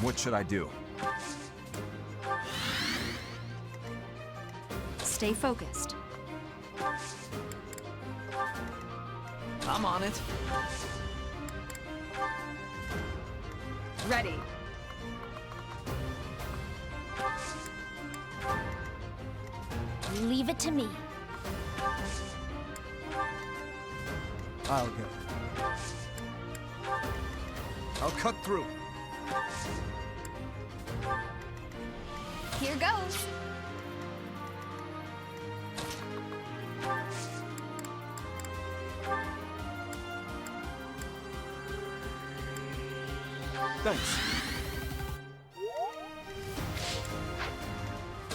What should I do? Stay focused. I'm on it. Ready. Leave it to me. I'll go. I'll cut through. Here goes. Thanks.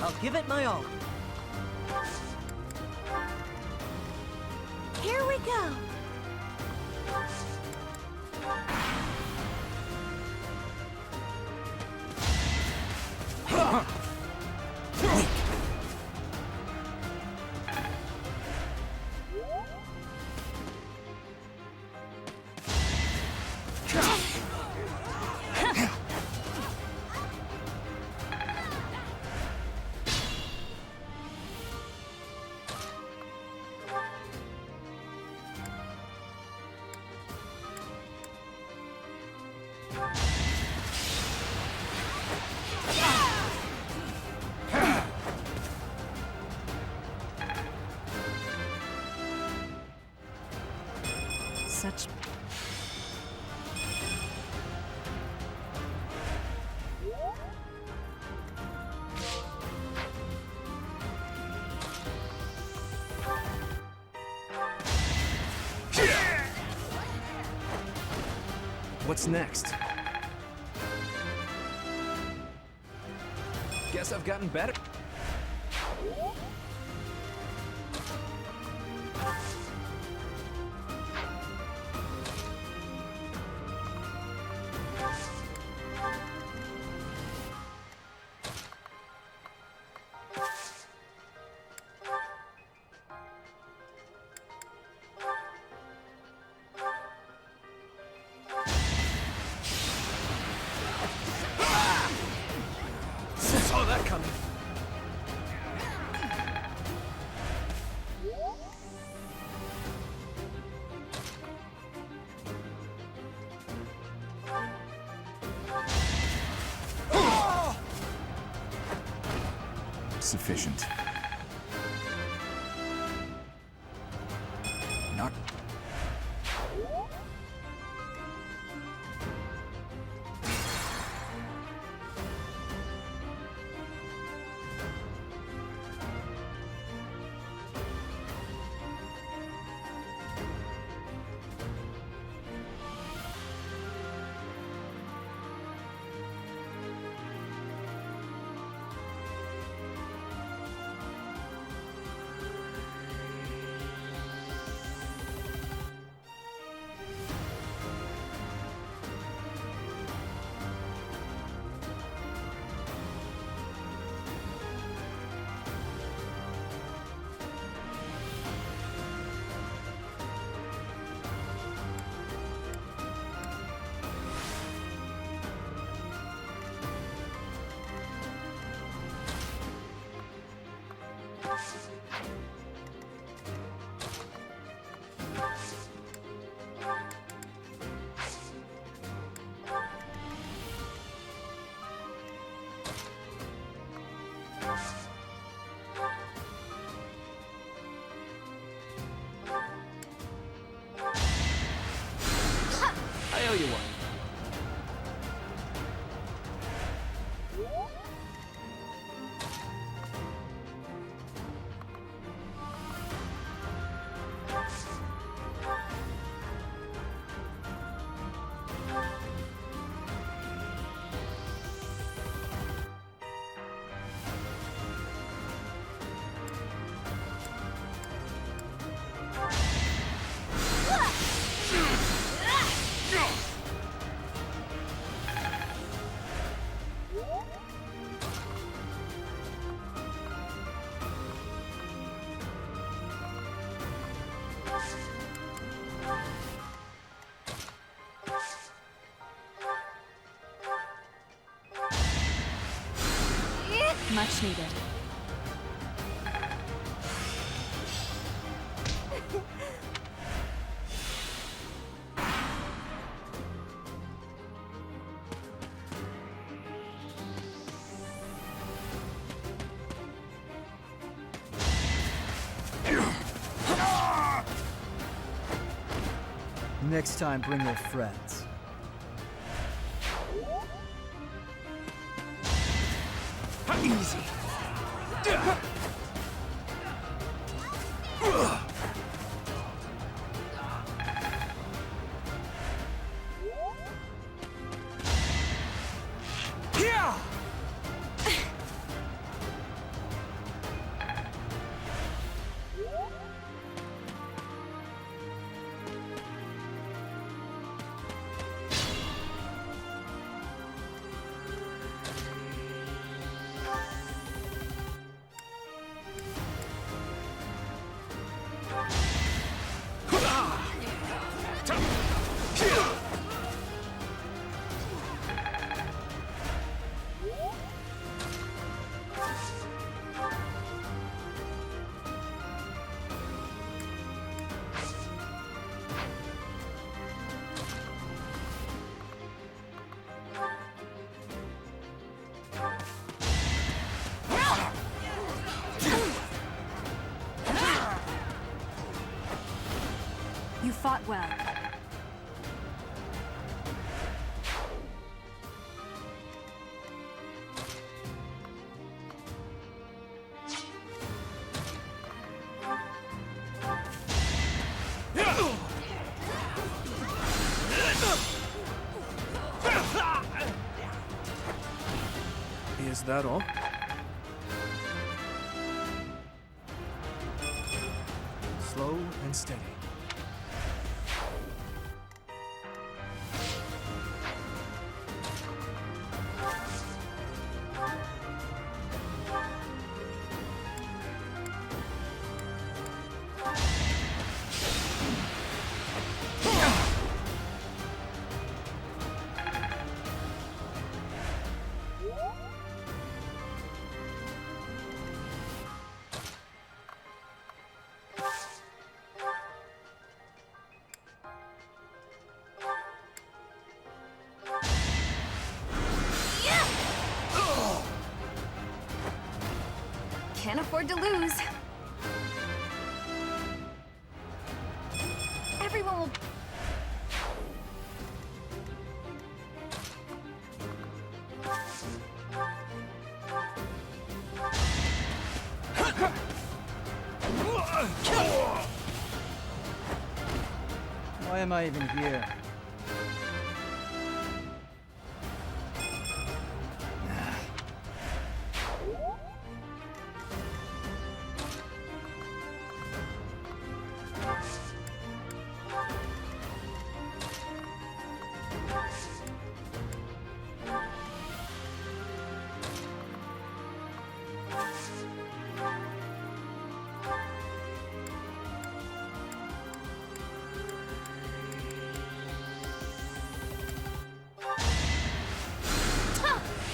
I'll give it my all. Here we go. Such... What's next? Guess I've gotten better. Saw that coming. Sufficient. Not. you what. Much needed. Next time, bring your friends. Easy. Yeah. You fought well. Is that all? Slow and steady. Can't afford to lose. Everyone will... Why am I even here?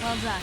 Well done.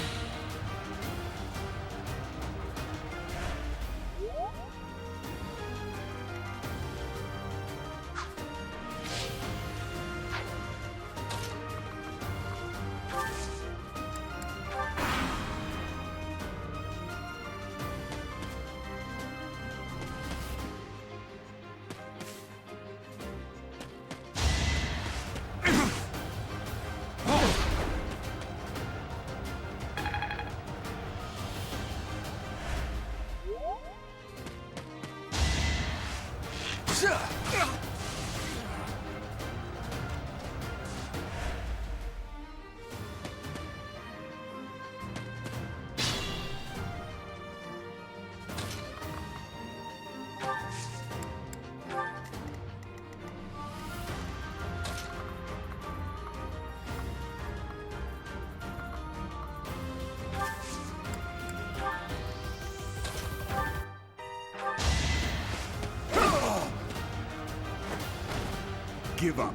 give up.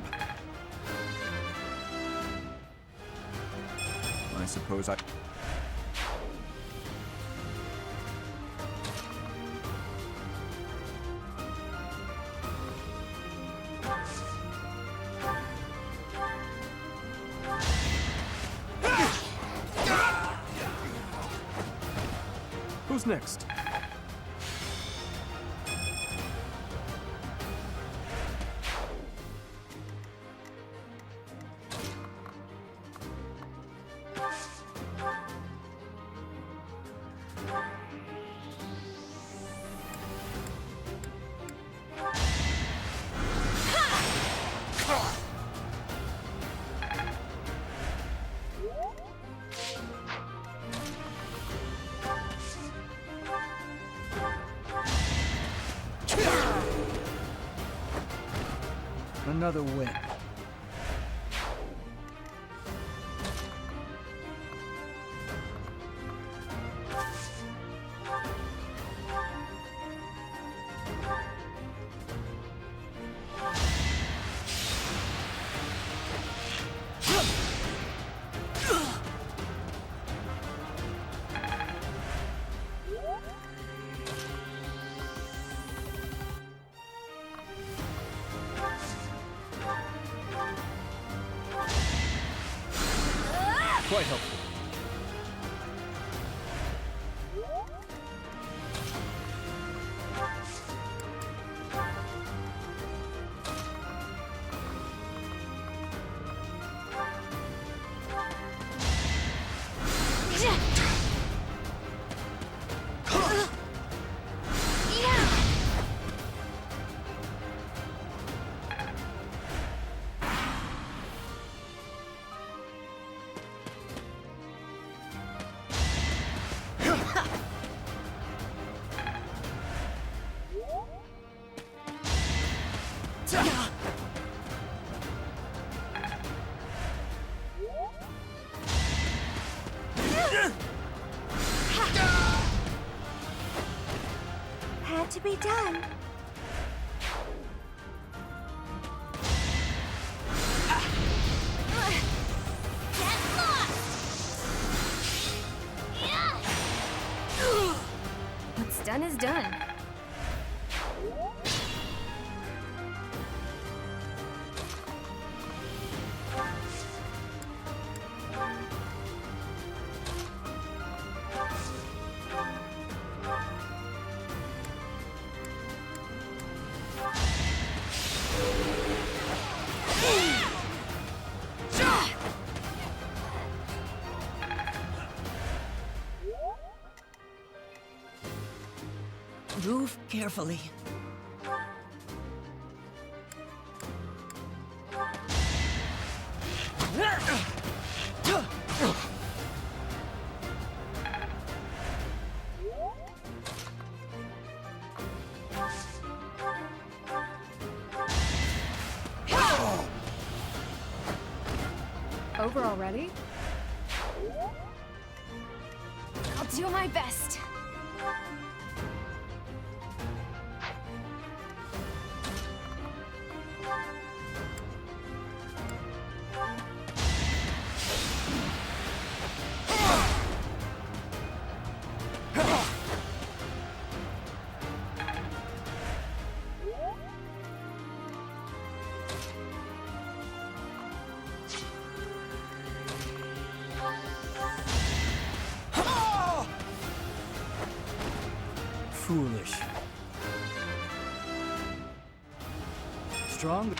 I suppose I... Who's next? Another win. Quite helpful. Had to be done. Get lost! What's done is done. Move carefully. Over already? I'll do my best. Foolish. Strong.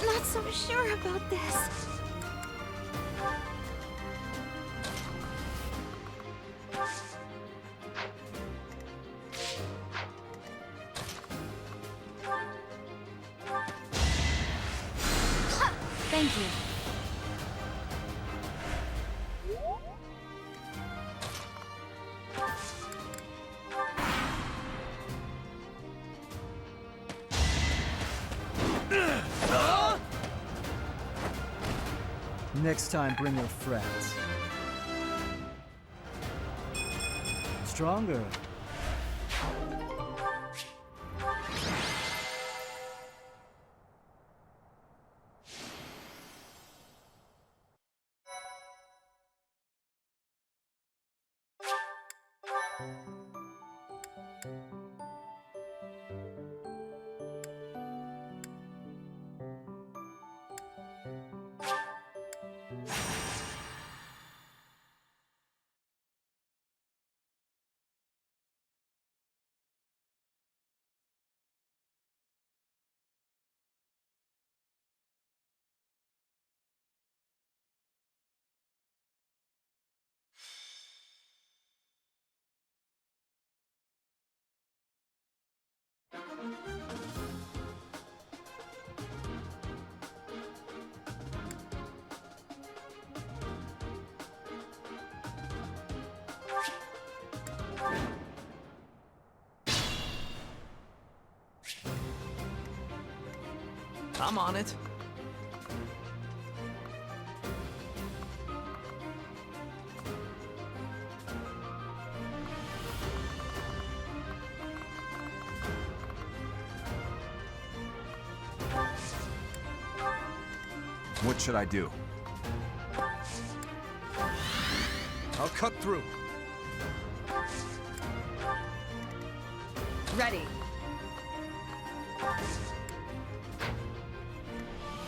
Not so sure about this. Thank you. Next time, bring your friends. stronger. I'm on it. What should I do? I'll cut through. Ready.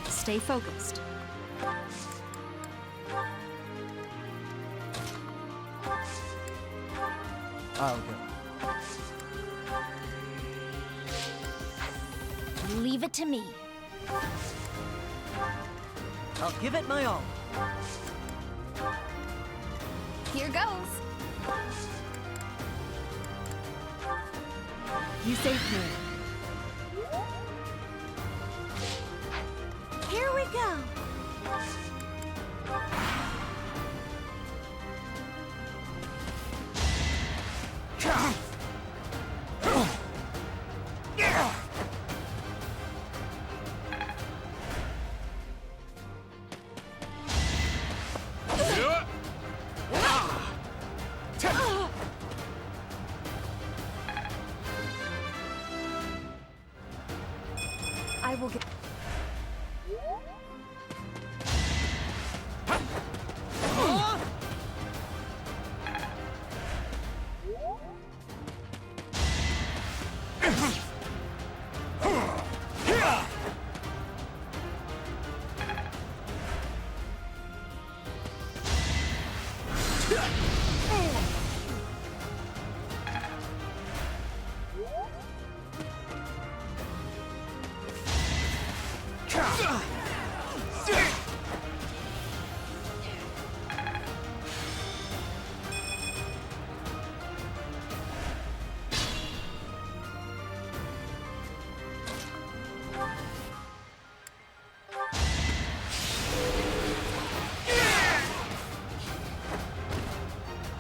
Stay focused. I'll go. Leave it to me. I'll give it my all. Here goes. You saved me. Here we go. I will get...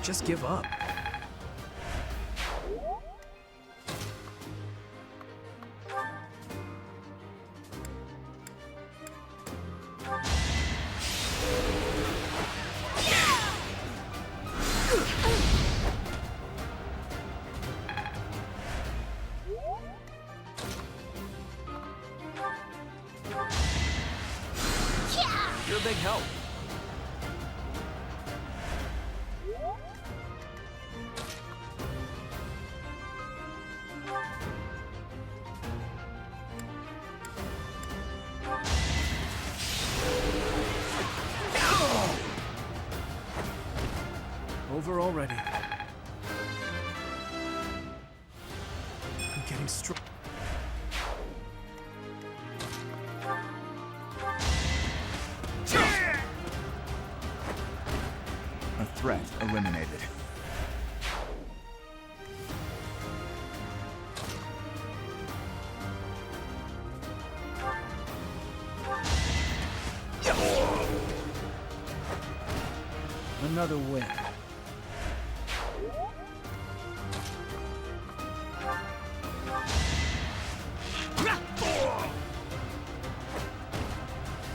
Just give up. You're a big help. Over already. I'm getting strong. A threat eliminated. Another win.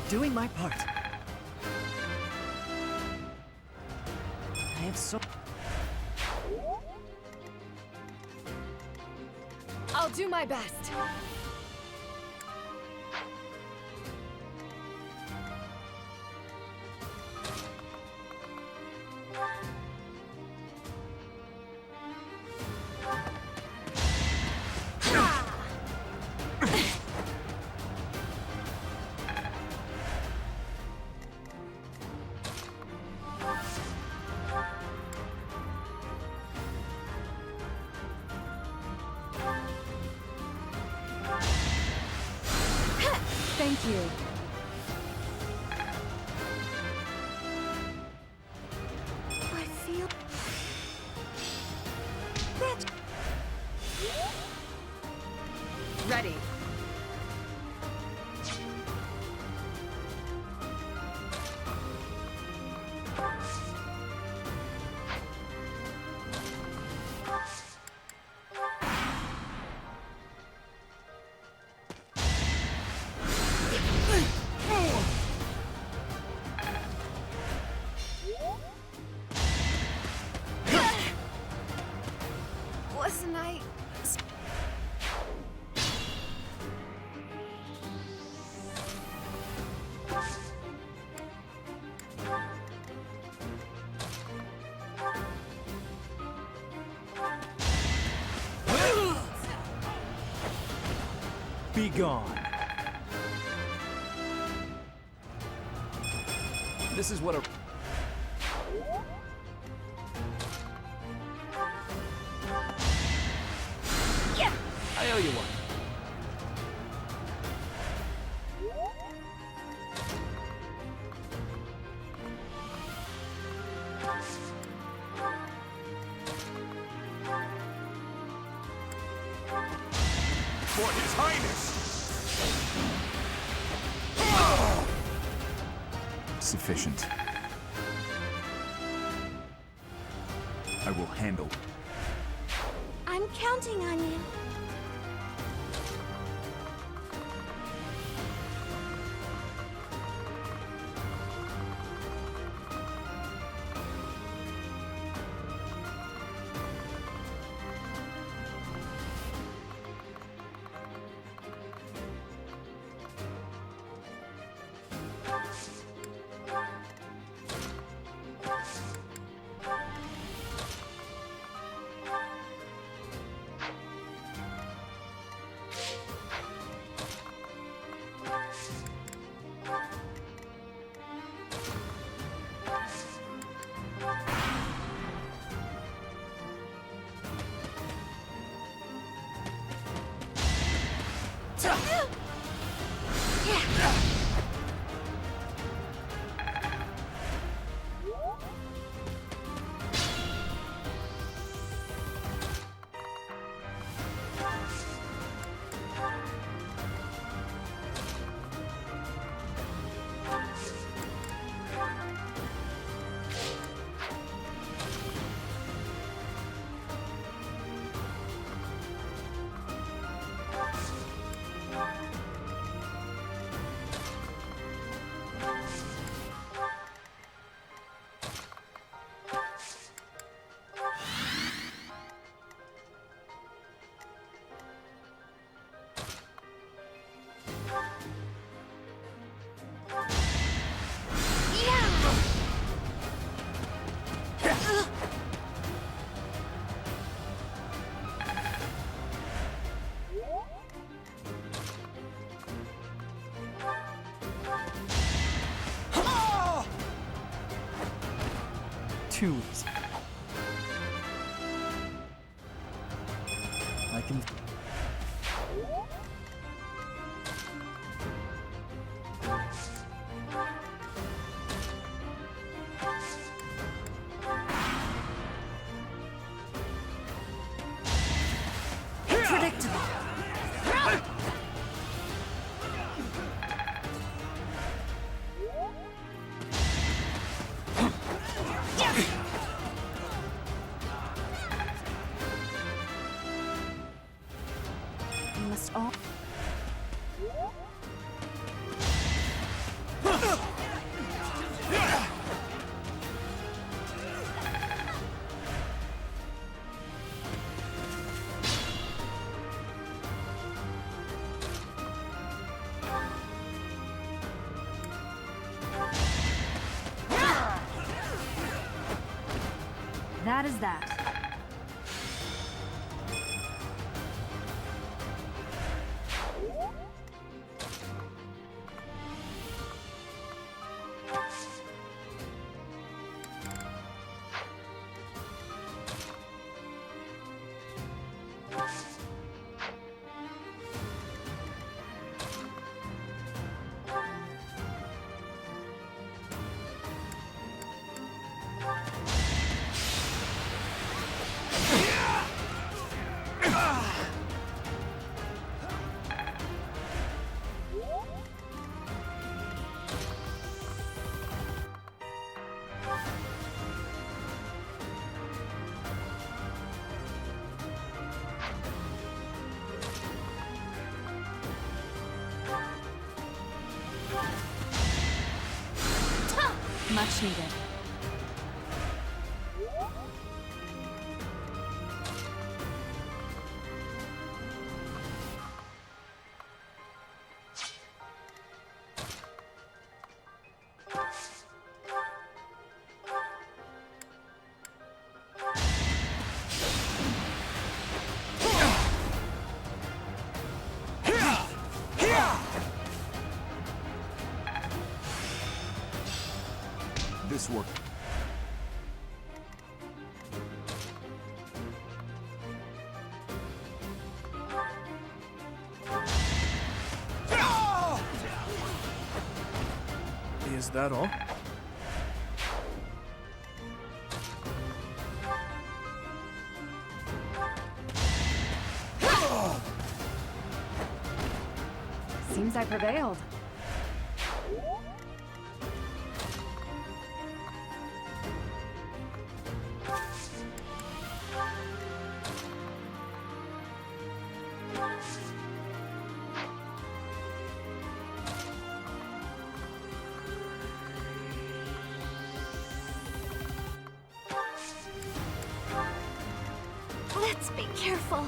Doing my part. I have so... I'll do my best. Thank you. I feel that. Ready. Wasn't I? Be gone. This is what a... Yeah. I owe you one. For His Highness! Sufficient. I will handle. I'm counting on you. Too easy. I can... Predictable. We must all. bad as that. Much needed. This work. Is that all? Seems I prevailed. Let's be careful.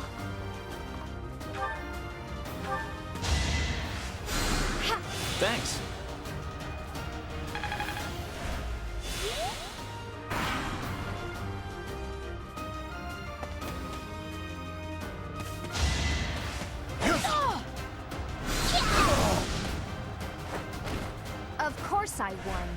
Thanks. Of course I won.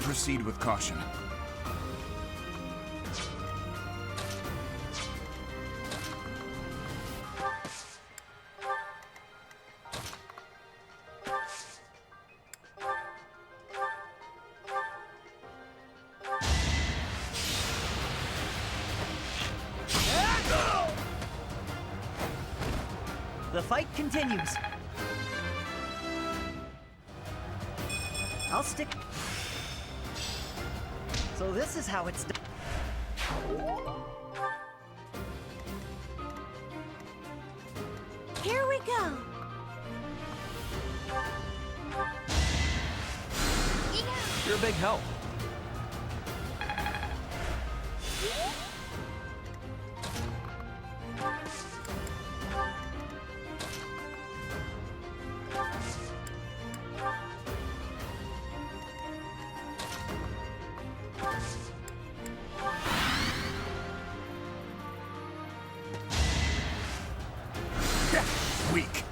Proceed with caution. The fight continues. I'll stick. So this is how it's done. Here we go. You're a big help. Weak.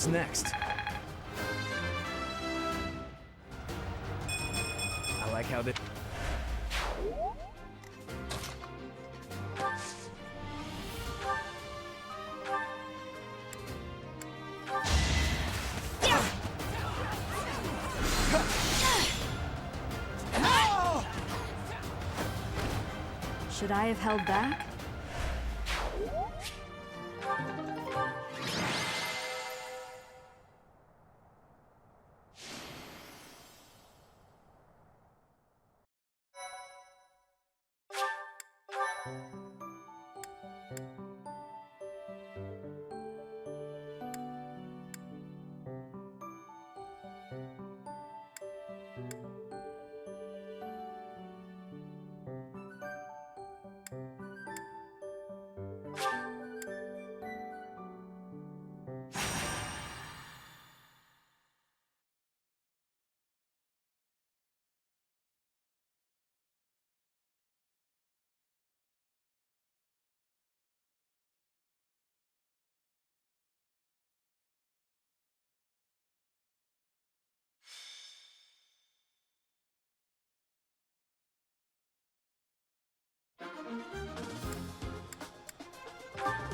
What's next? I like how they... Should I have held back?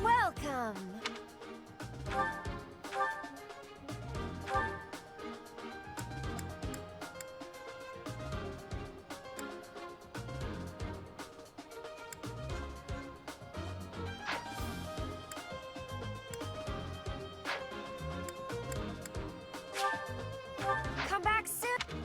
Welcome! Come back soon!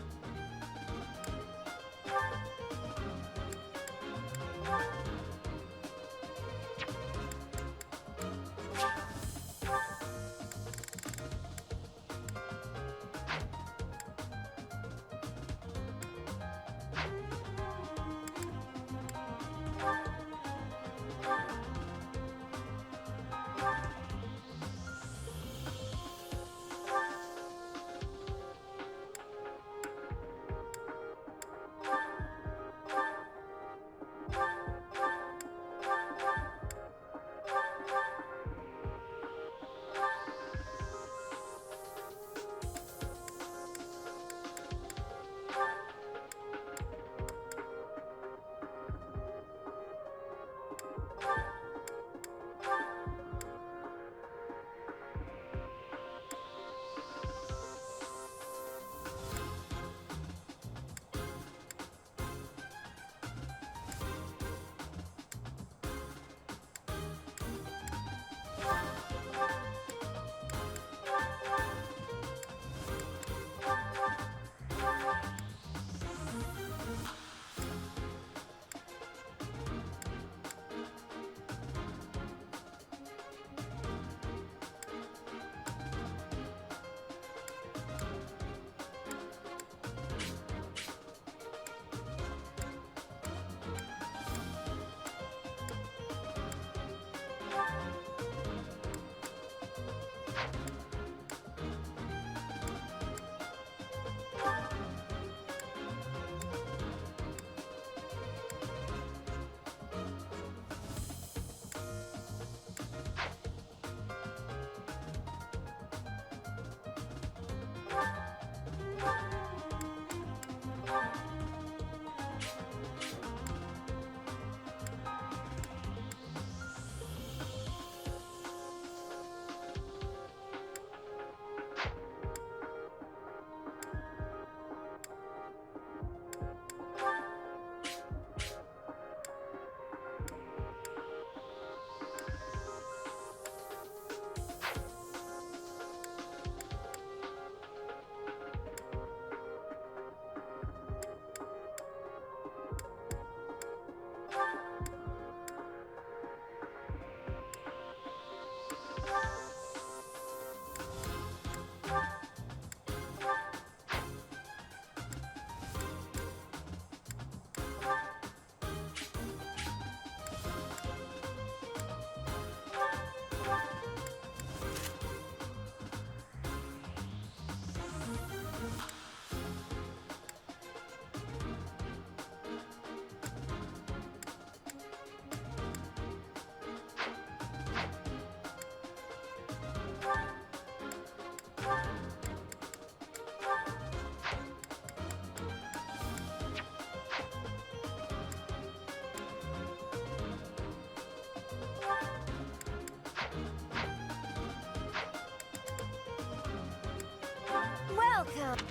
Welcome.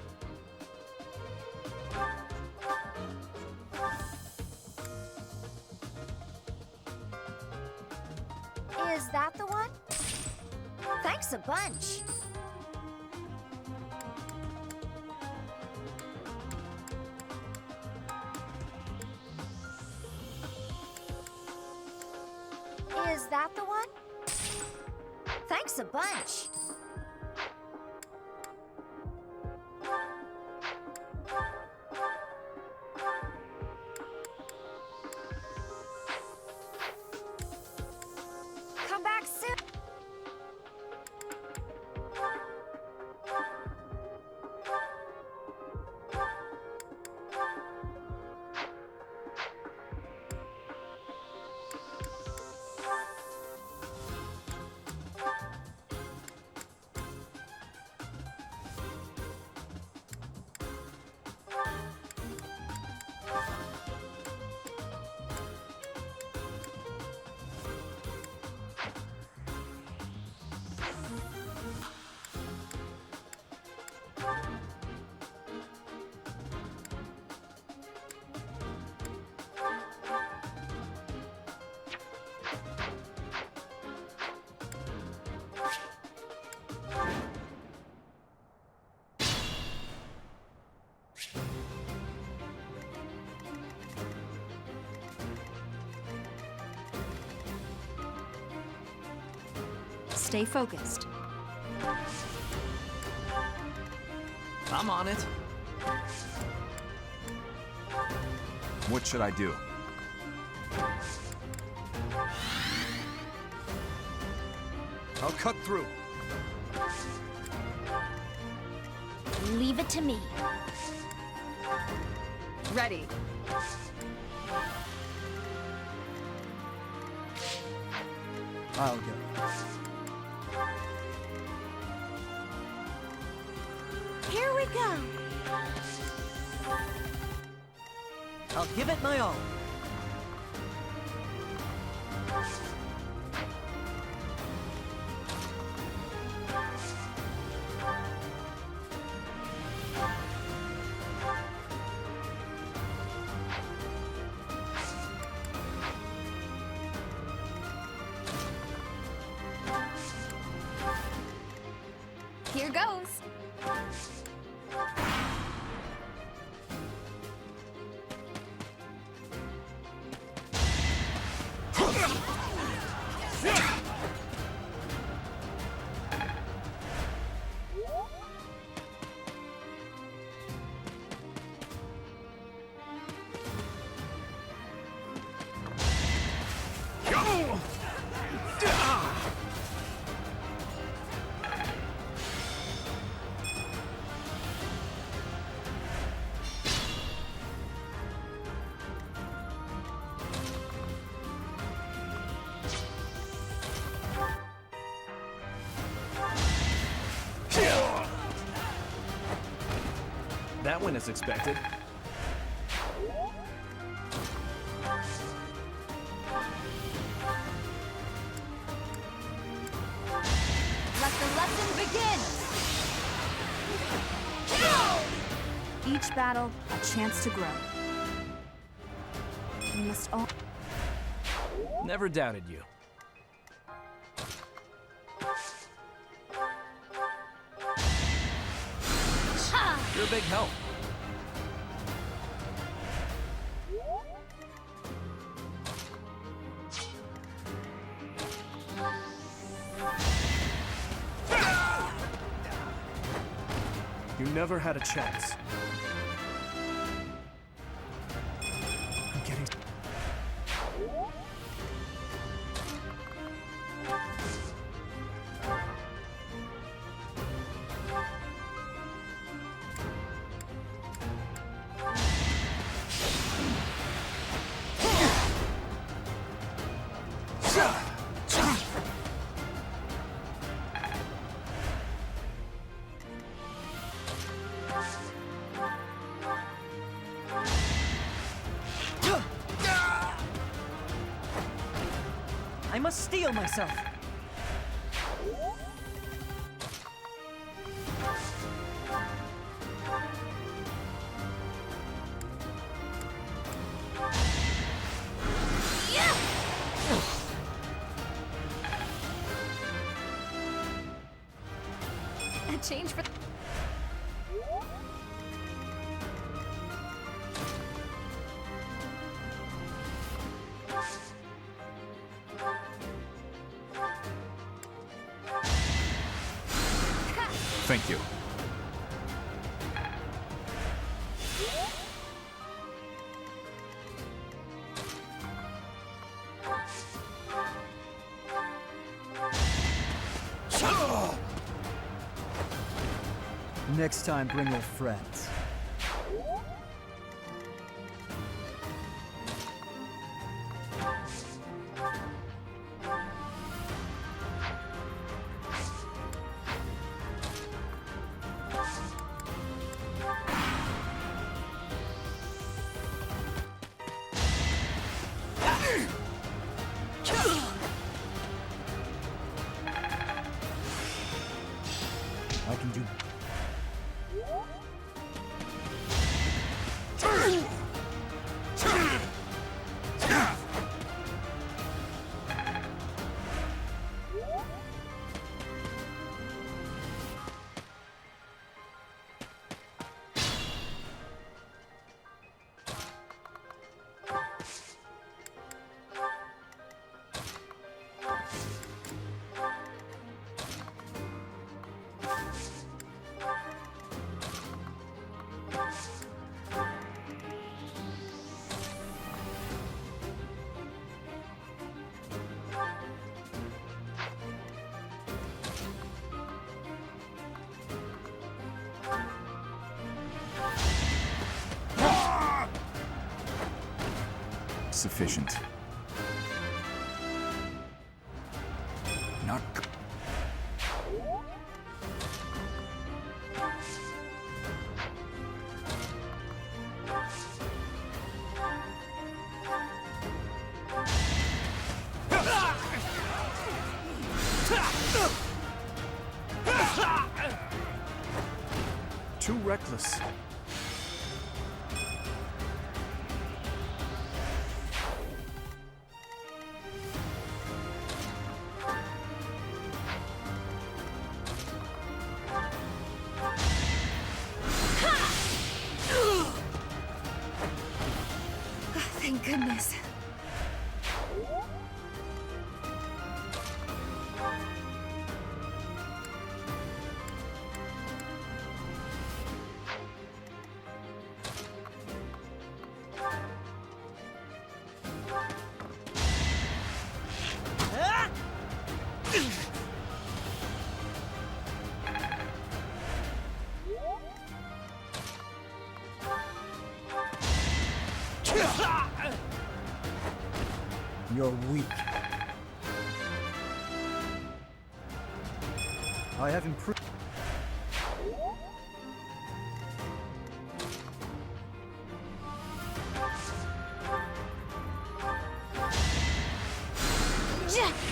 Is that the one? Thanks a bunch. Is that the one? Thanks a bunch. Come back soon. Stay focused. I'm on it. What should I do? I'll cut through. Leave it to me. Ready. I'll go. Here we go. I'll give it my all. Here goes. That went as expected. Let the lesson begin! Each battle, a chance to grow. We must all... Never doubted you. You're a big help. You never had a chance. I'm getting... I must steel myself. change for... Thank you. Next time, bring your friends. I can do. Sufficient. Not. Too reckless. Thank goodness. You're weak. I have improved.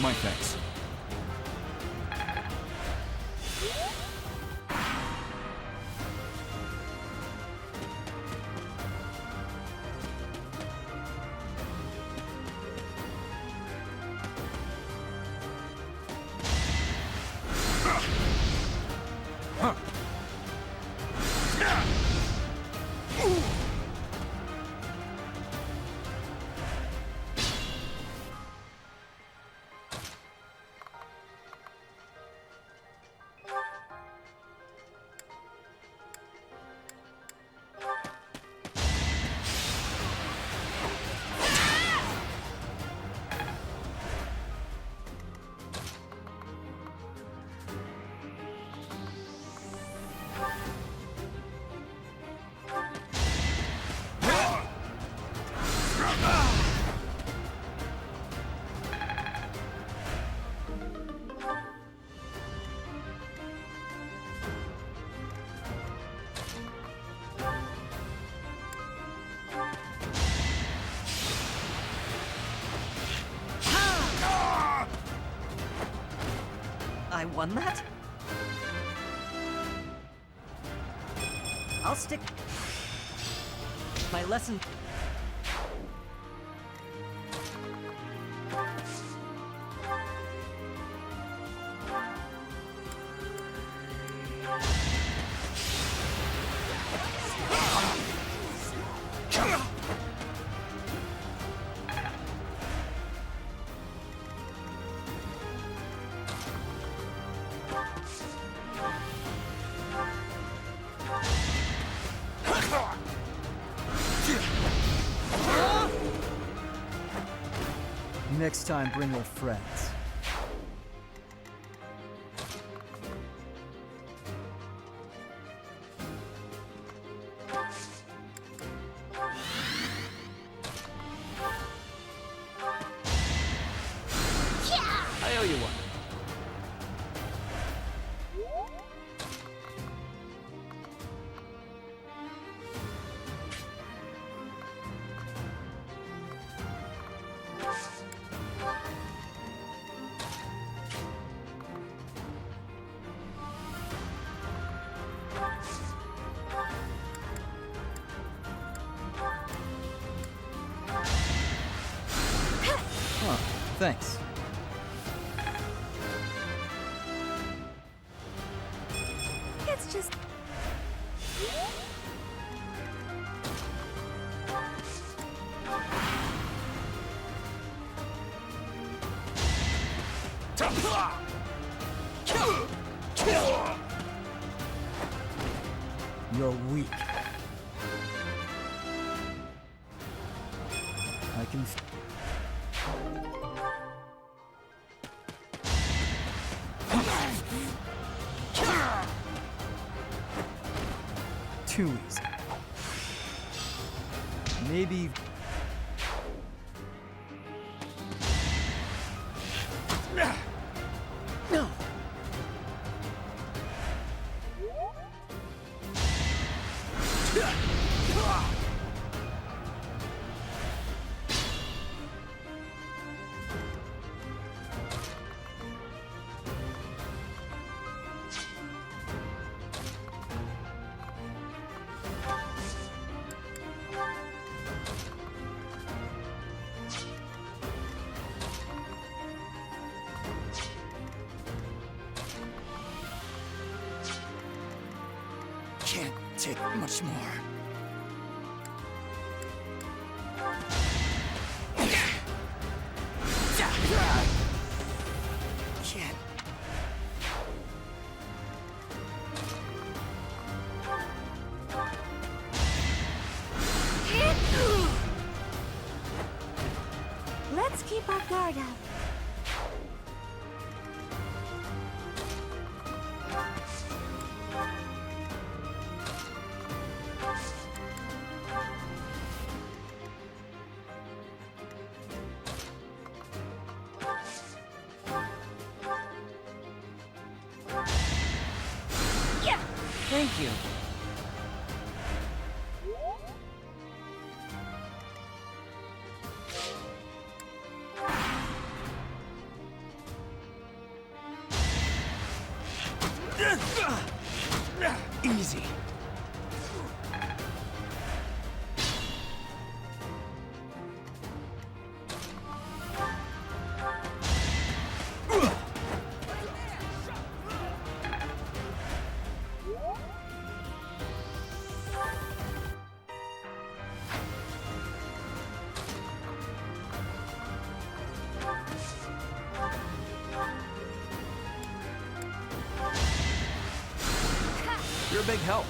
My thanks. I won that? I'll stick. My lesson. Next time, bring your friends. I owe you one. Huh, thanks. It's just... You're weak. I can... Too easy. Maybe... No! Can't take much more. Can't. Let's keep our guard up. Thank you. Easy. You're a big help.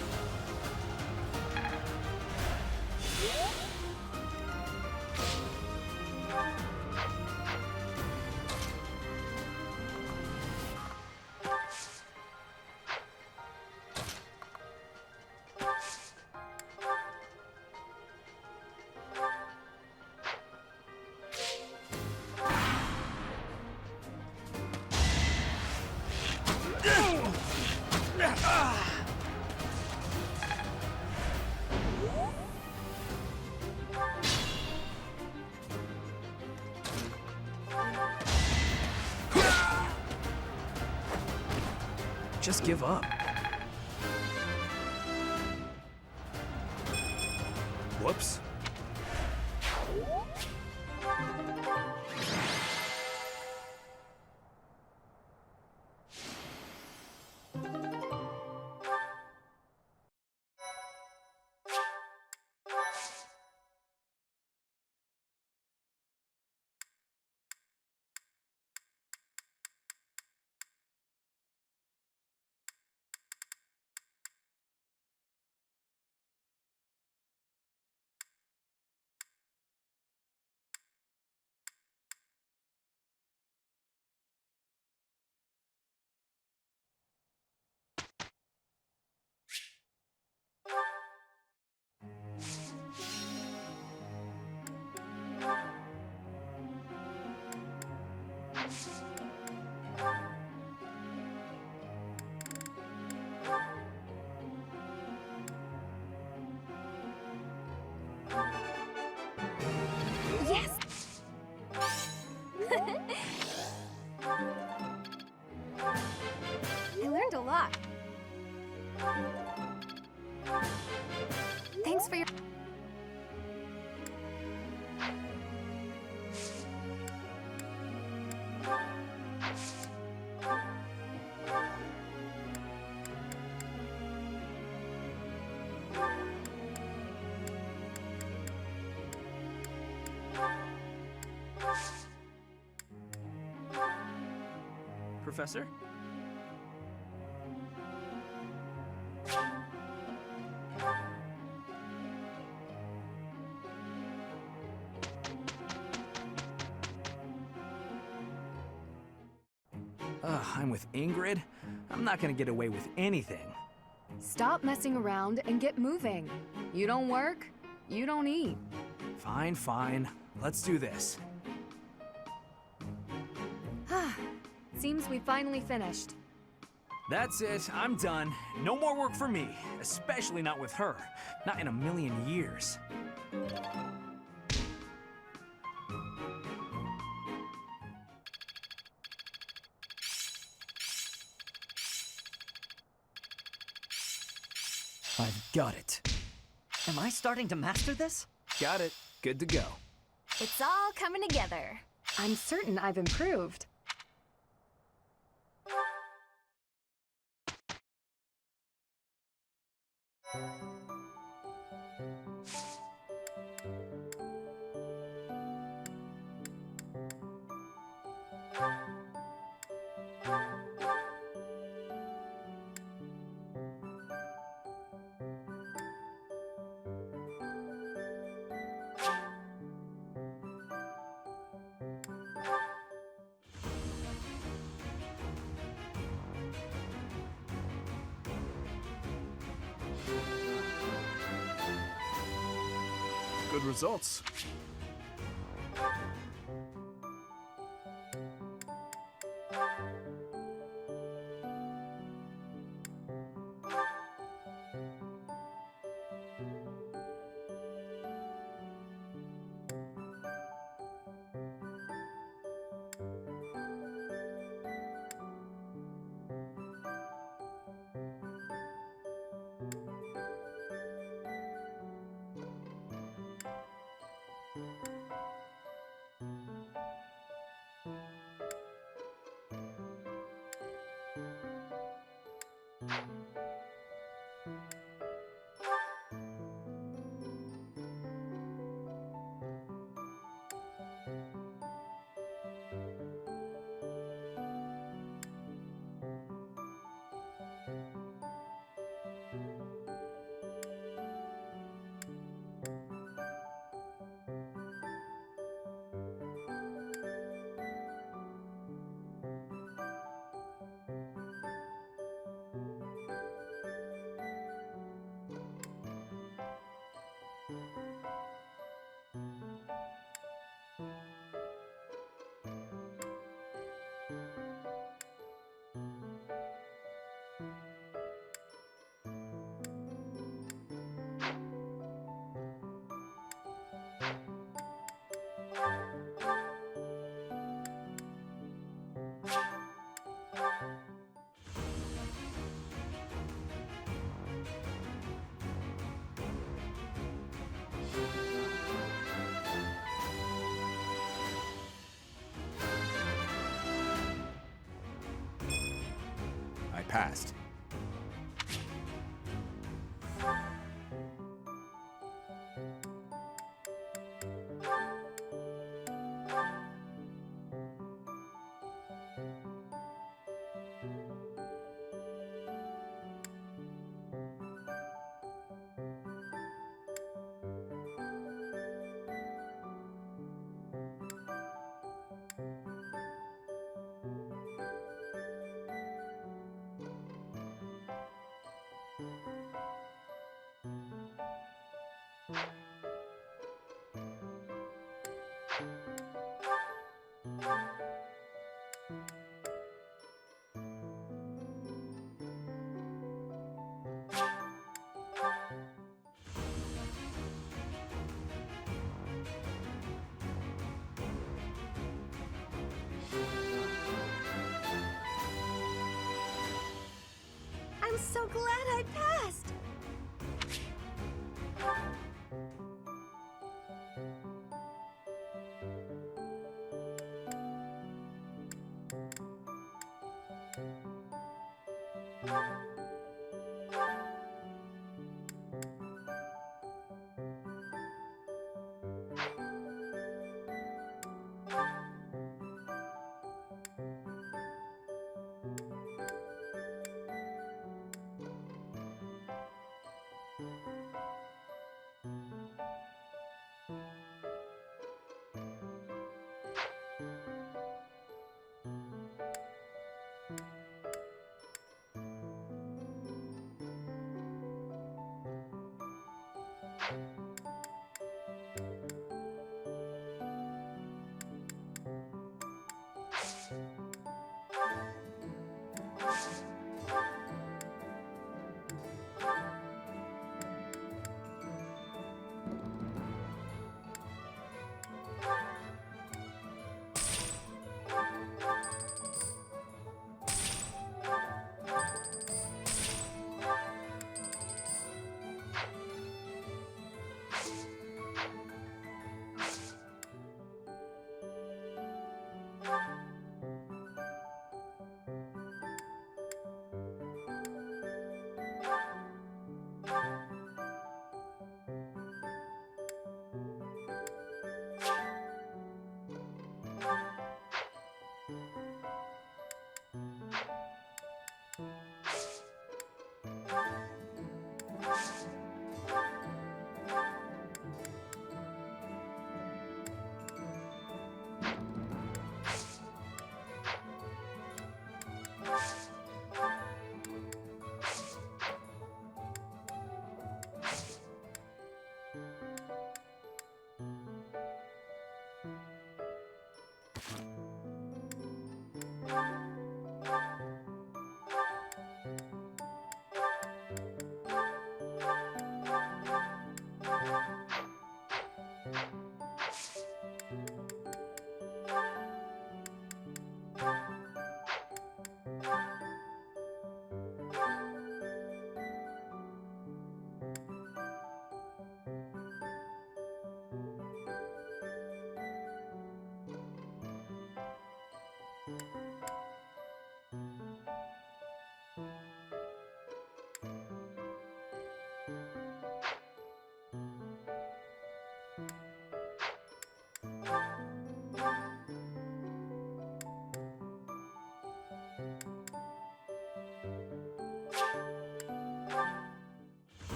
Just give up. Whoops. for your... Professor? I'm with Ingrid? I'm not gonna get away with anything. Stop messing around and get moving. You don't work, you don't eat. Fine, fine. Let's do this. Seems we finally finished. That's it. I'm done. No more work for me. Especially not with her. Not in a million years. I've got it. Am I starting to master this? Got it. Good to go. It's all coming together. I'm certain I've improved. Good results. I passed. I'm so glad I passed.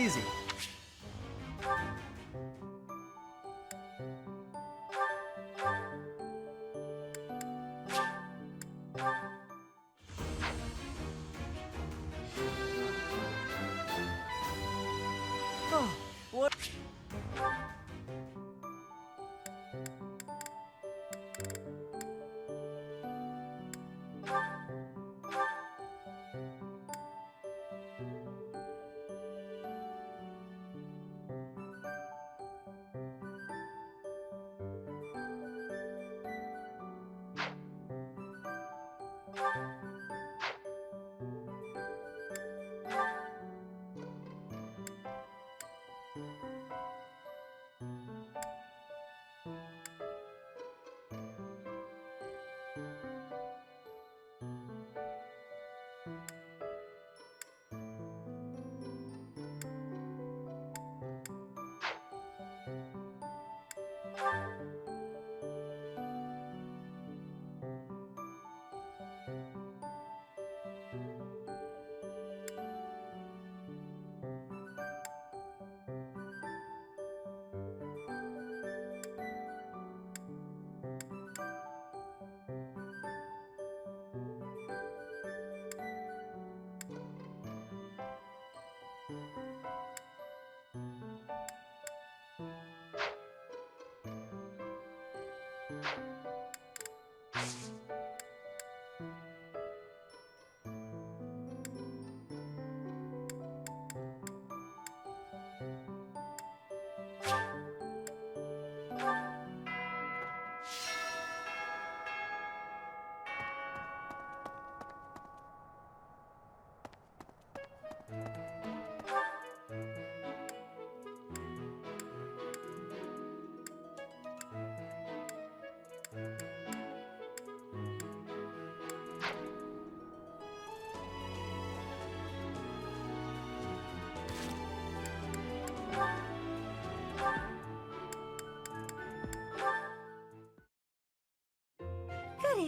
Easy. Oh, what?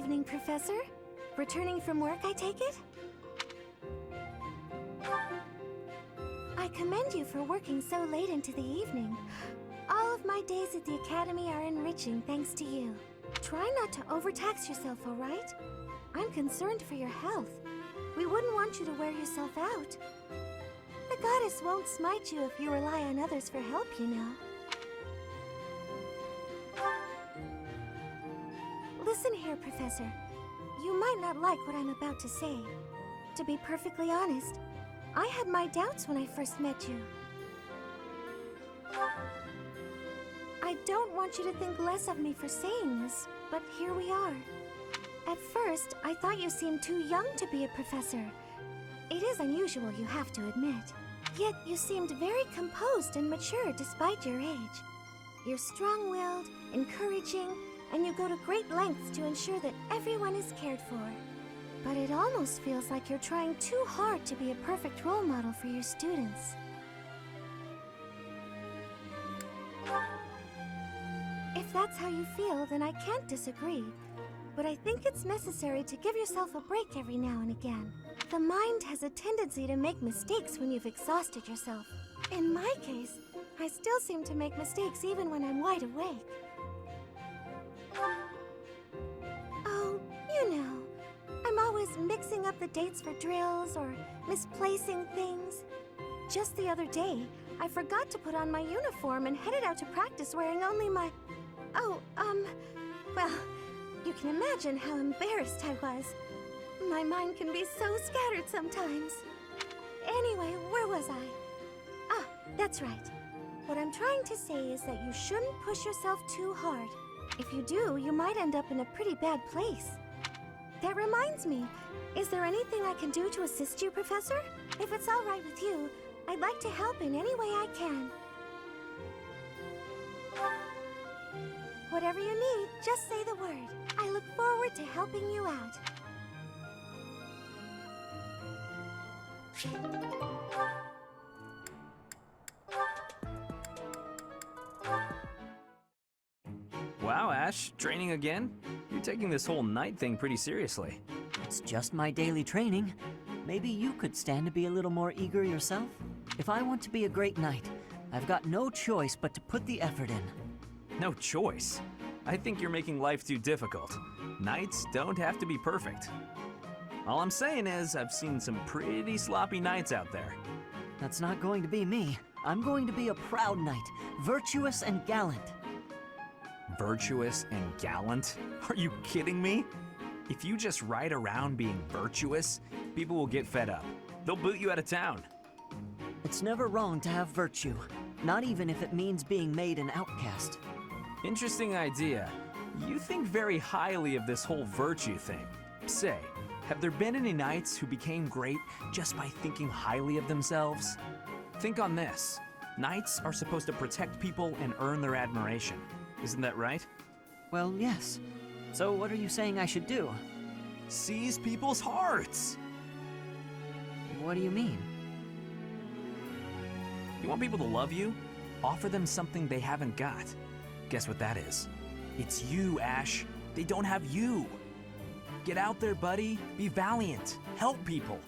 evening, Professor. Returning from work, I take it? I commend you for working so late into the evening. All of my days at the Academy are enriching thanks to you. Try not to overtax yourself, all right? I'm concerned for your health. We wouldn't want you to wear yourself out. The goddess won't smite you if you rely on others for help, you know. Listen here, Professor. You might not like what I'm about to say. To be perfectly honest, I had my doubts when I first met you. I don't want you to think less of me for saying this, but here we are. At first, I thought you seemed too young to be a professor. It is unusual, you have to admit. Yet you seemed very composed and mature despite your age. You're strong-willed, encouraging, and you go to great lengths to ensure that everyone is cared for. But it almost feels like you're trying too hard to be a perfect role model for your students. If that's how you feel, then I can't disagree. But I think it's necessary to give yourself a break every now and again. The mind has a tendency to make mistakes when you've exhausted yourself. In my case, I still seem to make mistakes even when I'm wide awake. Oh, you know, I'm always mixing up the dates for drills or misplacing things. Just the other day, I forgot to put on my uniform and headed out to practice wearing only my... well, you can imagine how embarrassed I was. My mind can be so scattered sometimes. Anyway, where was I? Ah, that's right. What I'm trying to say is that you shouldn't push yourself too hard. If you do, you might end up in a pretty bad place. That reminds me, is there anything I can do to assist you, Professor? If it's all right with you, I'd like to help in any way I can. Whatever you need, just say the word. I look forward to helping you out. Wow, Ash, training again? You're taking this whole night thing pretty seriously. It's just my daily training. Maybe you could stand to be a little more eager yourself? If I want to be a great knight, I've got no choice but to put the effort in. No choice. I think you're making life too difficult. Knights don't have to be perfect. All I'm saying is, I've seen some pretty sloppy knights out there. That's not going to be me. I'm going to be a proud knight, virtuous and gallant. Virtuous and gallant? Are you kidding me? If you just ride around being virtuous, people will get fed up. They'll boot you out of town. It's never wrong to have virtue, not even if it means being made an outcast. Interesting idea. You think very highly of this whole virtue thing. Say, have there been any knights who became great just by thinking highly of themselves? Think on this. Knights are supposed to protect people and earn their admiration. Isn't that right? Well, yes. So what are you saying I should do? Seize people's hearts! What do you mean? You want people to love you? Offer them something they haven't got. Guess what that is? It's you, Ash. They don't have you. Get out there, buddy. Be valiant. Help people.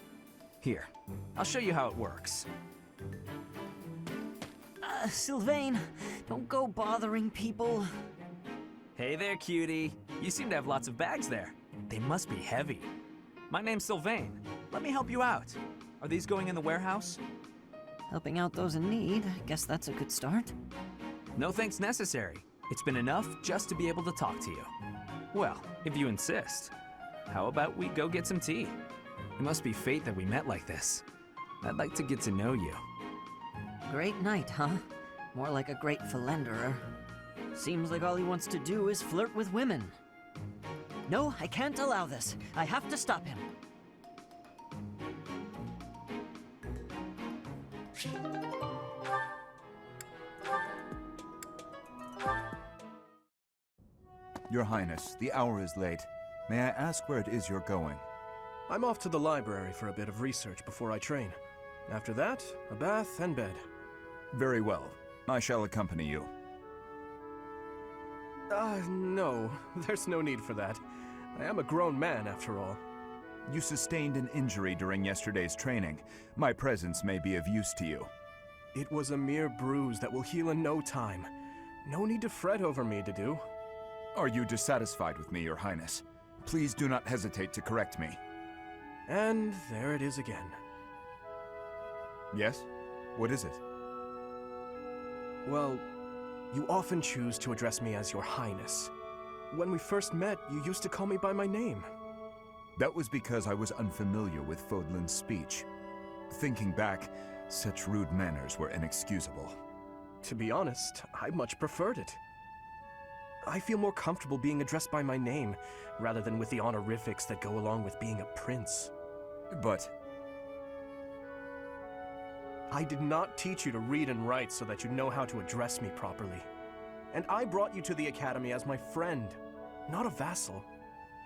Here, I'll show you how it works. Sylvain, don't go bothering people. Hey there, cutie. You seem to have lots of bags there. They must be heavy. My name's Sylvain. Let me help you out. Are these going in the warehouse? Helping out those in need, guess that's a good start. No thanks necessary. It's been enough just to be able to talk to you. Well, if you insist. How about we go get some tea? It must be fate that we met like this. I'd like to get to know you. Great knight, huh? More like a great philanderer. Seems like all he wants to do is flirt with women. No, I can't allow this. I have to stop him. Your Highness, the hour is late. May I ask where it is you're going? I'm off to the library for a bit of research before I train. After that, a bath and bed. Very well. I shall accompany you. No. There's no need for that. I am a grown man, after all. You sustained an injury during yesterday's training. My presence may be of use to you. It was a mere bruise that will heal in no time. No need to fret over me, Dedu. Are you dissatisfied with me, Your Highness? Please do not hesitate to correct me. And there it is again. Yes? What is it? Well, you often choose to address me as Your Highness. When we first met, you used to call me by my name. That was because I was unfamiliar with Fodlan's speech. Thinking back, such rude manners were inexcusable. To be honest, I much preferred it. I feel more comfortable being addressed by my name, rather than with the honorifics that go along with being a prince. But I did not teach you to read and write so that you know how to address me properly. And I brought you to the Academy as my friend, not a vassal.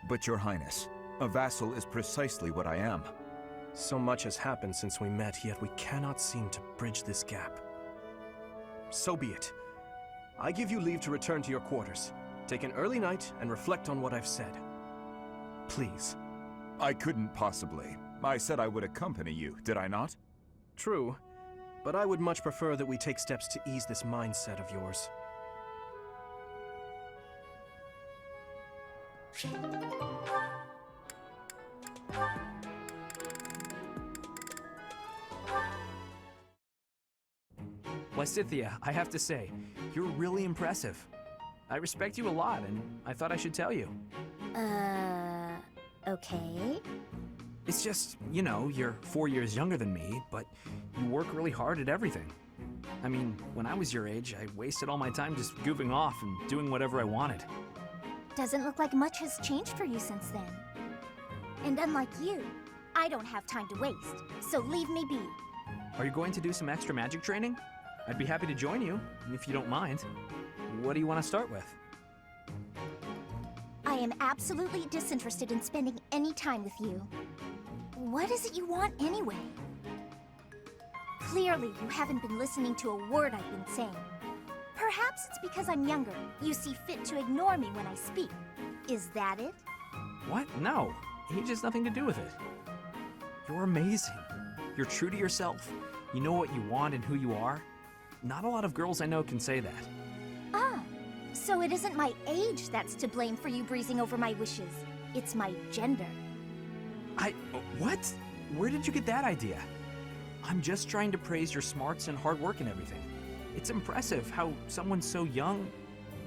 But Your Highness, a vassal is precisely what I am. So much has happened since we met, yet we cannot seem to bridge this gap. So be it. I give you leave to return to your quarters. Take an early night and reflect on what I've said. Please. I couldn't possibly. I said I would accompany you, did I not? True, but I would much prefer that we take steps to ease this mindset of yours. Lysithea, I have to say, you're really impressive. I respect you a lot, and I thought I should tell you. Okay. It's just, you know, you're 4 years younger than me, but you work really hard at everything. I mean, when I was your age, I wasted all my time just goofing off and doing whatever I wanted. Doesn't look like much has changed for you since then. And unlike you, I don't have time to waste, so leave me be. Are you going to do some extra magic training? I'd be happy to join you, if you don't mind. What do you want to start with? I am absolutely disinterested in spending any time with you. What is it you want anyway? Clearly, you haven't been listening to a word I've been saying. Perhaps it's because I'm younger. You see fit to ignore me when I speak. Is that it? What? No. Age has nothing to do with it. You're amazing. You're true to yourself. You know what you want and who you are. Not a lot of girls I know can say that. Ah, so it isn't my age that's to blame for you breezing over my wishes. It's my gender. What? Where did you get that idea? I'm just trying to praise your smarts and hard work and everything. It's impressive how someone so young...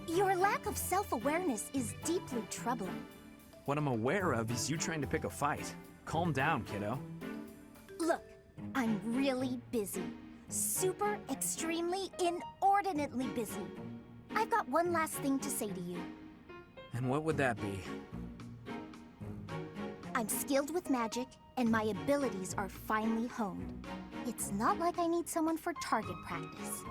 Your lack of self-awareness is deeply troubling. What I'm aware of is you trying to pick a fight. Calm down, kiddo. Look, I'm really busy. Super, extremely, inordinately busy. I've got one last thing to say to you. And what would that be? I'm skilled with magic, and my abilities are finely honed. It's not like I need someone for target practice.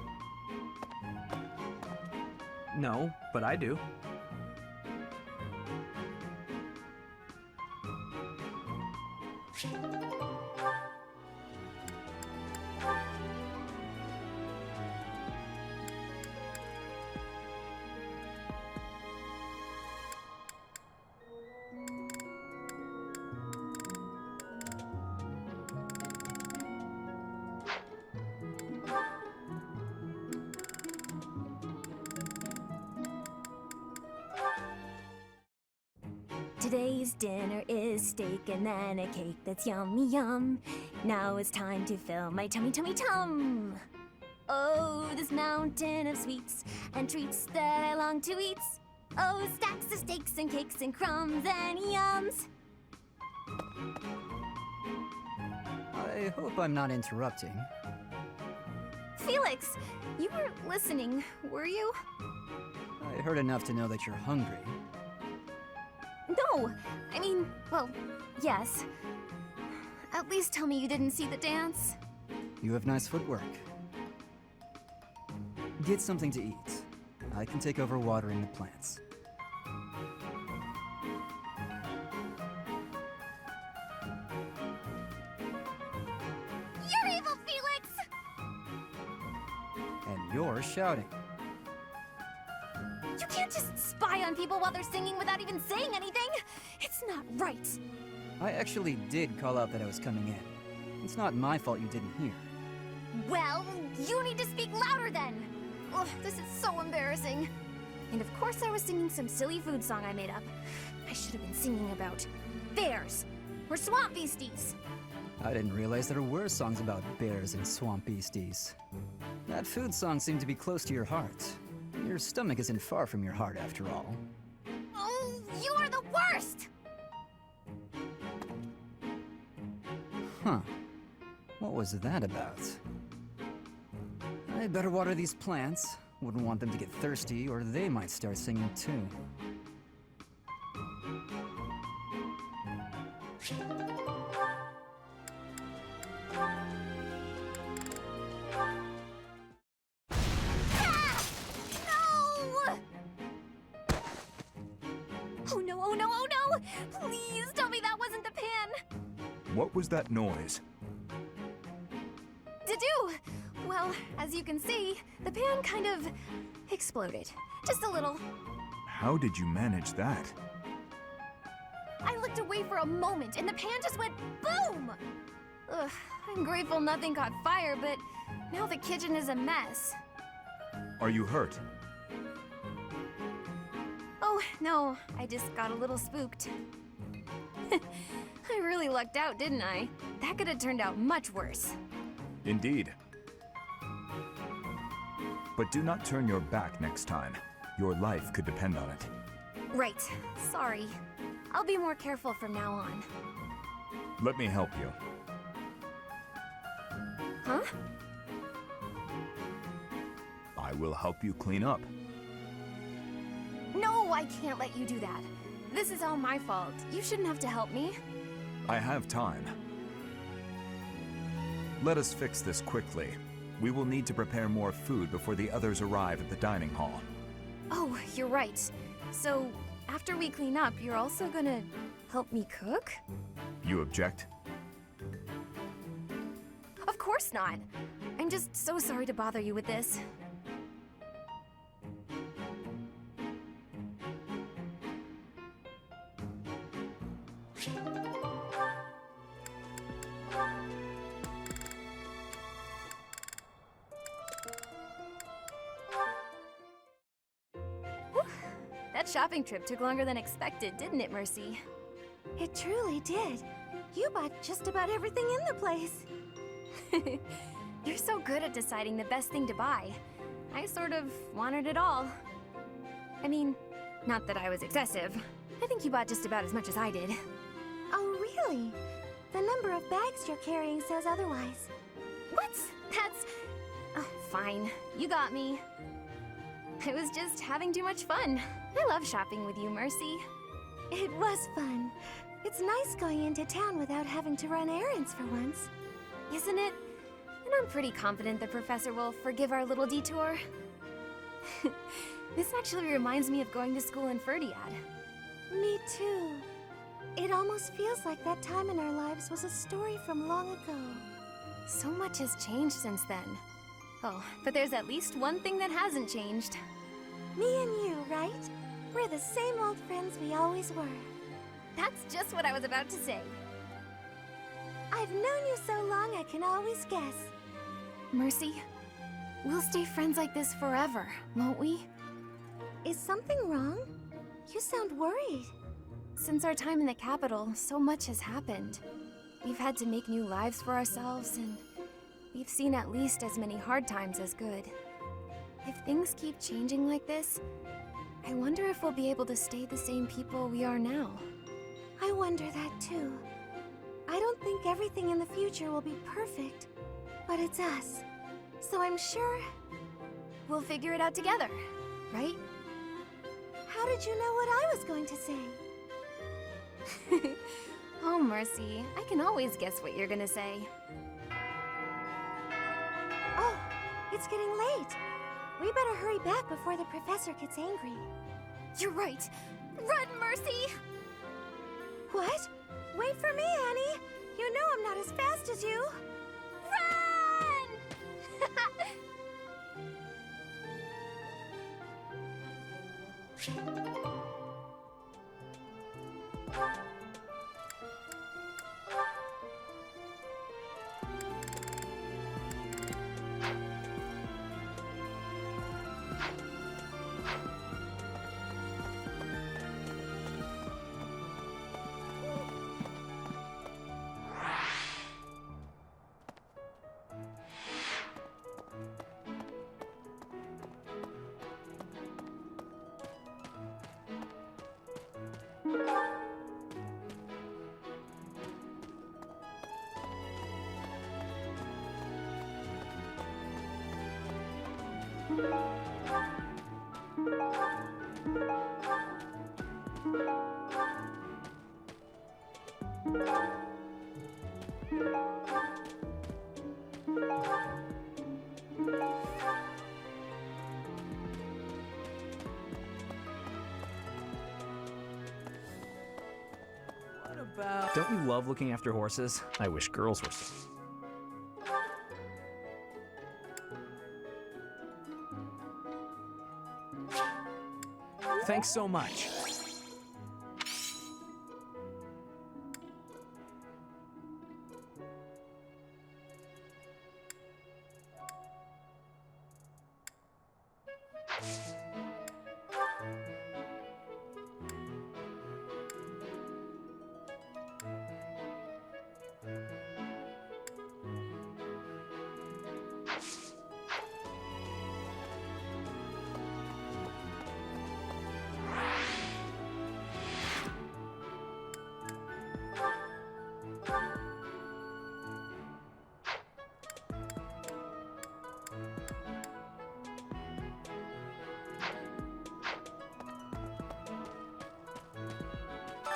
No, but I do. Today's dinner is steak and then a cake that's yummy yum. Now it's time to fill my tummy tummy tum. Oh, this mountain of sweets and treats that I long to eat. Oh, stacks of steaks and cakes and crumbs and yums. I hope I'm not interrupting. Felix, you were listening, were you? I heard enough to know that you're hungry. No, I mean, well, yes. At least tell me you didn't see the dance. You have nice footwork. Get something to eat. I can take over watering the plants. You're evil, Felix! And you're shouting. You can't just spy on people while they're singing without even saying anything. not right. I actually did call out that I was coming in. It's not my fault you didn't hear. Well, you need to speak louder then. Ugh, this is so embarrassing. And of course I was singing some silly food song I made up. I should have been singing about bears or swamp beasties. I didn't realize there were songs about bears and swamp beasties. That food song seemed to be close to your heart. Your stomach isn't far from your heart, after all. Oh, you are the worst! Huh. What was that about? I'd better water these plants. Wouldn't want them to get thirsty, or they might start singing too. Oh no, oh no, oh no! Please tell me that wasn't the pan! What was that noise? To-do! Well, as you can see, the pan kind of exploded. Just a little. How did you manage that? I looked away for a moment and the pan just went boom! Ugh, I'm grateful nothing caught fire, but now the kitchen is a mess. Are you hurt? Oh, no, I just got a little spooked. I really lucked out, didn't I? That could have turned out much worse. Indeed. But do not turn your back next time. Your life could depend on it. Right, sorry. I'll be more careful from now on. Let me help you. Huh? I will help you clean up. No, I can't let you do that. This is all my fault. You shouldn't have to help me. I have time. Let us fix this quickly. We will need to prepare more food before the others arrive at the dining hall. Oh, you're right. So, after we clean up, you're also gonna help me cook? You object? Of course not. I'm just so sorry to bother you with this. That shopping trip took longer than expected, didn't it, Mercy? It truly did. You bought just about everything in the place. You're so good at deciding the best thing to buy. I sort of wanted it all. I mean, not that I was excessive. I think you bought just about as much as I did. Oh, really? The number of bags you're carrying says otherwise. What? That's... Oh, fine. You got me. I was just having too much fun. I love shopping with you, Mercy. It was fun. It's nice going into town without having to run errands for once. Isn't it? And I'm pretty confident the professor will forgive our little detour. This actually reminds me of going to school in Ferdiad. Me too. It almost feels like that time in our lives was a story from long ago. So much has changed since then. Oh, but there's at least one thing that hasn't changed. Me and you, right? We're the same old friends we always were. That's just what I was about to say. I've known you so long I can always guess. Mercy, we'll stay friends like this forever, won't we? Is something wrong? You sound worried. Since our time in the capital, so much has happened. We've had to make new lives for ourselves, and we've seen at least as many hard times as good. If things keep changing like this, I wonder if we'll be able to stay the same people we are now. I wonder that too. I don't think everything in the future will be perfect, but it's us. So I'm sure we'll figure it out together, right? How did you know what I was going to say? Oh, Mercy, I can always guess what you're gonna say. Oh, it's getting late. We better hurry back before the professor gets angry. You're right. Run, Mercy! What? Wait for me, Annie. You know I'm not as fast as you. Run! What about... Don't you love looking after horses? I wish girls were so... Thanks so much.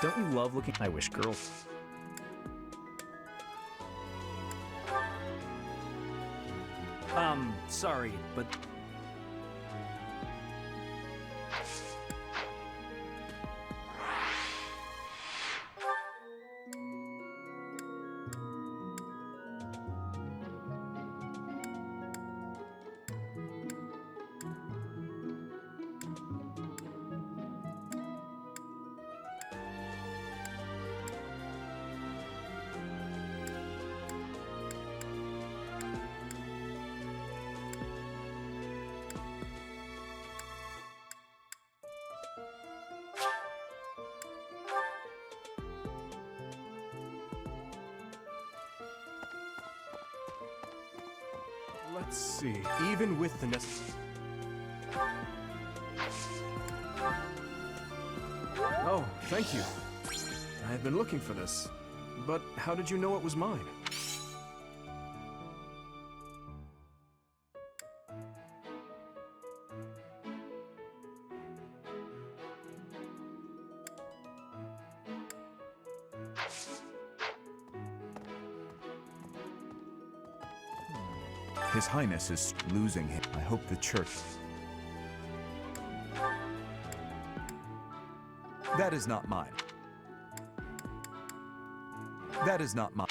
Don't you love looking... I wish girls... Sorry, but... Let's see. Even with the Oh, thank you. I have been looking for this. But how did you know it was mine? His Highness is losing him. I hope the church... That is not mine. That is not mine.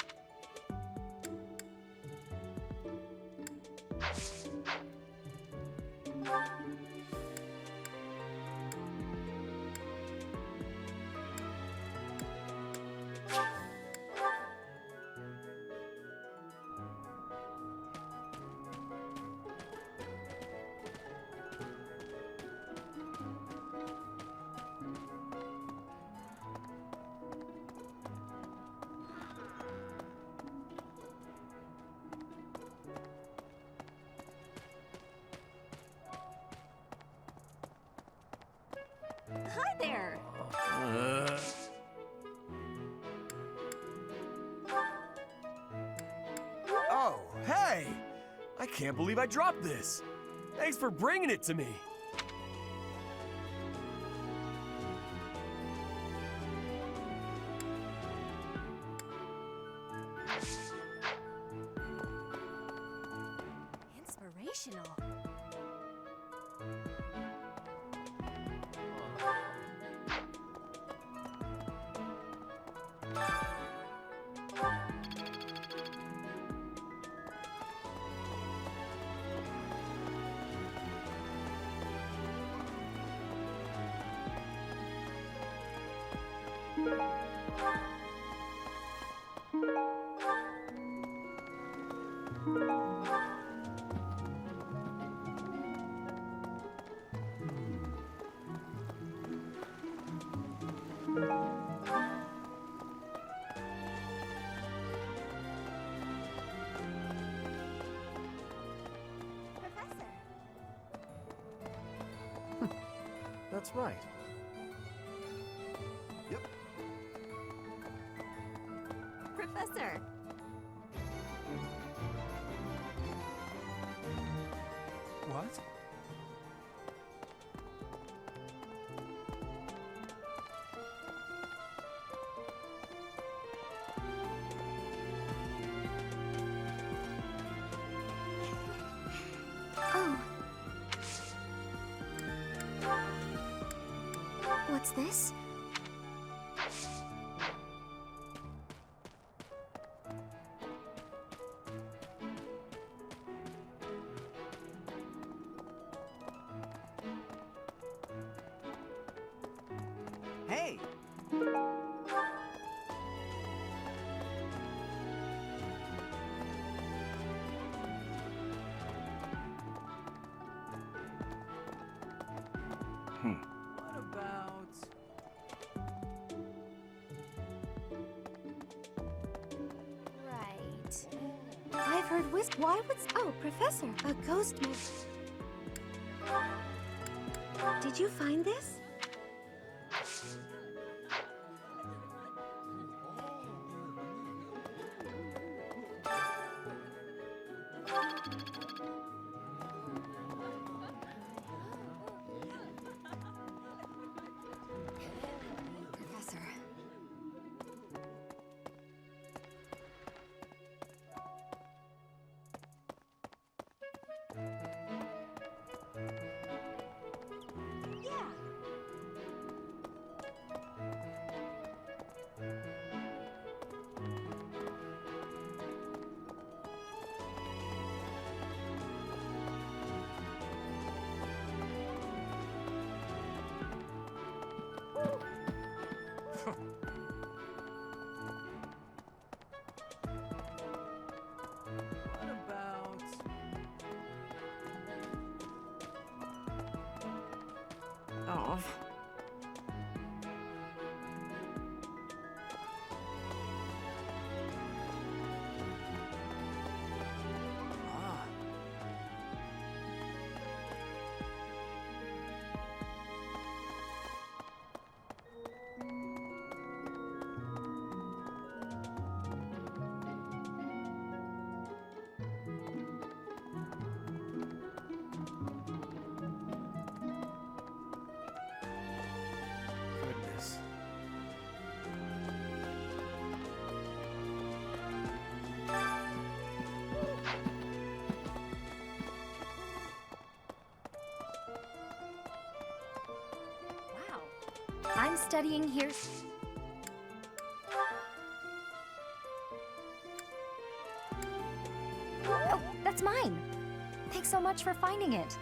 Hi there! Oh, hey! I can't believe I dropped this! Thanks for bringing it to me! Inspirational. Professor. That's right. Yep. Professor! What? What's this? Hey! What about... Right. I've heard why would... Oh, Professor, a ghost Did you find this? Professor. What about... Oh. Ah. Goodness. Wow. I'm studying here. Oh, that's mine. Thanks so much for finding it.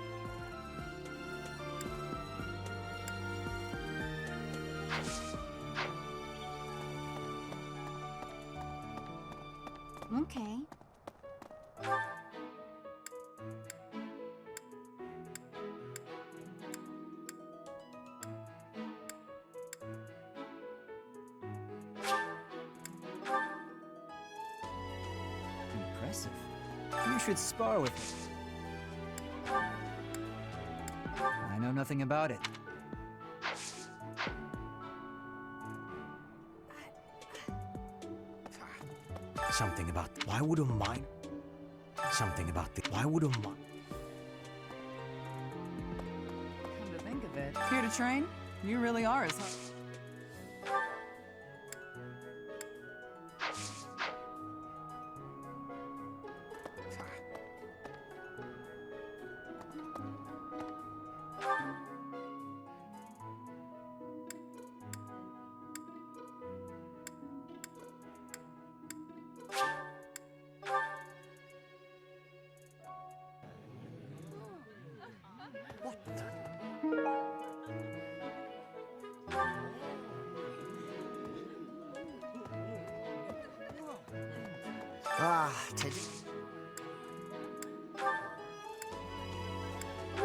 Okay. Impressive. You should spar with me. I know nothing about it. Something about... Why would a mine... Something about the... Why would a mine... Come to think of it, here to train? You really are as...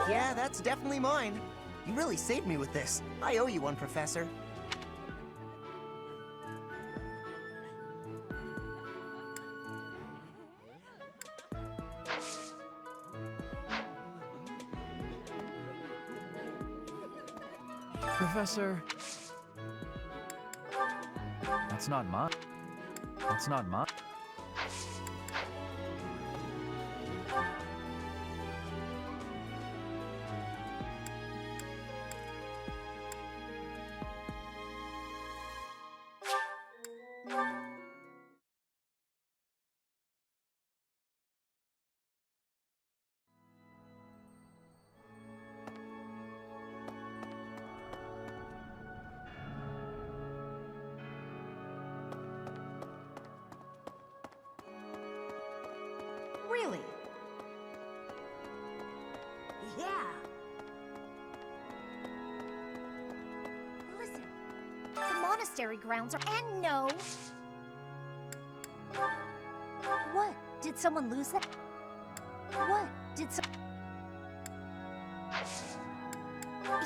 Yeah, that's definitely mine. You really saved me with this. I owe you one, Professor. Professor... That's not mine. That's not mine. Really? Yeah. Listen, the monastery grounds are. And no. What? Did someone lose that? What? Did some.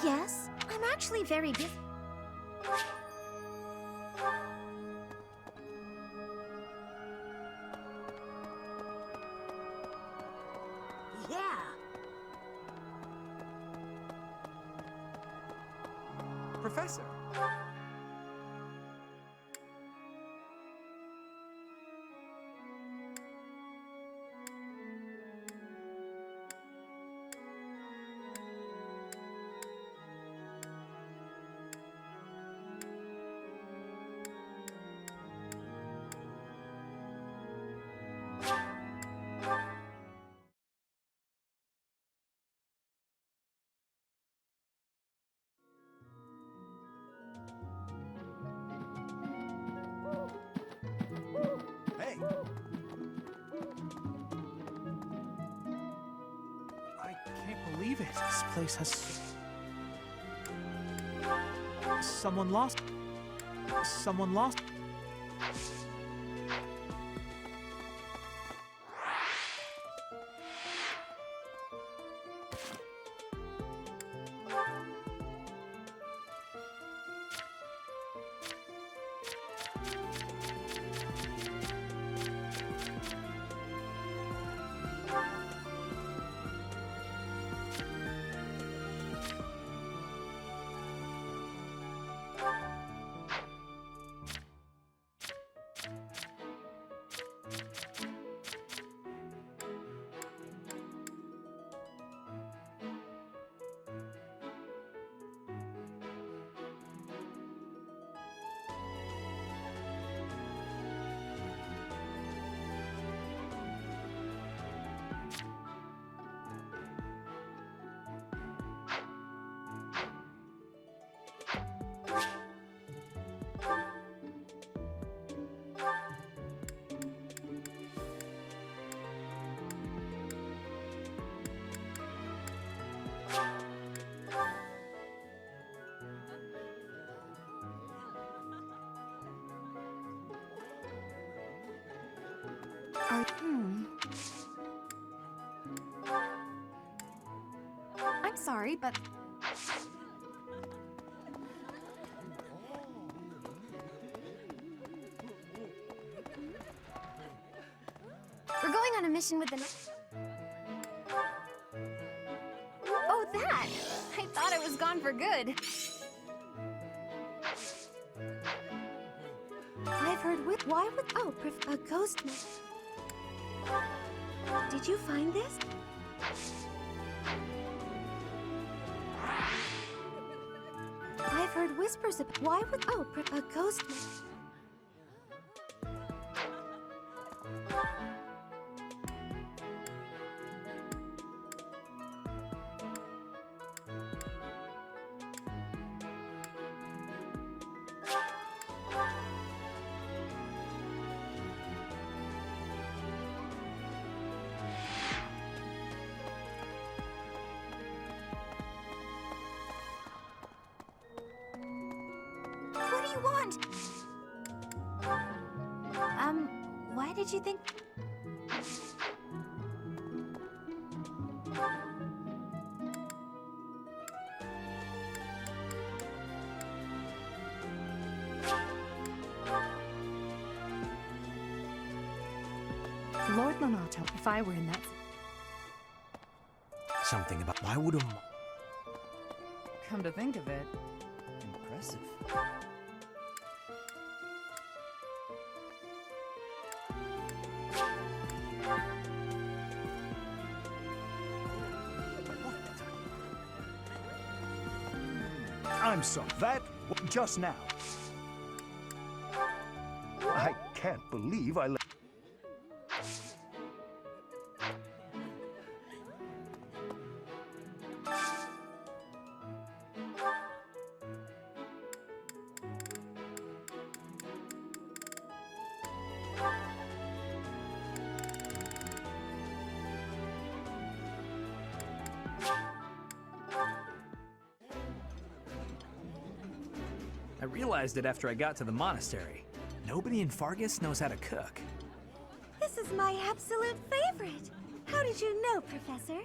Yes, I'm actually very busy. Yeah. Professor! Hey! I can't believe it. This place has... Someone lost... Someone lost... I'm sorry, but We're going on a mission with the... Oh, that! I thought it was gone for good. I've heard with... Why would... Oh, a ghost... Did you find this? I've heard whispers of... Why would... Oh, a ghost... What do you want? Why did you think... Lord Lonato, if I were in that... Something about... Why would a... Come to think of it. Impressive. I'm sorry. That just now. I can't believe I let... realized it after I got to the monastery. Nobody in Fargus knows how to cook. This is my absolute favorite. How did you know, Professor?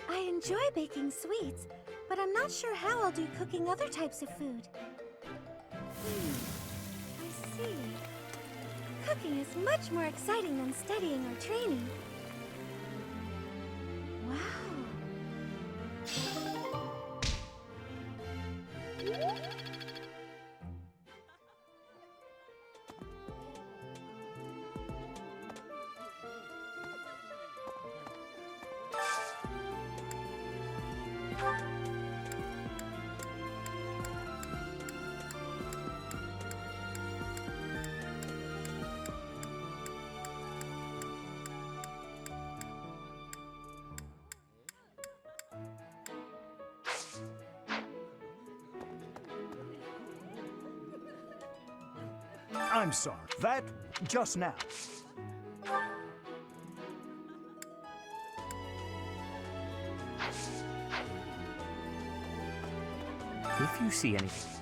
I enjoy baking sweets, but I'm not sure how I'll do cooking other types of food. I see. Cooking is much more exciting than studying or training. Wow. I'm sorry. That just now. If you see anything,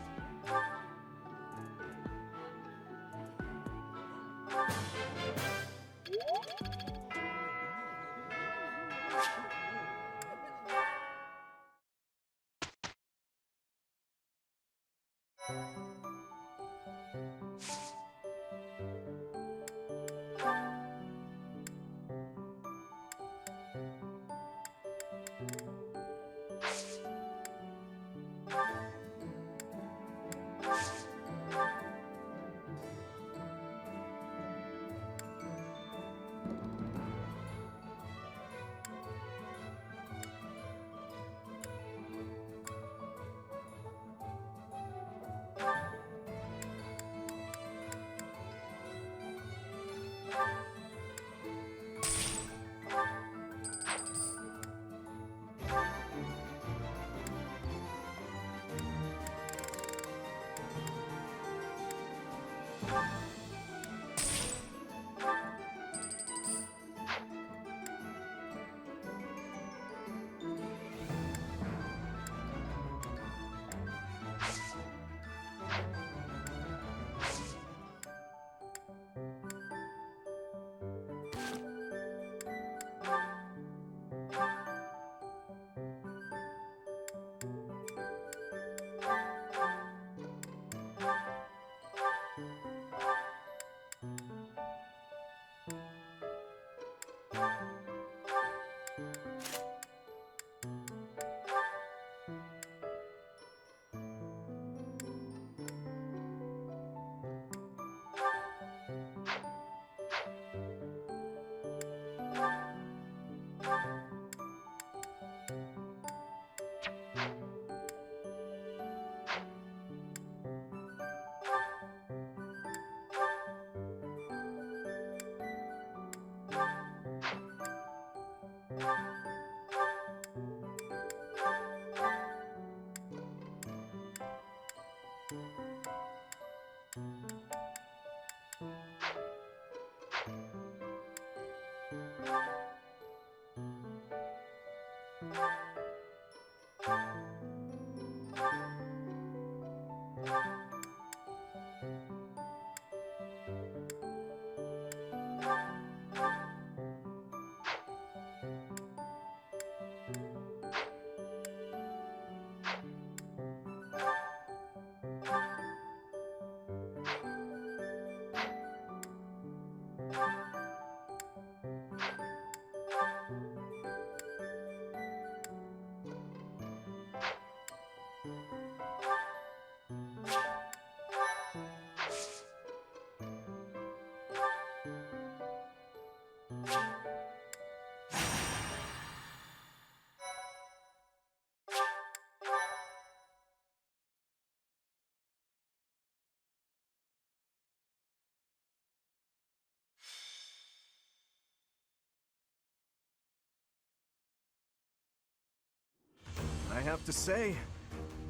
I have to say,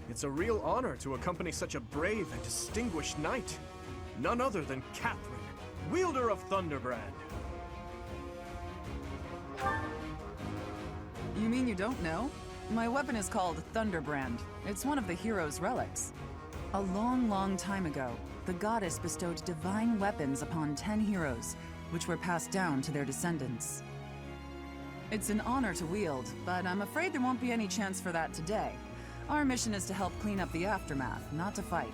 it's a real honor to accompany such a brave and distinguished knight. None other than Catherine, wielder of Thunderbrand. You mean you don't know? My weapon is called Thunderbrand. It's one of the hero's relics. A long, long time ago, the goddess bestowed divine weapons upon 10 heroes, which were passed down to their descendants. It's an honor to wield, but I'm afraid there won't be any chance for that today. Our mission is to help clean up the aftermath, not to fight.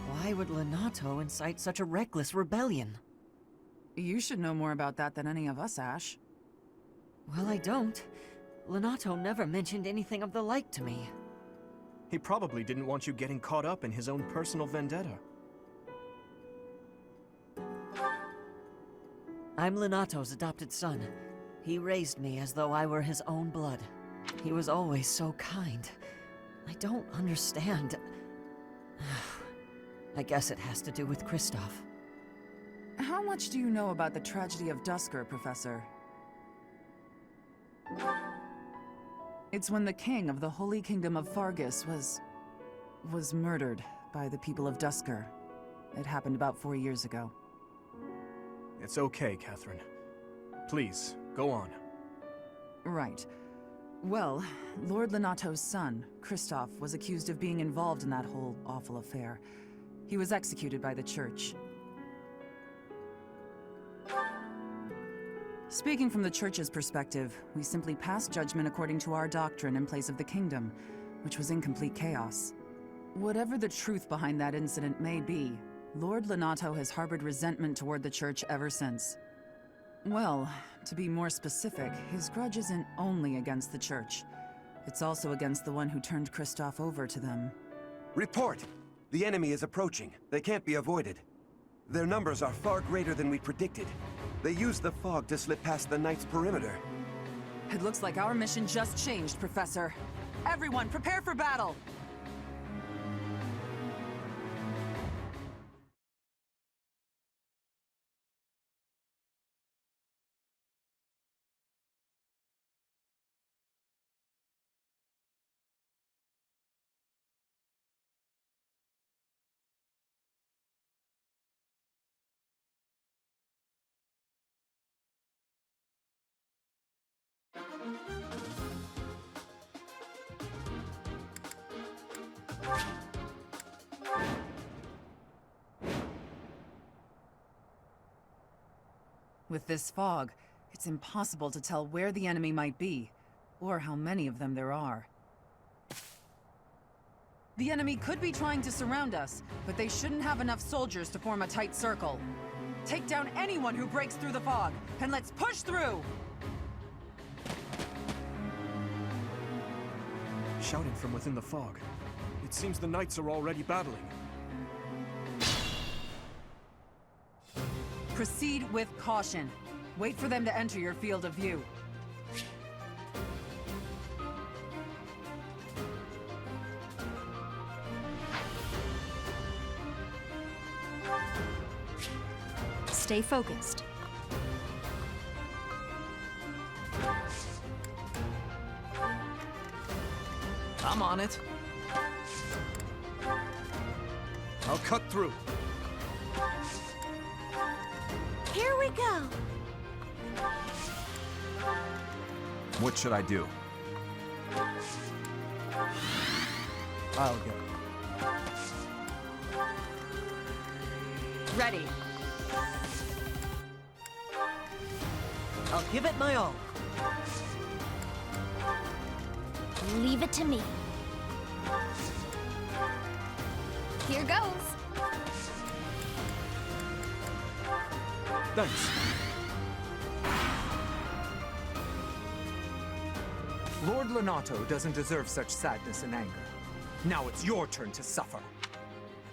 Why would Lenato incite such a reckless rebellion? You should know more about that than any of us, Ash. Well, I don't. Lenato never mentioned anything of the like to me. He probably didn't want you getting caught up in his own personal vendetta. I'm Lenato's adopted son. He raised me as though I were his own blood. He was always so kind. I don't understand. I guess it has to do with Kristoff. How much do you know about the tragedy of Dusker, Professor? It's when the king of the Holy Kingdom of Fargus was murdered by the people of Dusker. It happened about 4 years ago. It's okay, Catherine. Please, go on. Right. Well, Lord Lenato's son, Kristoff, was accused of being involved in that whole awful affair. He was executed by the church. Speaking from the church's perspective, we simply passed judgment according to our doctrine in place of the kingdom, which was in complete chaos. Whatever the truth behind that incident may be, Lord Lenato has harbored resentment toward the church ever since. Well, to be more specific, his grudge isn't only against the church. It's also against the one who turned Kristoff over to them. Report! The enemy is approaching. They can't be avoided. Their numbers are far greater than we predicted. They used the fog to slip past the Knight's perimeter. It looks like our mission just changed, Professor. Everyone, prepare for battle! With this fog, it's impossible to tell where the enemy might be, or how many of them there are. The enemy could be trying to surround us, but they shouldn't have enough soldiers to form a tight circle. Take down anyone who breaks through the fog, and let's push through! Shouting from within the fog. It seems the knights are already battling. Proceed with caution. Wait for them to enter your field of view. Stay focused. I'm on it. I'll cut through. Here we go. What should I do? I'll go. Ready. I'll give it my all. Leave it to me. Here goes. Thanks. Lord Lenato doesn't deserve such sadness and anger. Now it's your turn to suffer.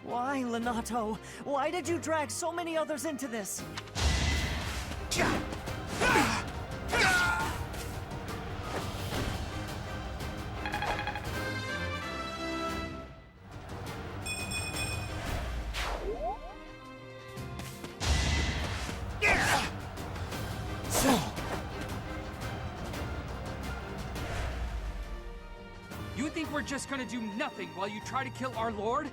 Why, Lenato? Why did you drag so many others into this? You think we're just gonna do nothing while you try to kill our lord?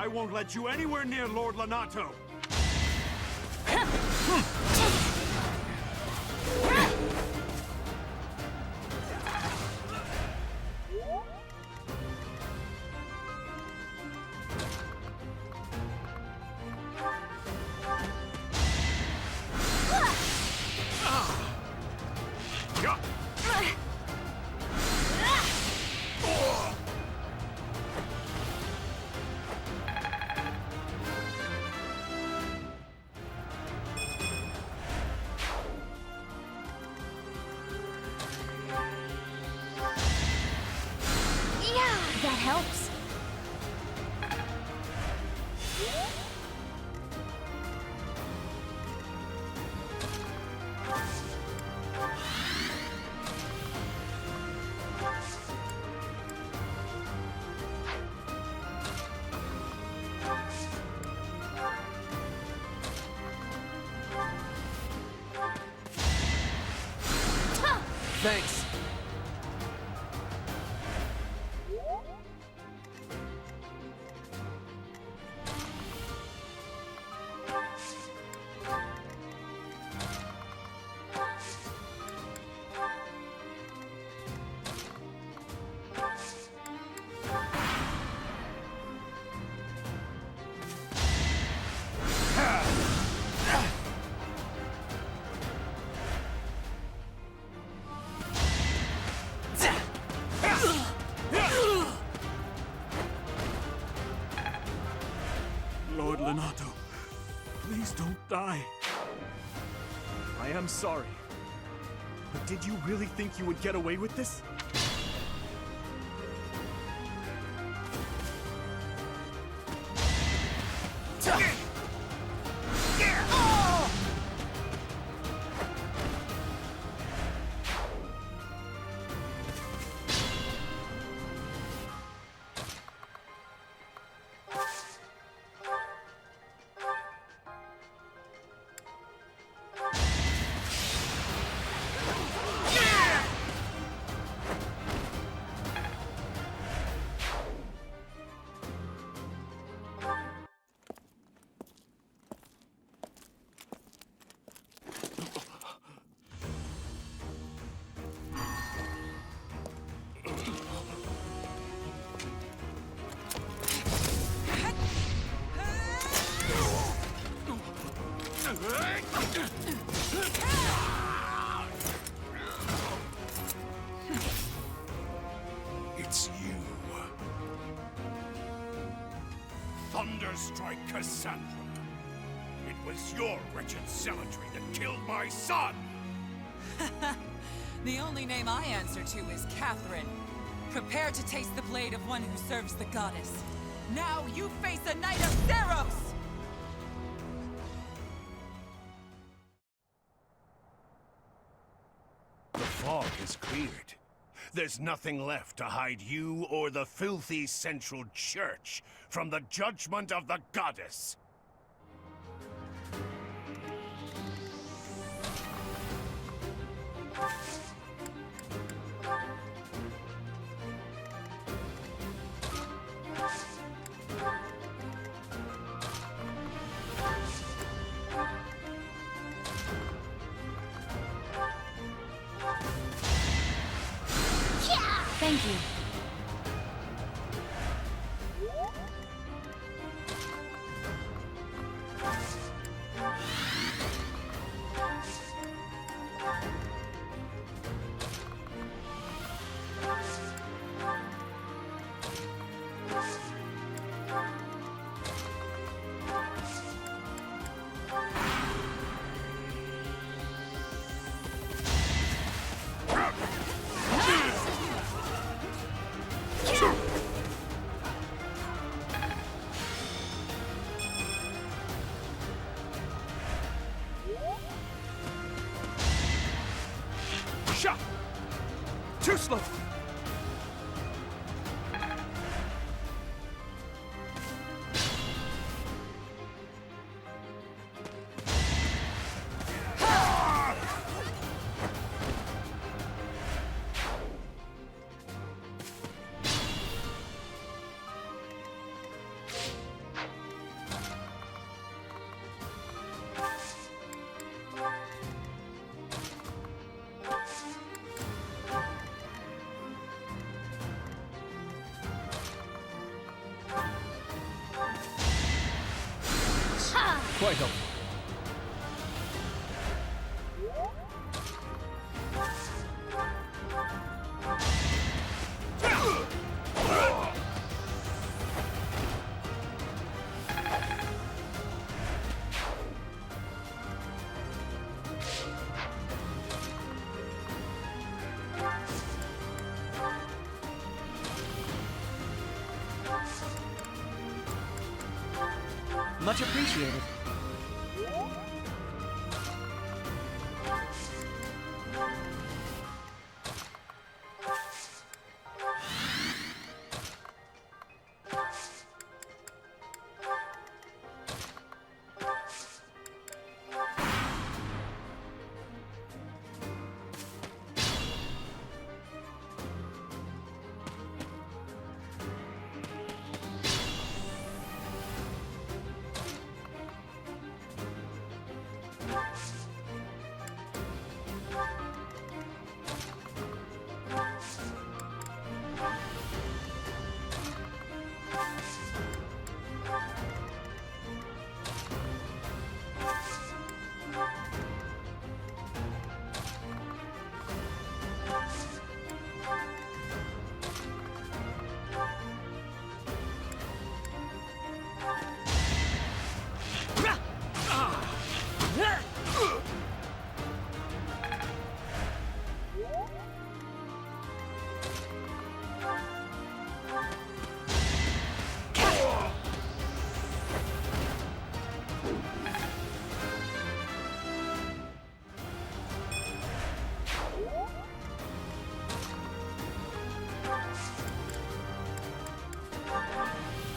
I won't let you anywhere near Lord Lonato! That helps. Thanks. Lord Lonato, please don't die. I am sorry. But did you really think you would get away with this? It's you. Thunderstrike Cassandra. It was your wretched zealotry that killed my son! The only name I answer to is Catherine. Prepare to taste the blade of one who serves the goddess. Now you face a Knight of Theros! The fog is cleared. There's nothing left to hide you or the filthy Central Church from the judgment of the goddess. Thank you. Shot! Too slow! quite helpful. Much appreciated.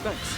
Thanks.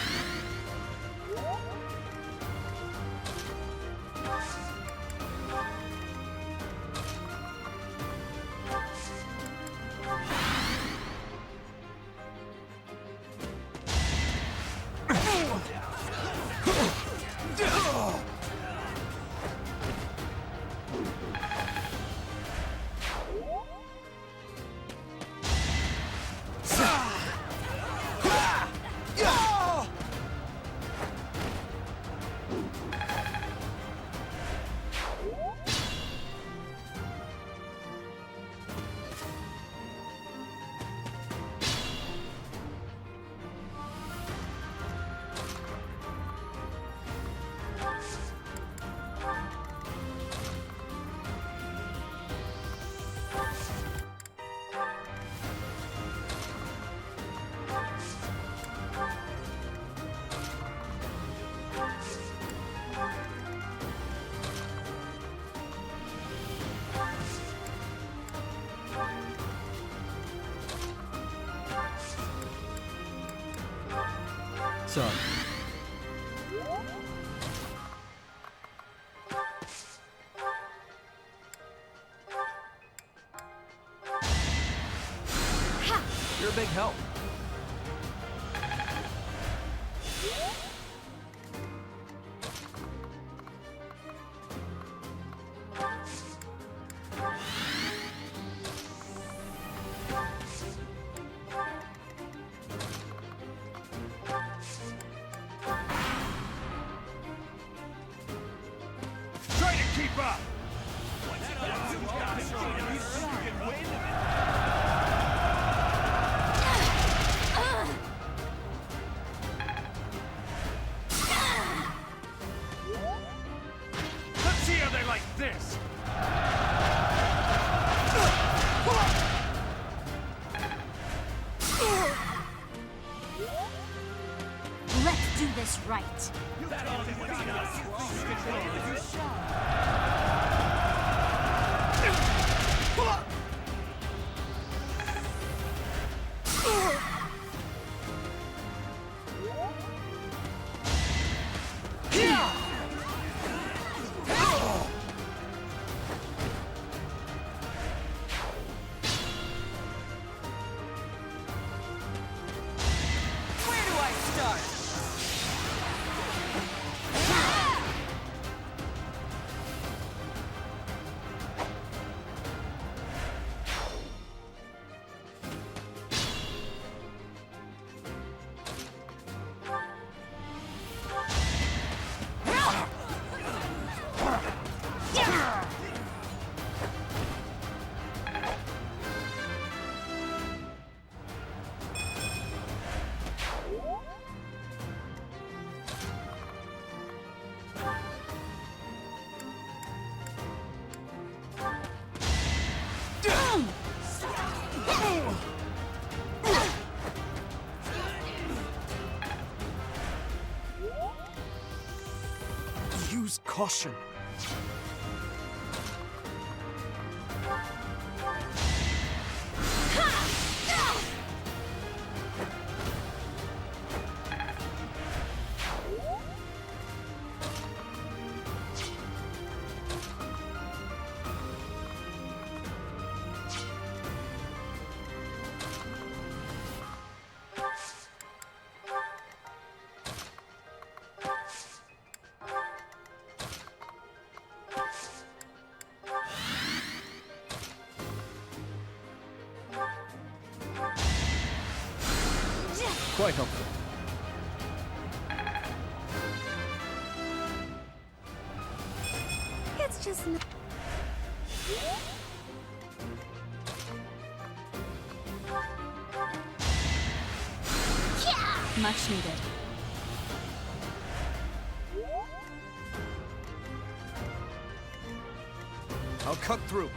Sorry. You're a big help. Try to keep up! Let's see how they like this! Let's do this right. Where do I start? Use caution. Quite helpful. It's just not... Much needed. I'll cut through.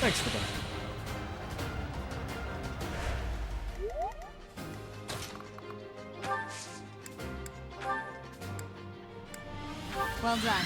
Thanks for that. Well done.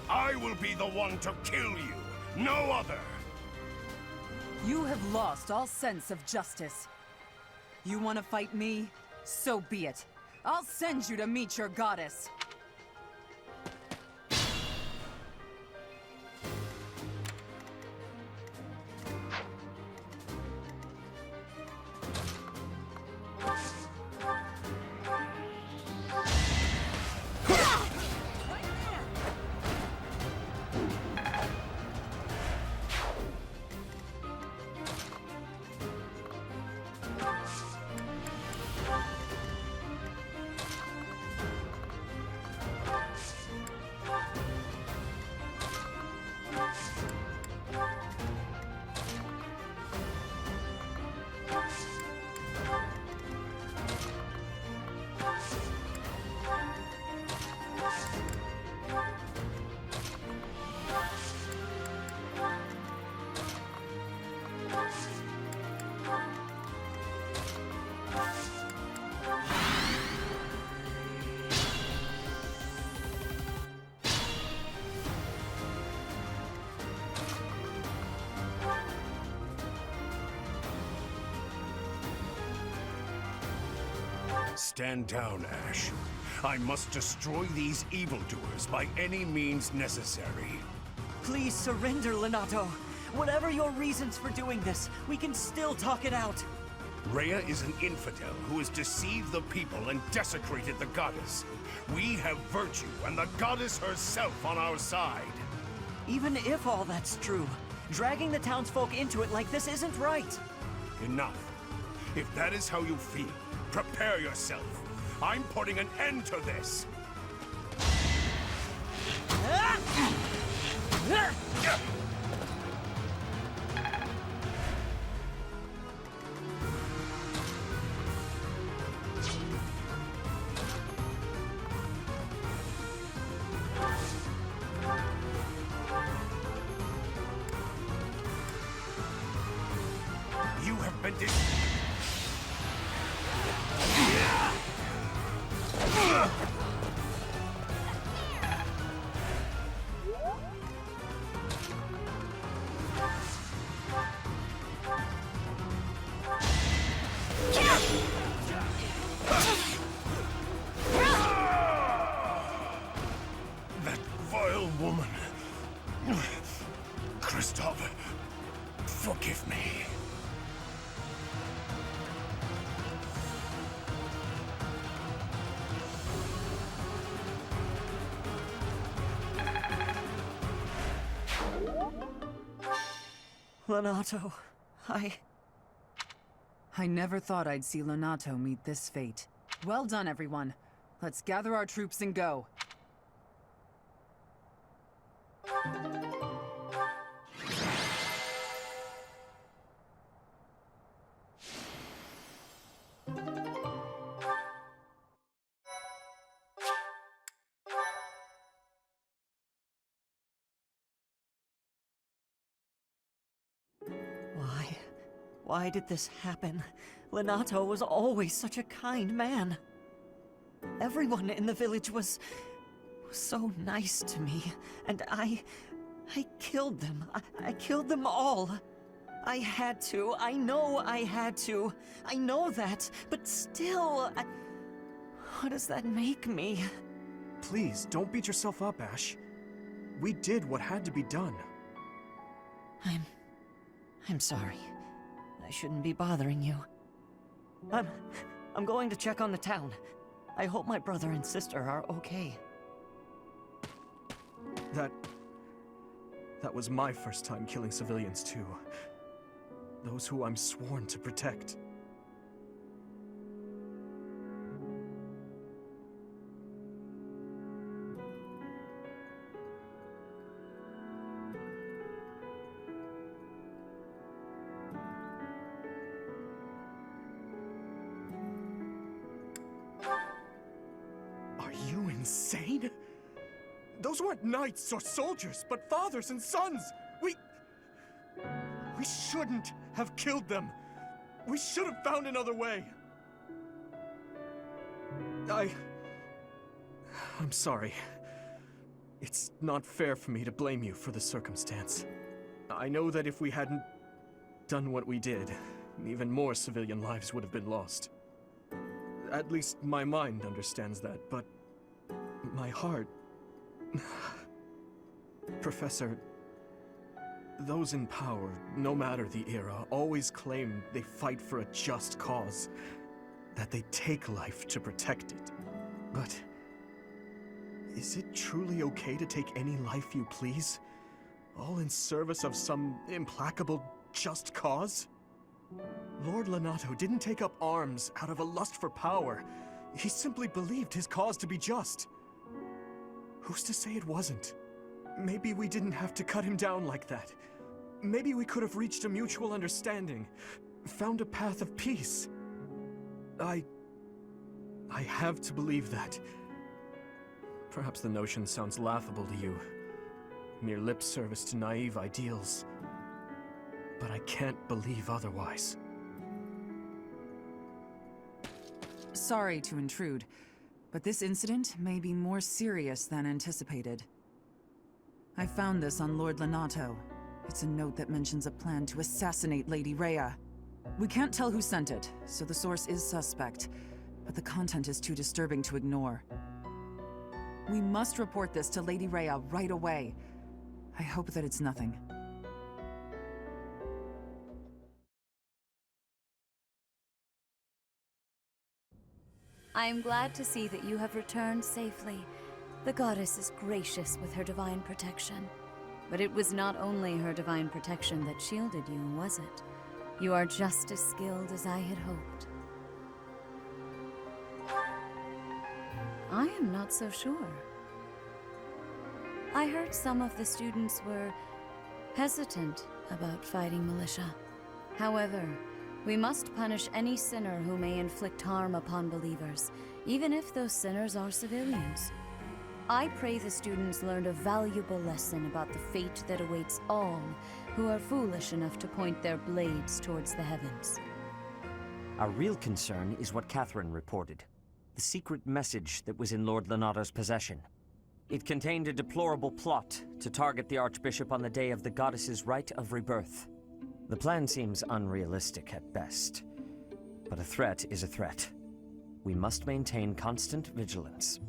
I will be the one to kill you, no other! You have lost all sense of justice. You want to fight me? So be it. I'll send you to meet your goddess. Stand down, Ash. I must destroy these evildoers by any means necessary. Please surrender, Lenato. Whatever your reasons for doing this, we can still talk it out. Rhea is an infidel who has deceived the people and desecrated the goddess. We have virtue and the goddess herself on our side. Even if all that's true, dragging the townsfolk into it like this isn't right. Enough. If that is how you feel, prepare yourself. I'm putting an end to this. That vile woman. Kristoff, forgive me. Lonato, I never thought I'd see Lonato meet this fate. Well done, everyone. Let's gather our troops and go. Why did this happen? Lonato was always such a kind man. Everyone in the village was so nice to me, and I killed them. I killed them all. I had to. I know I had to. I know that, but still, what does that make me? Please, don't beat yourself up, Ash. We did what had to be done. I'm sorry. I shouldn't be bothering you. I'm going to check on the town. I hope my brother and sister are okay. That was my first time killing civilians too. Those who I'm sworn to protect. Insane? Those weren't knights or soldiers, but fathers and sons! We shouldn't have killed them! We should have found another way! I'm sorry. It's not fair for me to blame you for the circumstance. I know that if we hadn't done what we did, even more civilian lives would have been lost. At least my mind understands that, but my heart... Professor, those in power, no matter the era, always claim they fight for a just cause, that they take life to protect it. But is it truly okay to take any life you please? All in service of some implacable just cause? Lord Lonato didn't take up arms out of a lust for power. He simply believed his cause to be just. Who's to say it wasn't? Maybe we didn't have to cut him down like that. Maybe we could have reached a mutual understanding, found a path of peace. I have to believe that. Perhaps the notion sounds laughable to you. Mere lip service to naive ideals. But I can't believe otherwise. Sorry to intrude, but this incident may be more serious than anticipated. I found this on Lord Lonato. It's a note that mentions a plan to assassinate Lady Rhea. We can't tell who sent it, so the source is suspect, but the content is too disturbing to ignore. We must report this to Lady Rhea right away. I hope that it's nothing. I am glad to see that you have returned safely. The goddess is gracious with her divine protection. But it was not only her divine protection that shielded you, was it? You are just as skilled as I had hoped. I am not so sure. I heard some of the students were hesitant about fighting militia. However, we must punish any sinner who may inflict harm upon believers, even if those sinners are civilians. I pray the students learned a valuable lesson about the fate that awaits all who are foolish enough to point their blades towards the heavens. Our real concern is what Catherine reported. The secret message that was in Lord Lonato's possession. It contained a deplorable plot to target the Archbishop on the day of the goddess's rite of rebirth. The plan seems unrealistic at best, but a threat is a threat. We must maintain constant vigilance.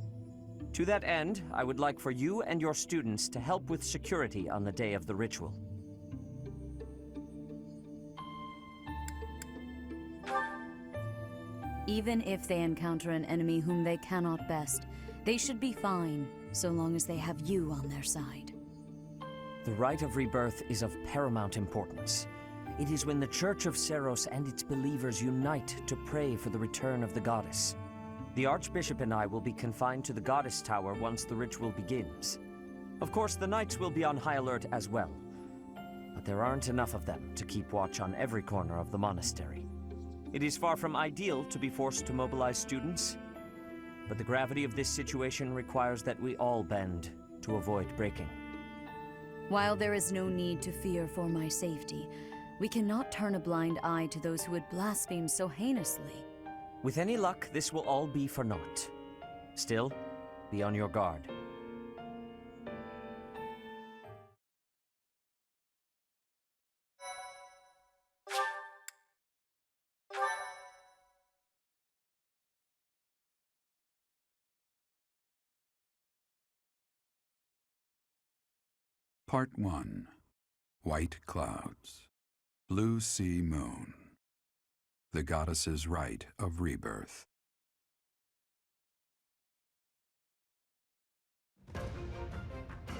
To that end, I would like for you and your students to help with security on the day of the ritual. Even if they encounter an enemy whom they cannot best, they should be fine, so long as they have you on their side. The rite of rebirth is of paramount importance. It is when the Church of Seros and its believers unite to pray for the return of the goddess. The Archbishop and I will be confined to the Goddess Tower once the ritual begins. Of course, the Knights will be on high alert as well, but there aren't enough of them to keep watch on every corner of the monastery. It is far from ideal to be forced to mobilize students, but the gravity of this situation requires that we all bend to avoid breaking. While there is no need to fear for my safety, we cannot turn a blind eye to those who would blaspheme so heinously. With any luck, this will all be for naught. Still, be on your guard. Part 1. White Clouds. Blue Sea Moon. The Goddess's Rite of Rebirth.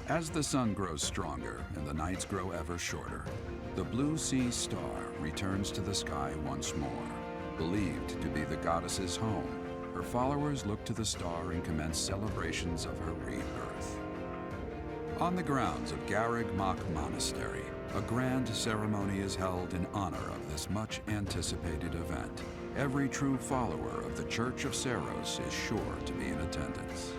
As the sun grows stronger and the nights grow ever shorter, the Blue Sea Star returns to the sky once more. Believed to be the goddess's home, her followers look to the star and commence celebrations of her rebirth. On the grounds of Garreg Mach Monastery, a grand ceremony is held in honor of this much-anticipated event. Every true follower of the Church of Seros is sure to be in attendance.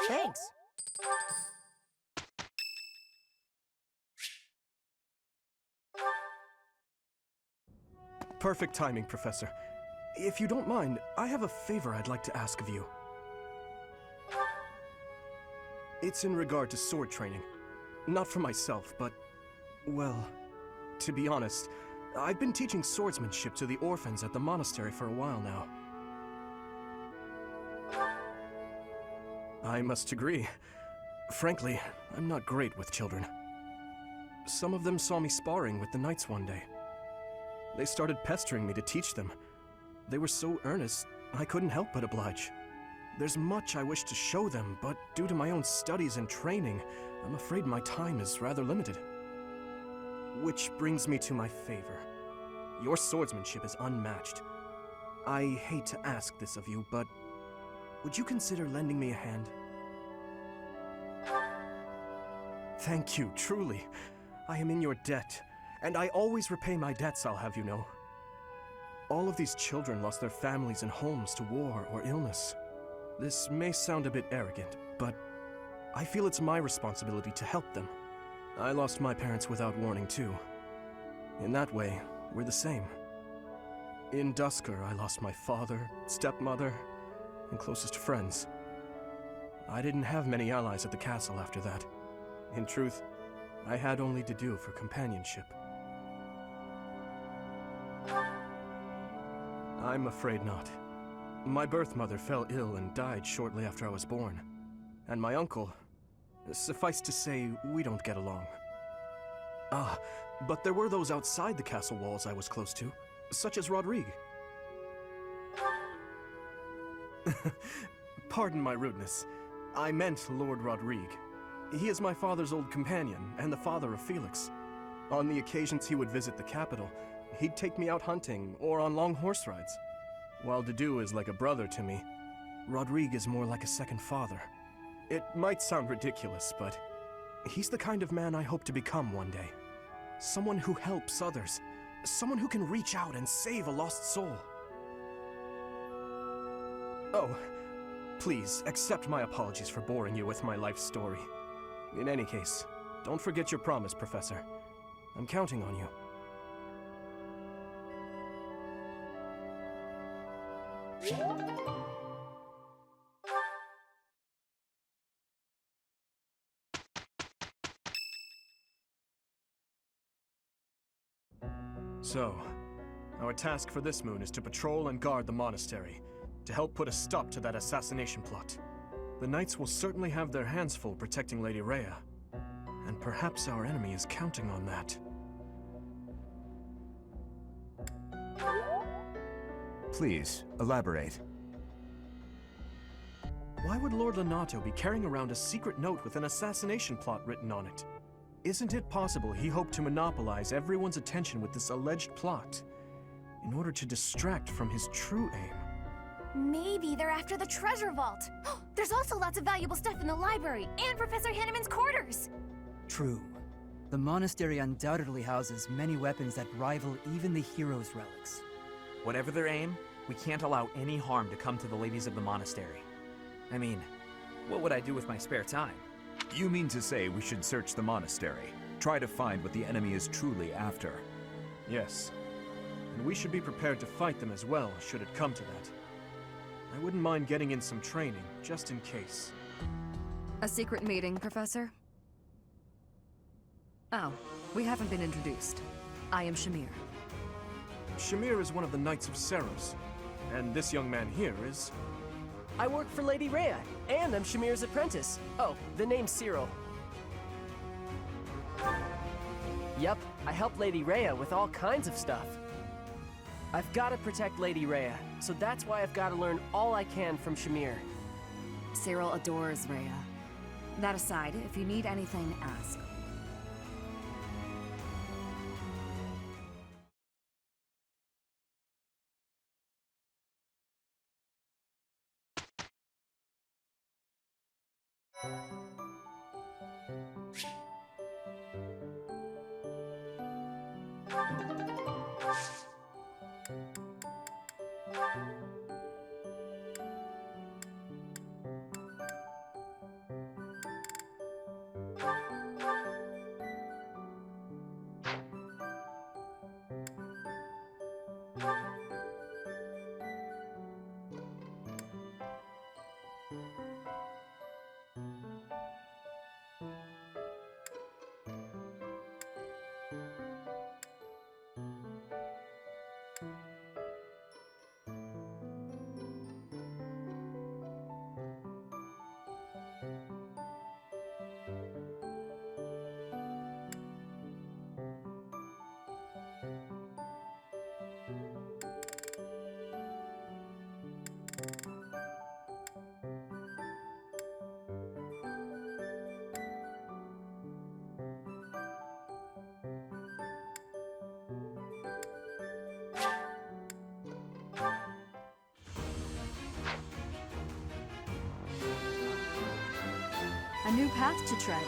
Thanks. Perfect timing, Professor. If you don't mind, I have a favor I'd like to ask of you. It's in regard to sword training. Not for myself, but, well, to be honest, I've been teaching swordsmanship to the orphans at the monastery for a while now. I must agree. Frankly, I'm not great with children. Some of them saw me sparring with the knights one day. They started pestering me to teach them. They were so earnest, I couldn't help but oblige. There's much I wish to show them, but due to my own studies and training, I'm afraid my time is rather limited. Which brings me to my favor. Your swordsmanship is unmatched. I hate to ask this of you, but would you consider lending me a hand? Thank you, truly. I am in your debt, and I always repay my debts, I'll have you know. All of these children lost their families and homes to war or illness. This may sound a bit arrogant, but I feel it's my responsibility to help them. I lost my parents without warning, too. In that way, we're the same. In Dusker, I lost my father, stepmother, and closest friends. I didn't have many allies at the castle after that. In truth, I had only to do for companionship. I'm afraid not. My birth mother fell ill and died shortly after I was born. And my uncle, suffice to say, we don't get along. Ah, but there were those outside the castle walls I was close to, such as Rodrigue. Pardon my rudeness. I meant Lord Rodrigue. He is my father's old companion, and the father of Felix. On the occasions he would visit the capital, he'd take me out hunting or on long horse rides. While Dudu is like a brother to me, Rodrigue is more like a second father. It might sound ridiculous, but he's the kind of man I hope to become one day. Someone who helps others. Someone who can reach out and save a lost soul. Oh, please, accept my apologies for boring you with my life story. In any case, don't forget your promise, Professor. I'm counting on you. So, our task for this moon is to patrol and guard the monastery, to help put a stop to that assassination plot. The knights will certainly have their hands full protecting Lady Rhea, and perhaps our enemy is counting on that. Please, elaborate. Why would Lord Lonato be carrying around a secret note with an assassination plot written on it? Isn't it possible he hoped to monopolize everyone's attention with this alleged plot, in order to distract from his true aim? Maybe they're after the treasure vault. There's also lots of valuable stuff in the library and Professor Hanneman's quarters. True. The monastery undoubtedly houses many weapons that rival even the hero's relics. Whatever their aim, we can't allow any harm to come to the ladies of the monastery. I mean, what would I do with my spare time? You mean to say we should search the monastery, try to find what the enemy is truly after? Yes. And we should be prepared to fight them as well, should it come to that. I wouldn't mind getting in some training, just in case. A secret meeting, Professor? Oh, we haven't been introduced. I am Shamir. Shamir is one of the Knights of Seros, and this young man here is... I work for Lady Rhea, and I'm Shamir's apprentice. Oh, the name's Cyril. Yep, I help Lady Rhea with all kinds of stuff. I've got to protect Lady Rhea, so that's why I've got to learn all I can from Shamir. Cyril adores Rhea. That aside, if you need anything, ask. A new path to tread.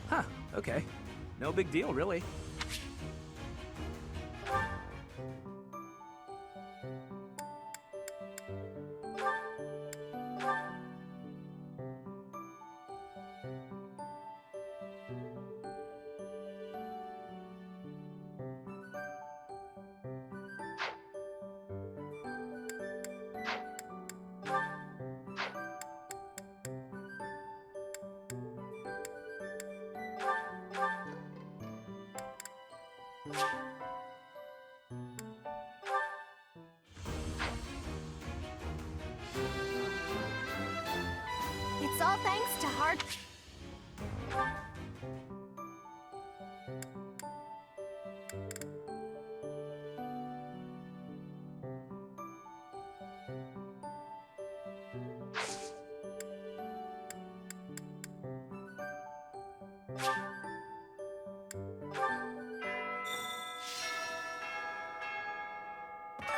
Huh, okay. No big deal, really. It's all thanks to hard...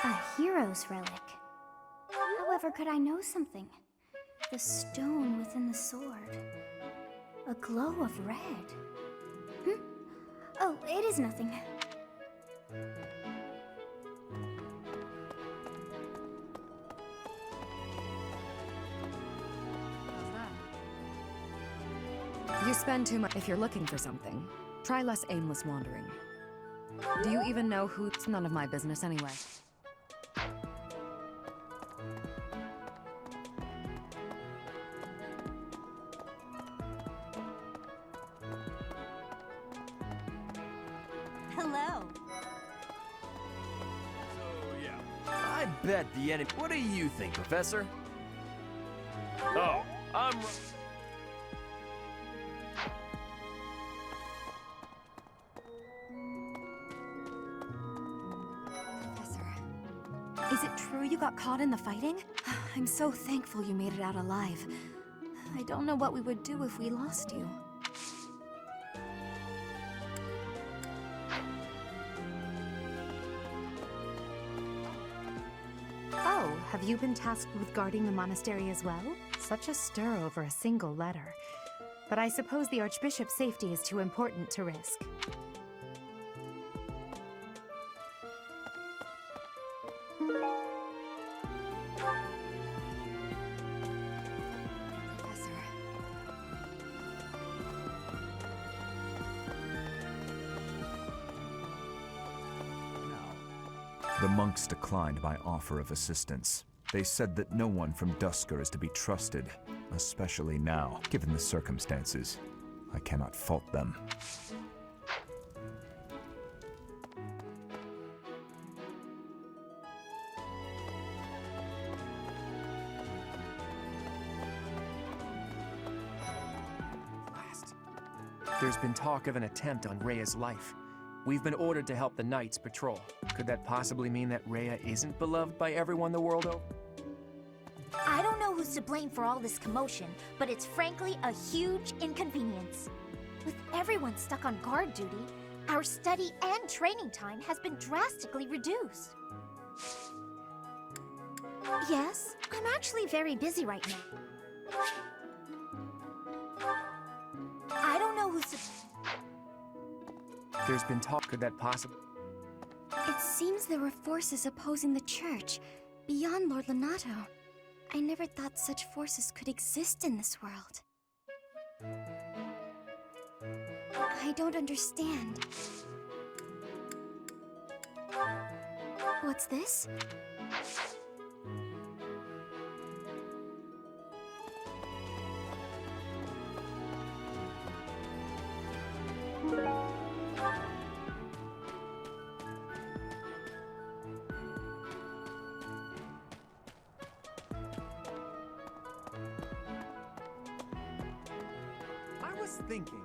A hero's relic. However, could I know something? The stone within the sword. A glow of red. Oh, it is nothing. You spend too much if you're looking for something. Try less aimless wandering. Do you even know who? It's none of my business anyway. Hello. I bet the enemy. What do you think, Professor? Oh, I'm. Is it true you got caught in the fighting? I'm so thankful you made it out alive. I don't know what we would do if we lost you. Oh, have you been tasked with guarding the monastery as well? Such a stir over a single letter. But I suppose the Archbishop's safety is too important to risk. The monks declined my offer of assistance. They said that no one from Dusker is to be trusted, especially now. Given the circumstances, I cannot fault them. There's been talk of an attempt on Rhea's life. We've been ordered to help the Knights patrol. Could that possibly mean that Rhea isn't beloved by everyone the world over? I don't know who's to blame for all this commotion, but it's frankly a huge inconvenience. With everyone stuck on guard duty, our study and training time has been drastically reduced. Yes, I'm actually very busy right now. I don't know who's to... There's been talk. Could that possibly... It seems there were forces opposing the church, beyond Lord Lonato. I never thought such forces could exist in this world. I don't understand. What's this? I was thinking...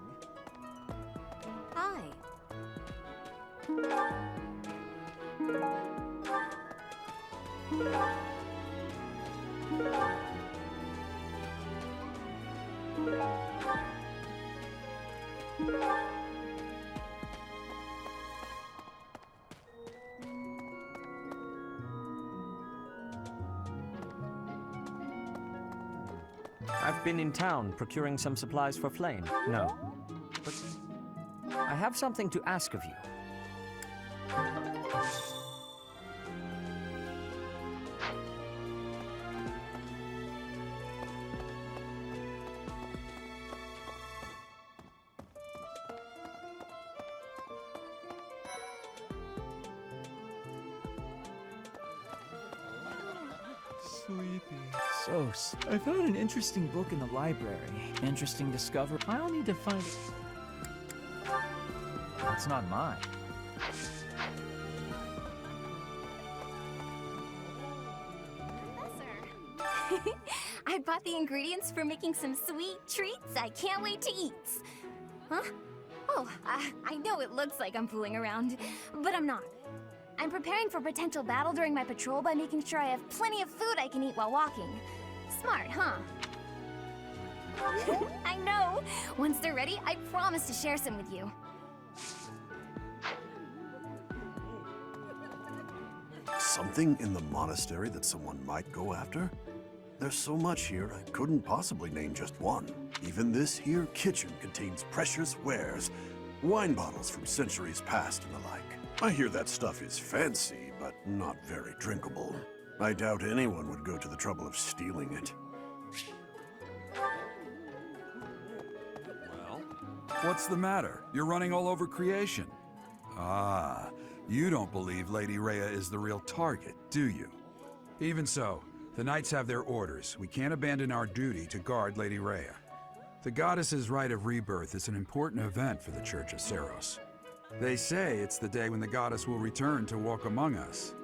Hi. I've been in town procuring some supplies for Flame. No. But I have something to ask of you. Sleepy. I found an interesting book in the library. Interesting discovery. I'll need to find it. That's not mine. I bought the ingredients for making some sweet treats I can't wait to eat. Huh? Oh, I know it looks like I'm fooling around, but I'm not. I'm preparing for potential battle during my patrol by making sure I have plenty of food I can eat while walking. Smart, huh? I know! Once they're ready, I promise to share some with you. Something in the monastery that someone might go after? There's so much here, I couldn't possibly name just one. Even this here kitchen contains precious wares, wine bottles from centuries past and the like. I hear that stuff is fancy, but not very drinkable. I doubt anyone would go to the trouble of stealing it. Well? What's the matter? You're running all over creation. Ah, you don't believe Lady Rhea is the real target, do you? Even so, the Knights have their orders. We can't abandon our duty to guard Lady Rhea. The Goddess's Rite of Rebirth is an important event for the Church of Seiros. They say it's the day when the Goddess will return to walk among us.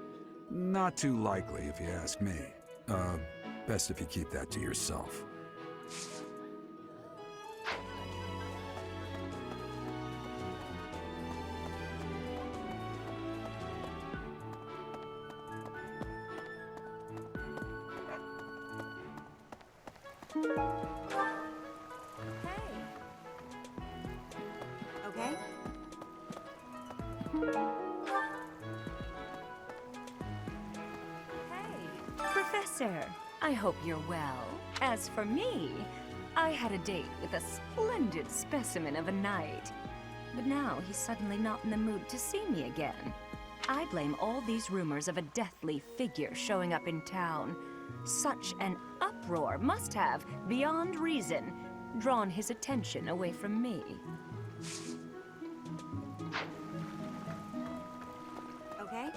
Not too likely, if you ask me. Best if you keep that to yourself. Okay? Professor, I hope you're well. As for me, I had a date with a splendid specimen of a knight. But now he's suddenly not in the mood to see me again. I blame all these rumors of a deathly figure showing up in town. Such an uproar must have, beyond reason, drawn his attention away from me. Okay?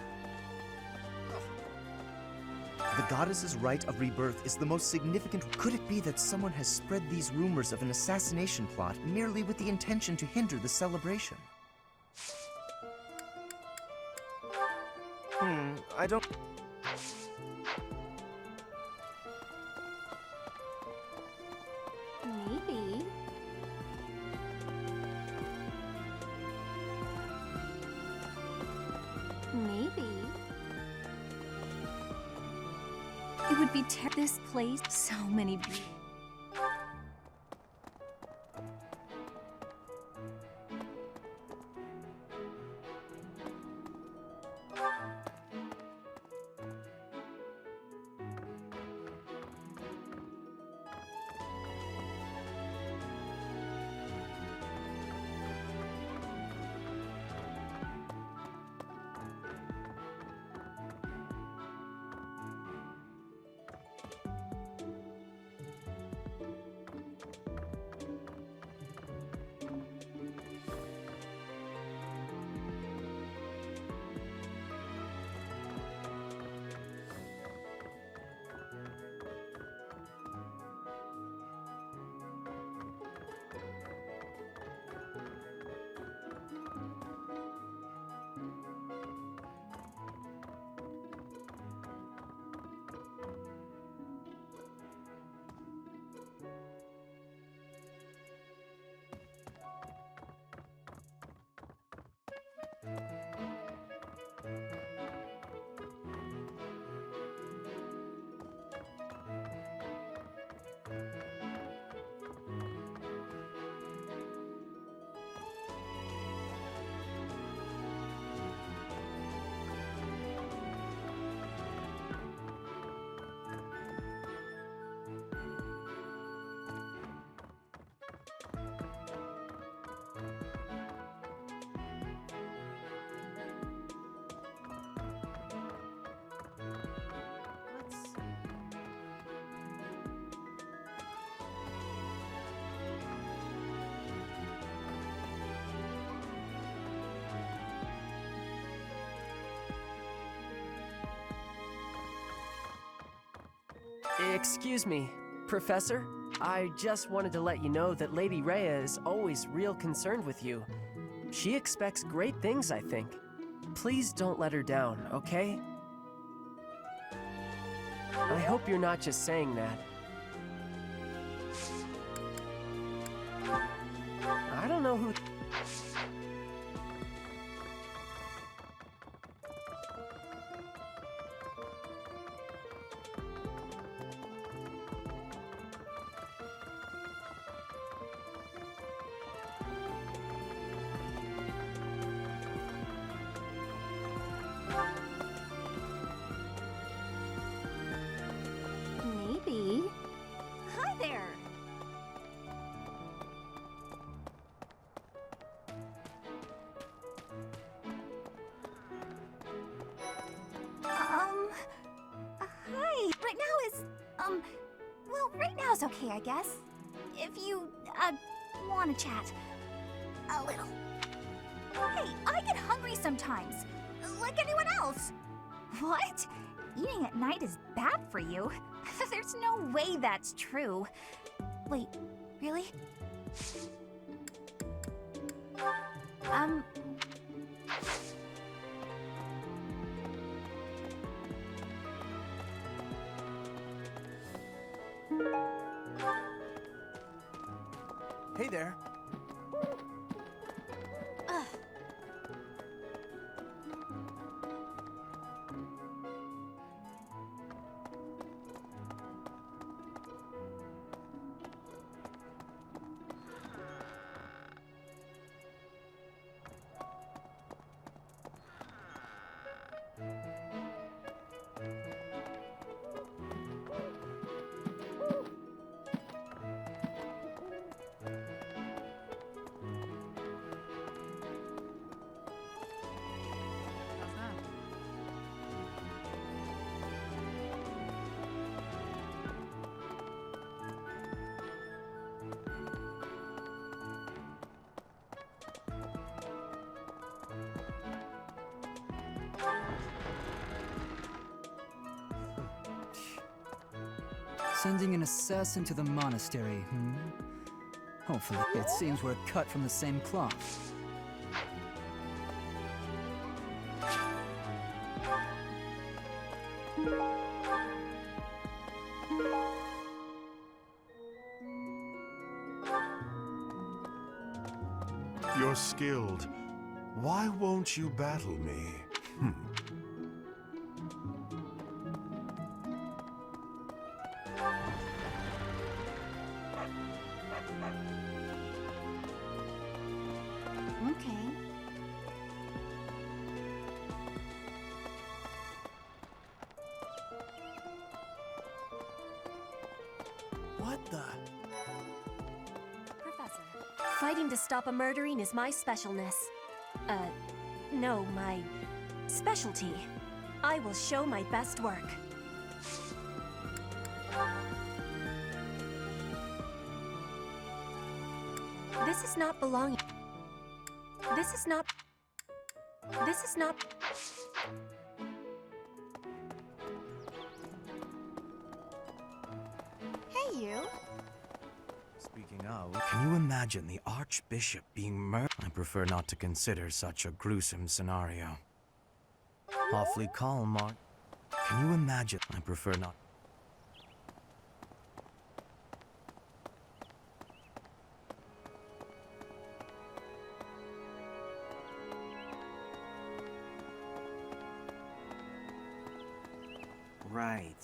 The Goddess's Rite of Rebirth is the most significant. Could it be that someone has spread these rumors of an assassination plot merely with the intention to hinder the celebration? I don't... Maybe. Maybe. It would be this place, so many Excuse me, Professor. I just wanted to let you know that Lady Rhea is always real concerned with you. She expects great things, I think. Please don't let her down, okay? I hope you're not just saying that. I don't know who... Maybe. Hi there. Hi. Right now is, well, right now is okay, I guess. If you, want to chat. A little. Hey, I get hungry sometimes. Like anyone else. What? Eating at night is bad for you? There's no way that's true. Wait, really? Hey there. Sending an assassin to the monastery, hmm? Hopefully, it seems we're cut from the same cloth. You're skilled. Why won't you battle me? Okay. What the? Professor. Fighting to stop a murdering is my specialness. No, my specialty. I will show my best work. This is not belonging. This is not. This is not. Hey, you. Speaking of, can you imagine the Archbishop being murdered? I prefer not to consider such a gruesome scenario. Awfully calm, Mark. Can you imagine? I prefer not. Right.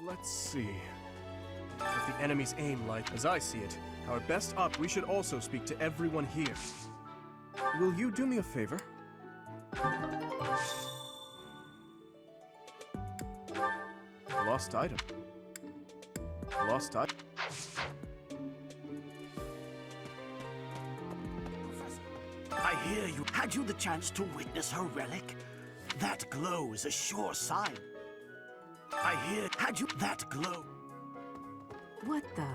Let's see. If the enemy's aim like as I see it, our best up, we should also speak to everyone here. Will you do me a favor? Lost item. Lost item. I hear you. Had you the chance to witness her relic? That glow is a sure sign. I hear. Had you that glow? What the?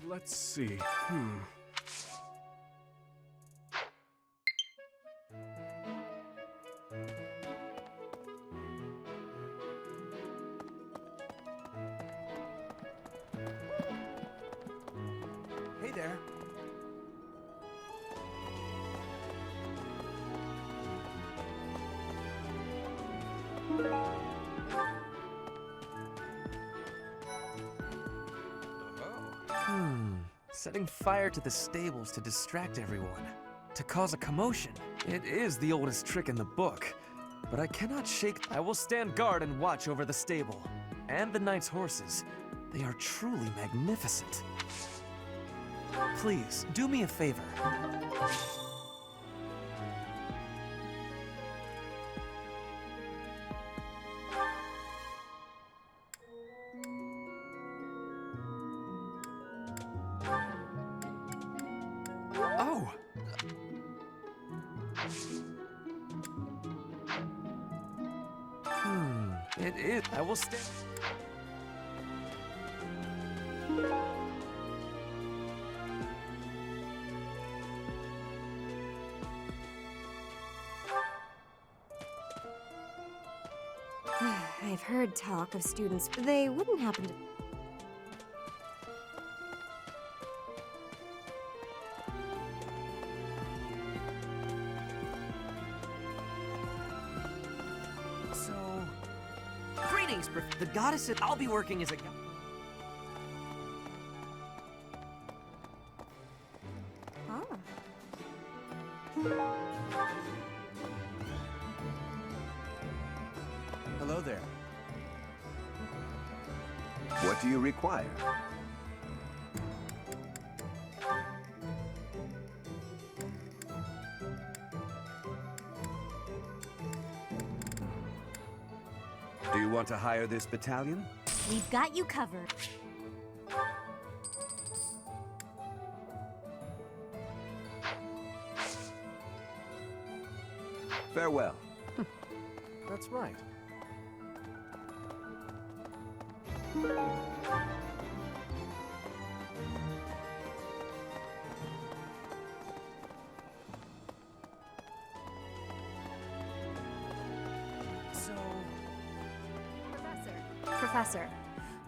Let's see. there. Setting fire to the stables to distract everyone, to cause a commotion. It is the oldest trick in the book, but I cannot shake. I will stand guard and watch over the stable and the knight's horses. They are truly magnificent. Please, do me a favor. Oh! It is. I will stand. I've heard talk of students. They wouldn't happen to. So, greetings, the goddess. I'll be working as a. Hello there. What do you require? Do you want to hire this battalion? We've got you covered. Farewell. That's right. Professor,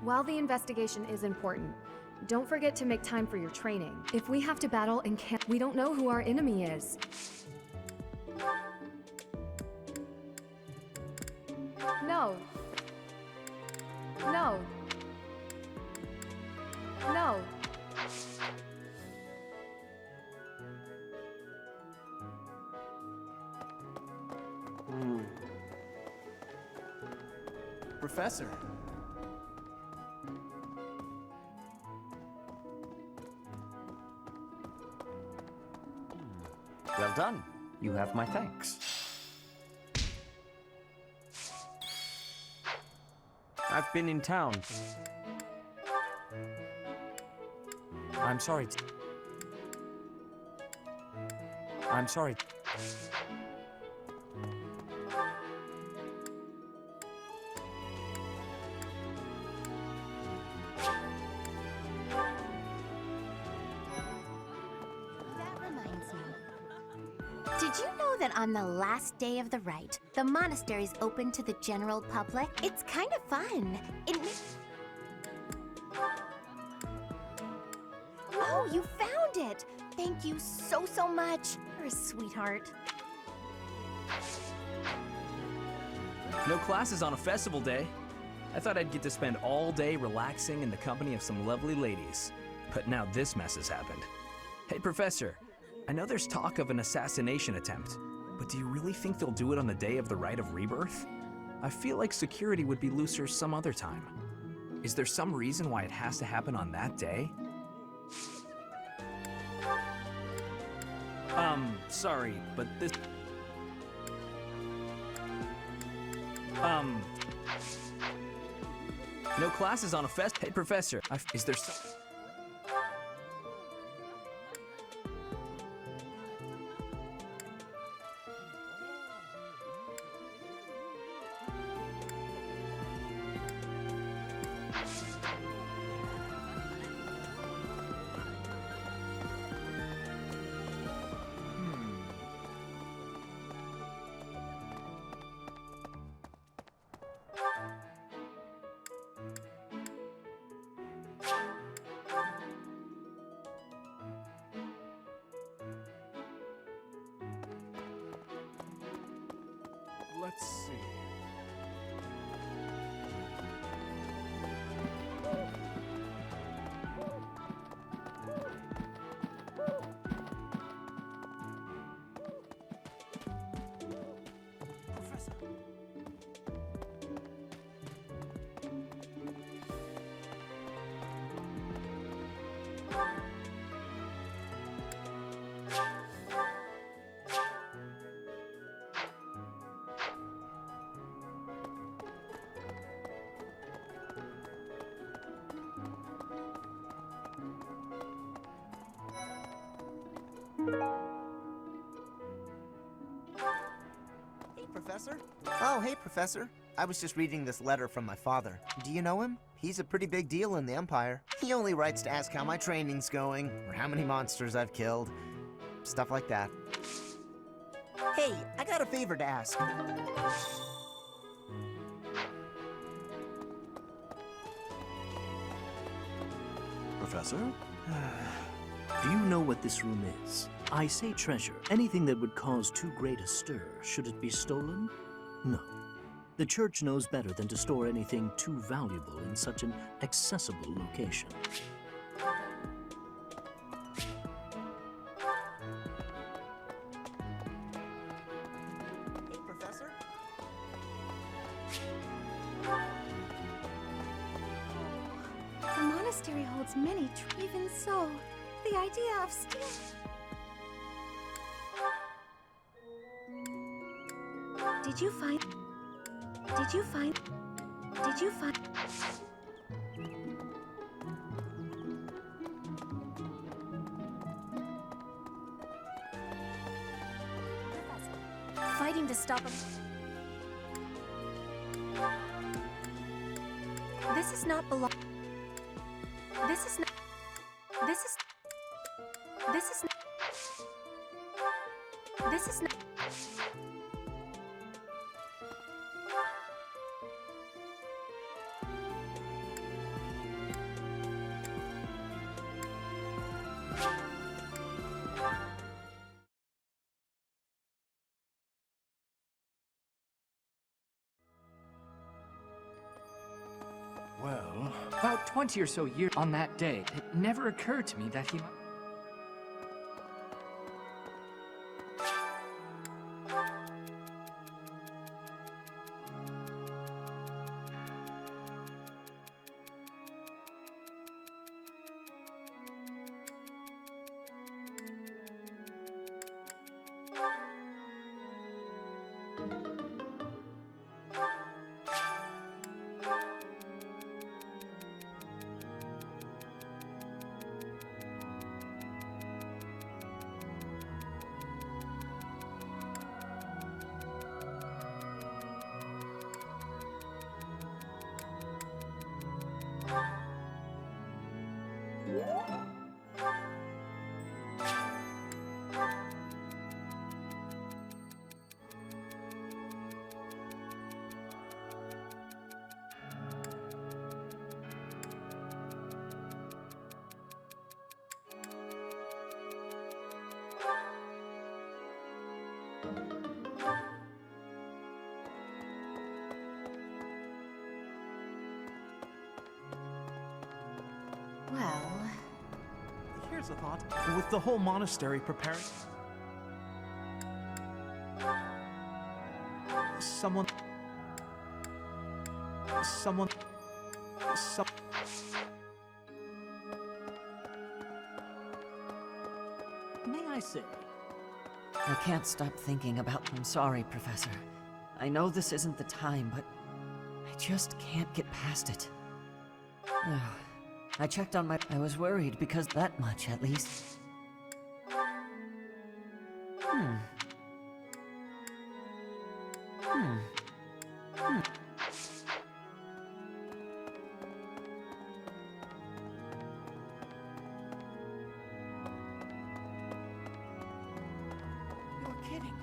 while the investigation is important, don't forget to make time for your training. If we have to battle in camp, we don't know who our enemy is. No. No. No. Professor. Well done. You have my thanks. I've been in town. I'm sorry. I'm sorry. Did you know that on the last day of the rite, the monastery's open to the general public? It's kind of fun. Oh, you found it! Thank you so, so much. You're a sweetheart. No classes on a festival day. I thought I'd get to spend all day relaxing in the company of some lovely ladies. But now this mess has happened. Hey, Professor. I know there's talk of an assassination attempt, but do you really think they'll do it on the day of the Rite of Rebirth? I feel like security would be looser some other time. Is there some reason why it has to happen on that day? Sorry, but this... No classes on a fest... Hey, Professor, is there some... Let's see. Hey, Professor. Oh, hey, Professor. I was just reading this letter from my father. Do you know him? He's a pretty big deal in the Empire. He only writes to ask how my training's going, or how many monsters I've killed. Stuff like that. Hey, I got a favor to ask. Professor? Do you know what this room is? I say treasure. Anything that would cause too great a stir, should it be stolen? No. The church knows better than to store anything too valuable in such an accessible location. Hey, Professor. The monastery holds many even so, the idea of stealing... Did you find... Fighting to stop him. This is not belong. This is not. This is. This is. This is not. Well, about 20 or so years on that day, it never occurred to me that he... Well... Here's a thought. With the whole monastery preparing... Someone... May I say? I can't stop thinking about... I'm sorry, Professor. I know this isn't the time, but I just can't get past it. I checked on my... I was worried because that much, at least. You're kidding.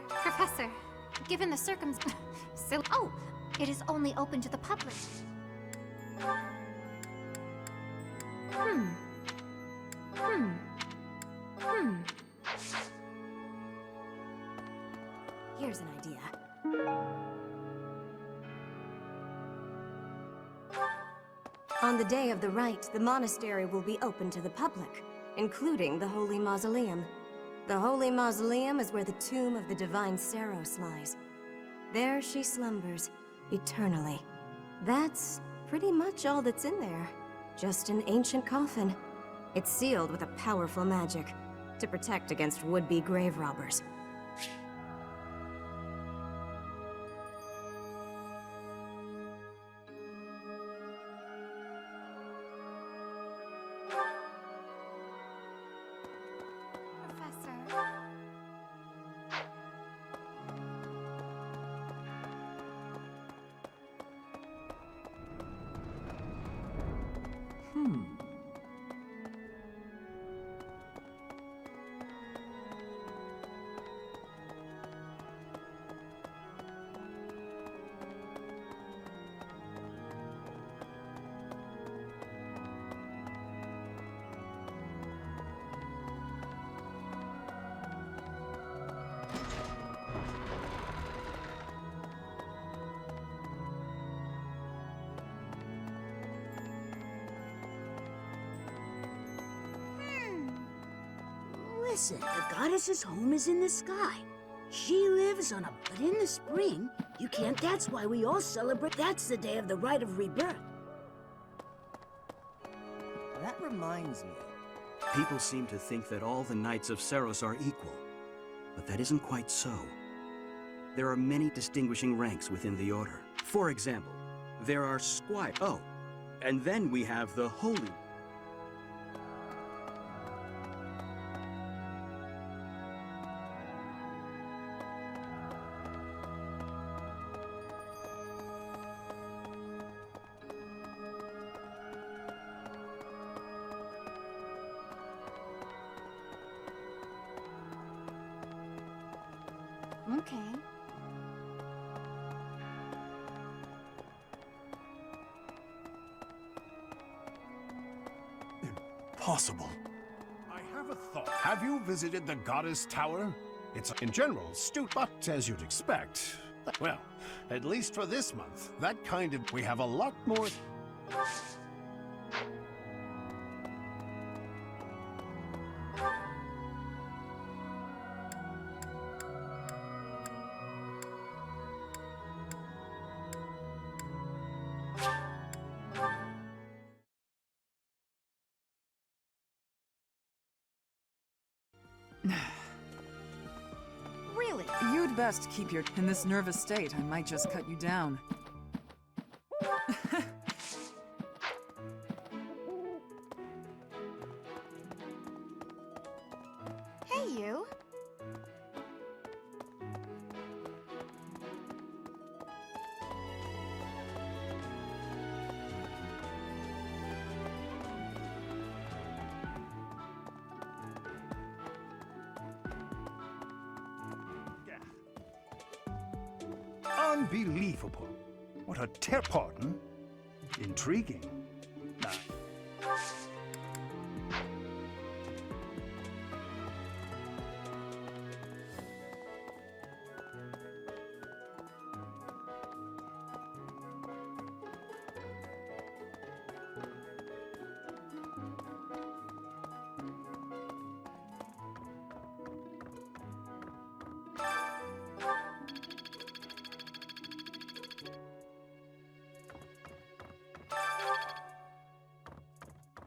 Professor, given the Oh! It is only open to the public. Here's an idea. On the day of the rite, the monastery will be open to the public, including the Holy Mausoleum. The Holy Mausoleum is where the tomb of the divine Saros lies. There she slumbers, eternally. That's pretty much all that's in there. Just an ancient coffin. It's sealed with a powerful magic to protect against would-be grave robbers. Listen, the goddess's home is in the sky. She lives on a... But in the spring, you can't... That's why we all celebrate. That's the day of the rite of rebirth. That reminds me. People seem to think that all the Knights of Saros are equal, but that isn't quite so. There are many distinguishing ranks within the Order. For example, there are Squire... Oh, and then we have the Holy... Okay. Impossible. I have a thought. Have you visited the Goddess Tower? It's, in general, but as you'd expect. Well, at least for this month, that kind of... We have a lot more... Really? You'd best keep your... In this nervous state, I might just cut you down. Hey, you. Unbelievable. What a pardon? Intriguing. Nah.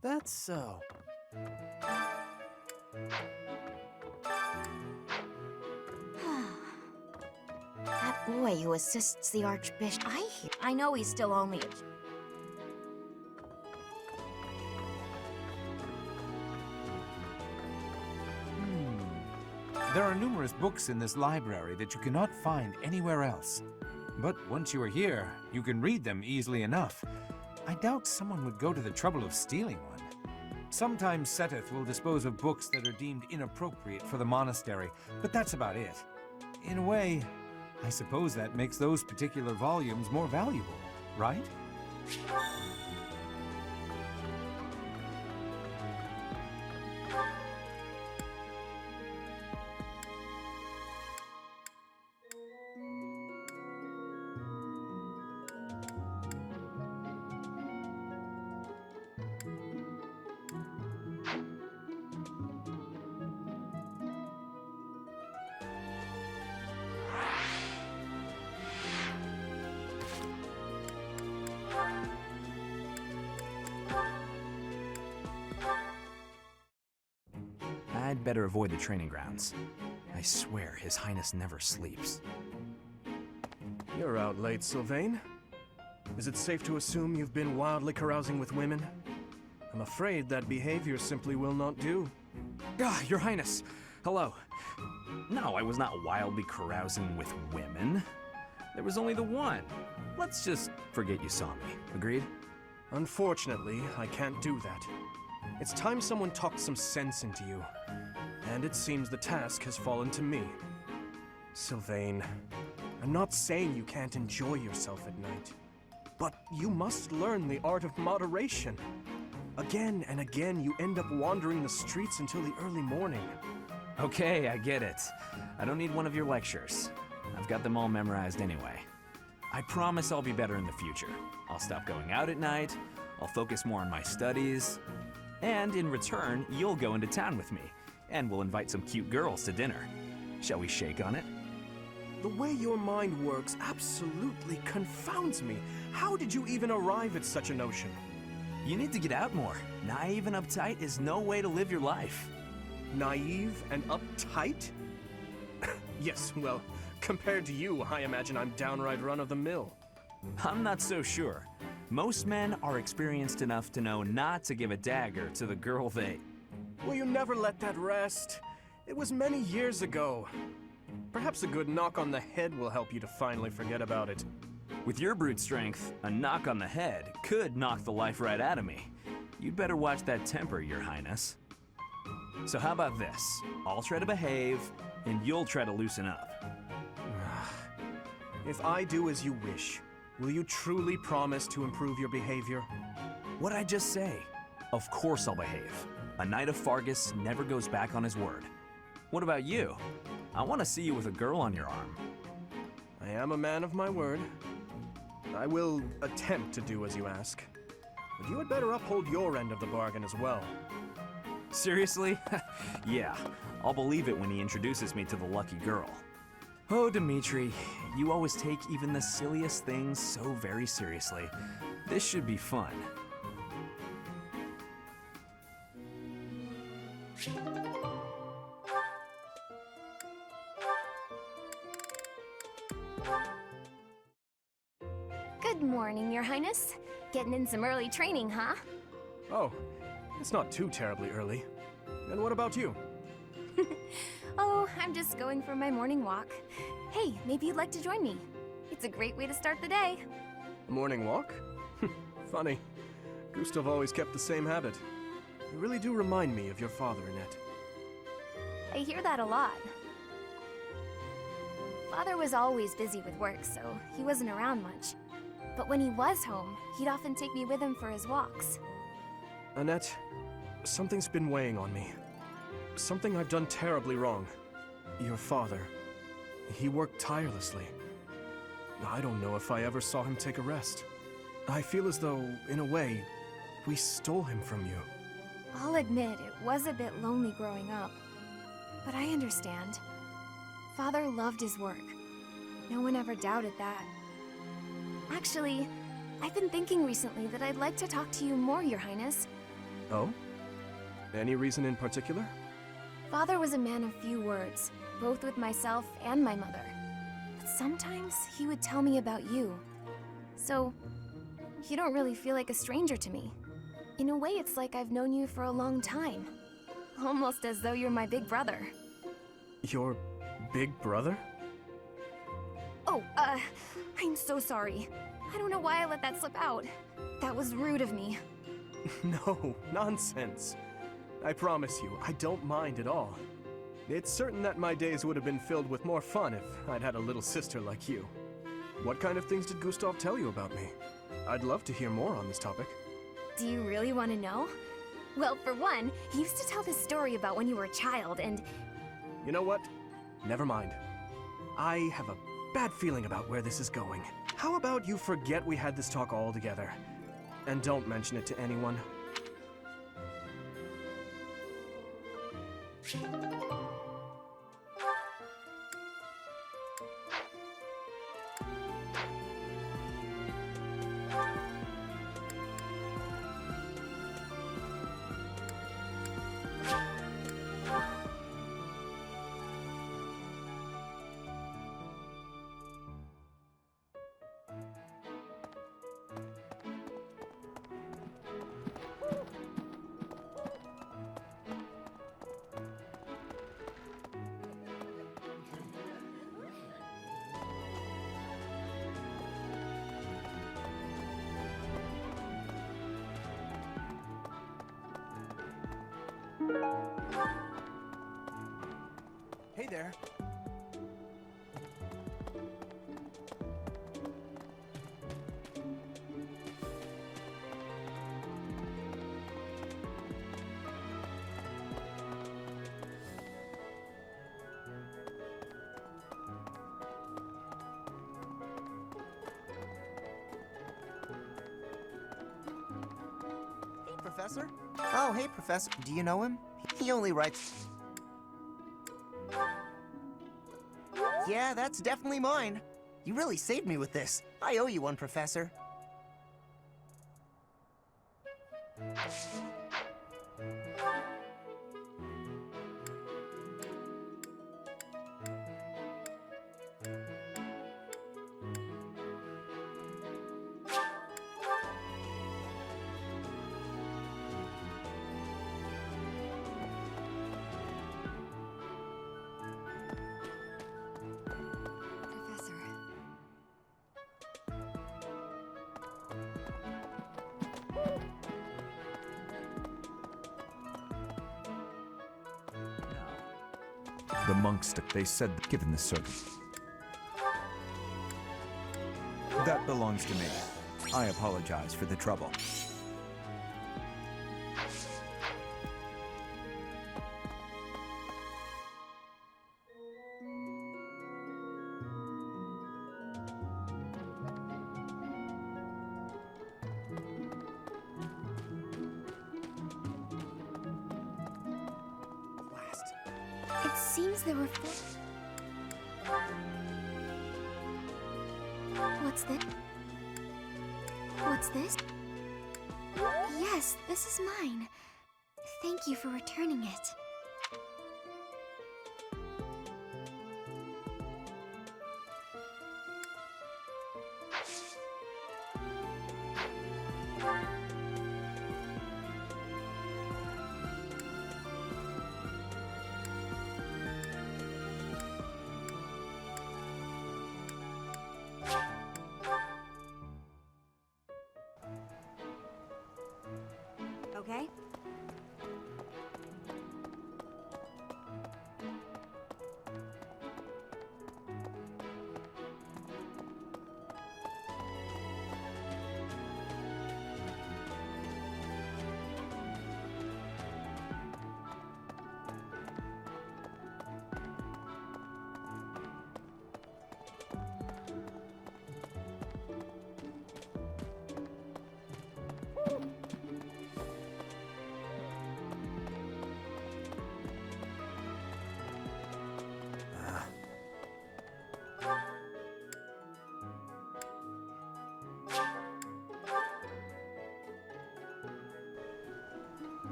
That's so. That boy who assists the Archbishop... I know he's still only a... There are numerous books in this library that you cannot find anywhere else. But once you are here, you can read them easily enough. I doubt someone would go to the trouble of stealing one. Sometimes Seteth will dispose of books that are deemed inappropriate for the monastery, but that's about it. In a way, I suppose that makes those particular volumes more valuable, right? I'd better avoid the training grounds. I swear His Highness never sleeps. You're out late, Sylvain. Is it safe to assume you've been wildly carousing with women? I'm afraid that behavior simply will not do. Ah, Your Highness! Hello. No, I was not wildly carousing with women. There was only the one. Let's just forget you saw me. Agreed? Unfortunately, I can't do that. It's time someone talked some sense into you. And it seems the task has fallen to me. Sylvain, I'm not saying you can't enjoy yourself at night. But you must learn the art of moderation. Again and again, you end up wandering the streets until the early morning. Okay, I get it. I don't need one of your lectures. I've got them all memorized anyway. I promise I'll be better in the future. I'll stop going out at night, I'll focus more on my studies, and in return, you'll go into town with me, and we'll invite some cute girls to dinner. Shall we shake on it? The way your mind works absolutely confounds me. How did you even arrive at such a notion? You need to get out more. Naive and uptight is no way to live your life. Naive and uptight? Yes, well, compared to you, I imagine I'm downright run-of-the-mill. I'm not so sure. Most men are experienced enough to know not to give a dagger to the girl they... Will you never let that rest? It was many years ago. Perhaps a good knock on the head will help you to finally forget about it. With your brute strength, a knock on the head could knock the life right out of me. You'd better watch that temper, Your Highness. So how about this? I'll try to behave, and you'll try to loosen up. If I do as you wish, will you truly promise to improve your behavior? What'd I just say? Of course I'll behave. A knight of Fargus never goes back on his word. What about you? I want to see you with a girl on your arm. I am a man of my word. I will attempt to do as you ask. But you had better uphold your end of the bargain as well. Seriously? Yeah, I'll believe it when he introduces me to the lucky girl. Oh, Dimitri, you always take even the silliest things so very seriously. This should be fun. Good morning, Your Highness. Getting in some early training, huh? Oh, it's not too terribly early. And what about you? Oh, I'm just going for my morning walk. Hey, maybe you'd like to join me. It's a great way to start the day. A morning walk? Funny. Gustav always kept the same habit. You really do remind me of your father, Annette. I hear that a lot. Father was always busy with work, so he wasn't around much. But when he was home, he'd often take me with him for his walks. Annette, something's been weighing on me. Something I've done terribly wrong. Your father, he worked tirelessly. I don't know if I ever saw him take a rest. I feel as though, in a way, we stole him from you. I'll admit it was a bit lonely growing up. But I understand. Father loved his work. No one ever doubted that. Actually, I've been thinking recently that I'd like to talk to you more, Your Highness. Oh? Any reason in particular? Father was a man of few words, both with myself and my mother. But sometimes he would tell me about you. So, you don't really feel like a stranger to me. In a way, it's like I've known you for a long time. Almost as though you're my big brother. Your big brother? Oh, I'm so sorry. I don't know why I let that slip out. That was rude of me. No, nonsense. I promise you, I don't mind at all. It's certain that my days would have been filled with more fun if I'd had a little sister like you. What kind of things did Gustav tell you about me? I'd love to hear more on this topic. Do you really want to know? Well, for one, he used to tell this story about when you were a child and... You know what? Never mind. I have a bad feeling about where this is going. How about you forget we had this talk altogether? And don't mention it to anyone. Hey there. Hey, Professor. Oh, hey, Professor. Do you know him? He only writes... Yeah, that's definitely mine. You really saved me with this. I owe you one, Professor. The monks, they said, given the servant. That belongs to me. I apologize for the trouble. It seems there were four. What's this? What's this? Yes, this is mine. Thank you for returning it. Okay?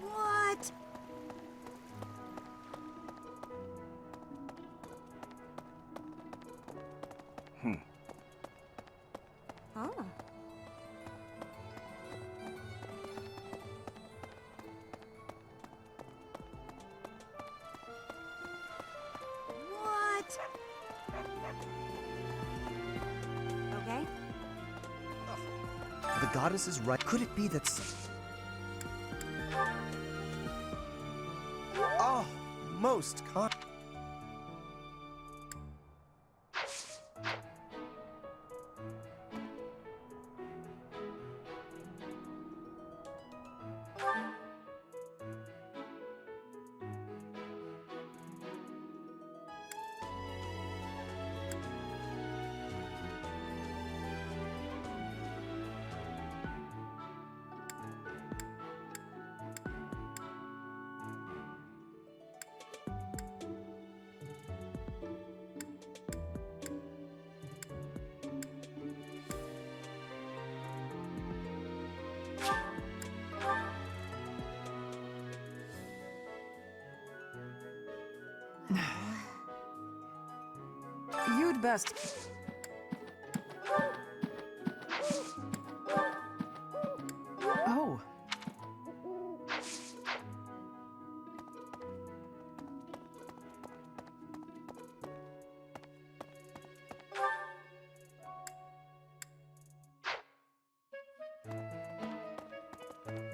What? Oh. What? Okay? The goddess is right. Could it be that... Oh, most con... You'd best. Oh.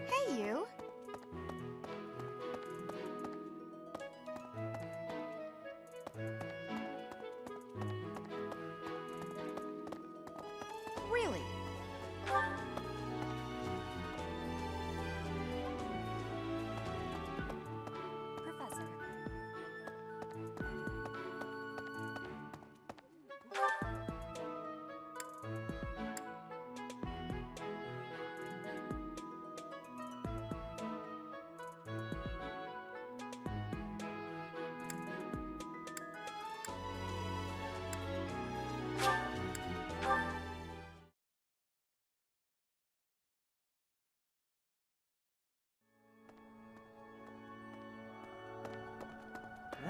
Hey,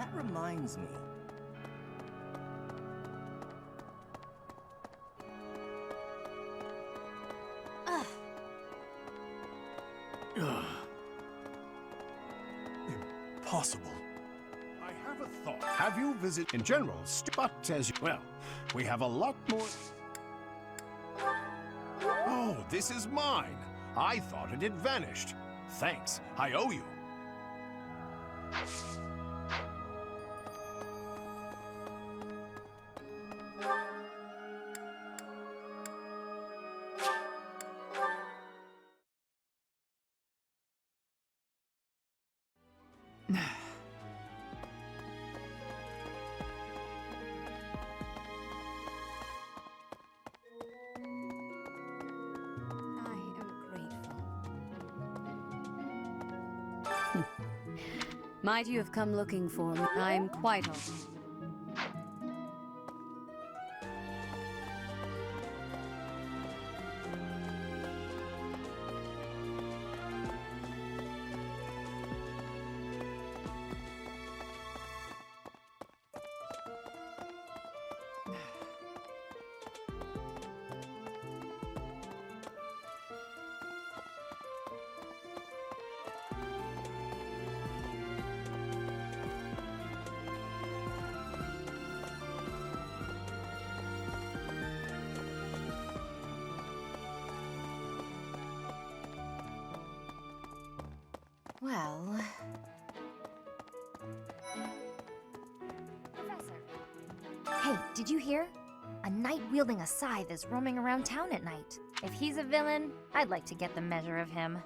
That reminds me. Impossible. I have a thought. Have you visited in general, but as you... Well, we have a lot more... Oh, this is mine. I thought it had vanished. Thanks. I owe you. Might you have come looking for me? I'm quite all. Well... Hey, did you hear? A knight wielding a scythe is roaming around town at night. If he's a villain, I'd like to get the measure of him.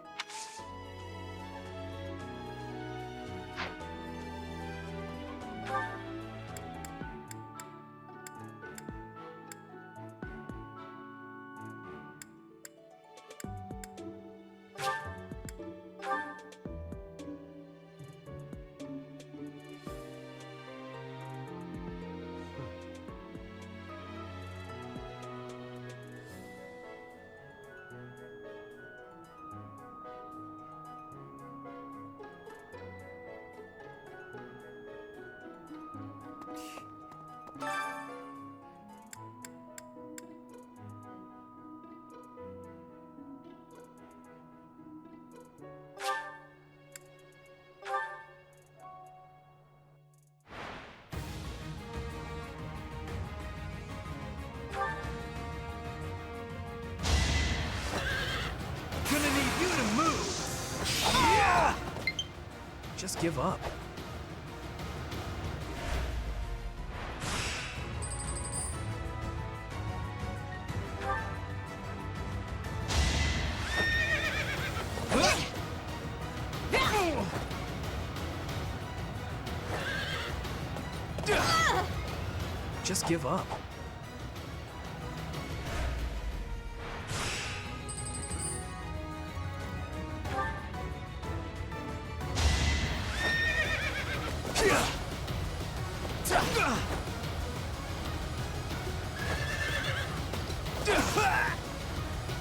Gonna need you to move! Yeah! Just give up. Just give up.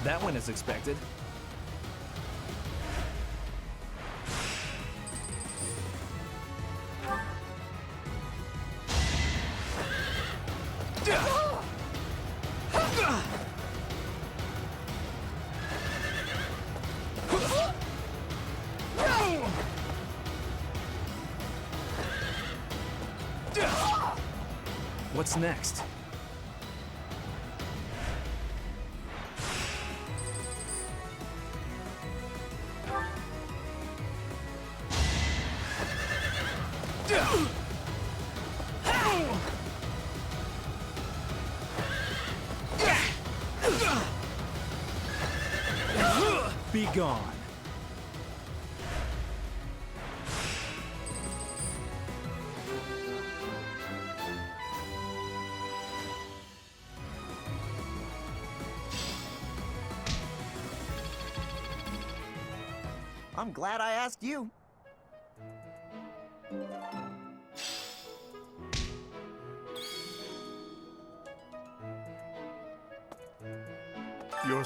That went as expected. What's next? Be gone. I'm glad I asked you. Your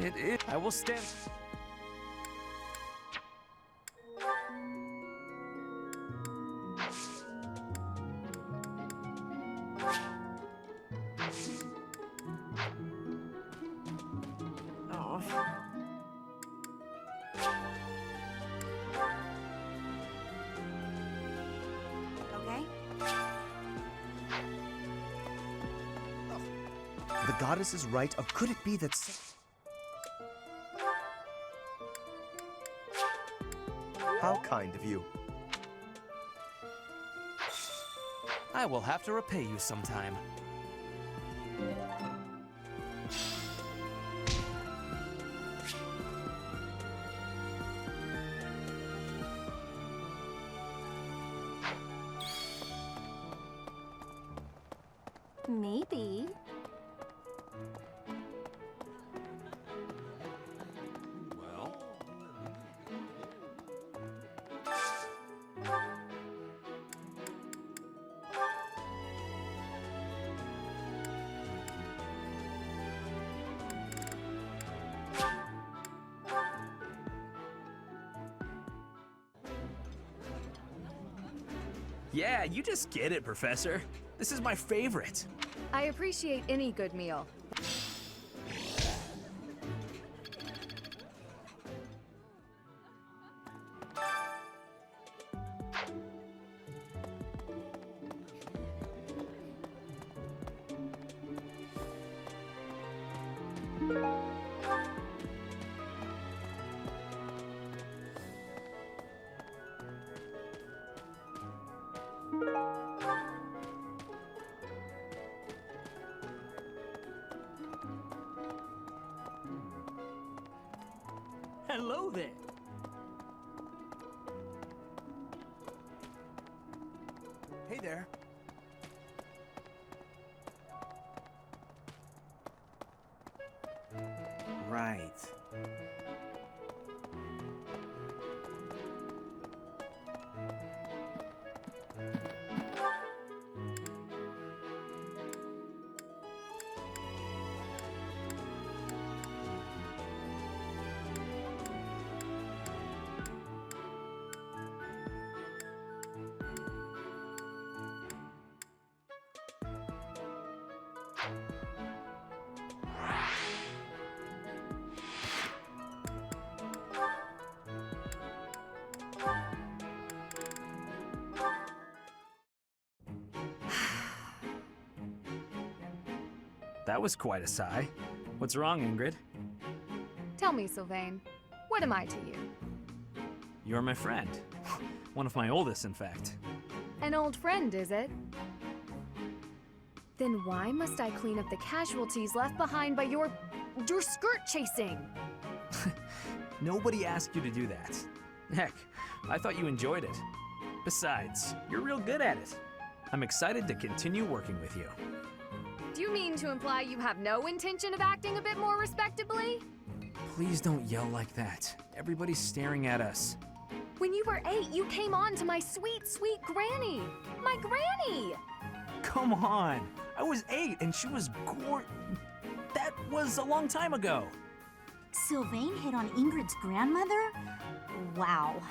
It is. I will stand. Oh. Okay. The goddess is right. Or could it be that... How kind of you. I will have to repay you sometime. Maybe. Well? Yeah, you just get it, Professor. This is my favorite. I appreciate any good meal. Hello there. Hey there. Right. That was quite a sigh. What's wrong, Ingrid? Tell me, Sylvain, what am I to you? You're my friend. One of my oldest, in fact. An old friend, is it? Then why must I clean up the casualties left behind by your skirt chasing? Nobody asked you to do that. Heck, I thought you enjoyed it. Besides, you're real good at it. I'm excited to continue working with you. Do you mean to imply you have no intention of acting a bit more respectably? Please don't yell like that. Everybody's staring at us. When you were 8, you came on to my sweet, sweet granny. My granny! Come on. I was 8 and she was That was a long time ago. Sylvain hit on Ingrid's grandmother? Wow.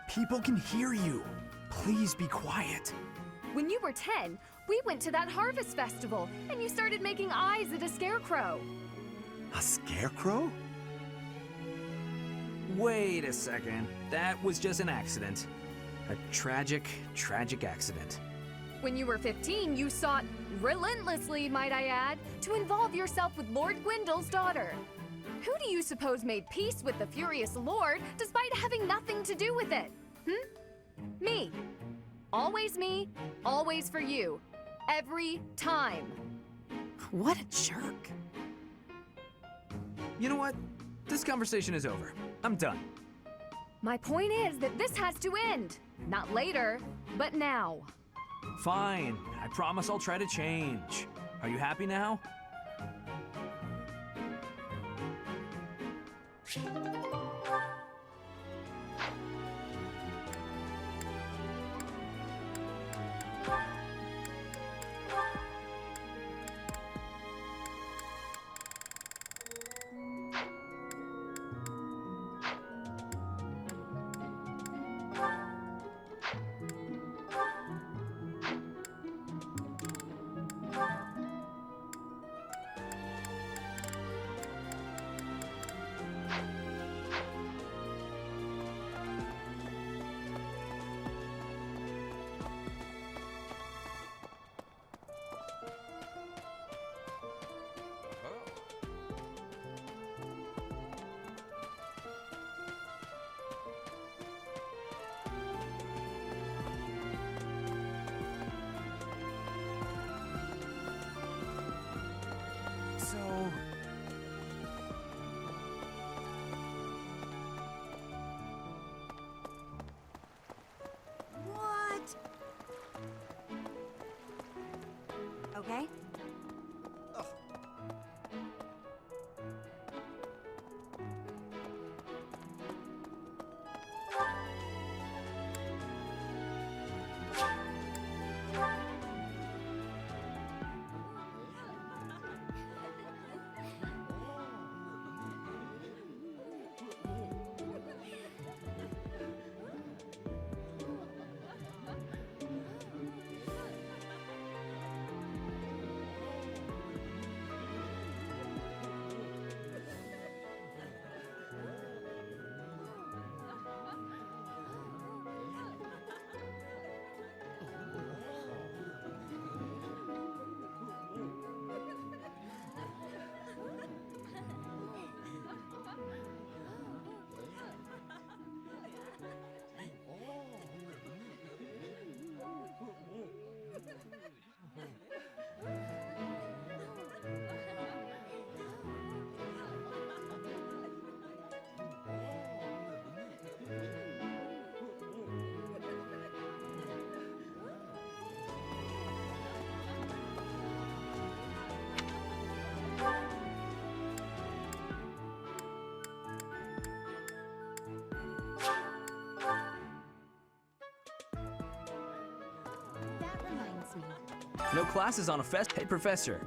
People can hear you. Please be quiet. When you were 10, we went to that harvest festival, and you started making eyes at a scarecrow. A scarecrow? Wait a second. That was just an accident. A tragic, tragic accident. When you were 15, you sought, relentlessly might I add, to involve yourself with Lord Gwendol's daughter. Who do you suppose made peace with the furious Lord despite having nothing to do with it? Me. Always me, always for you. Every time. What a jerk. You know what? This conversation is over. I'm done. My point is that this has to end. Not later, but now. Fine. I promise I'll try to change. Are you happy now? So... What? Okay. No classes on a fest. Hey, Professor.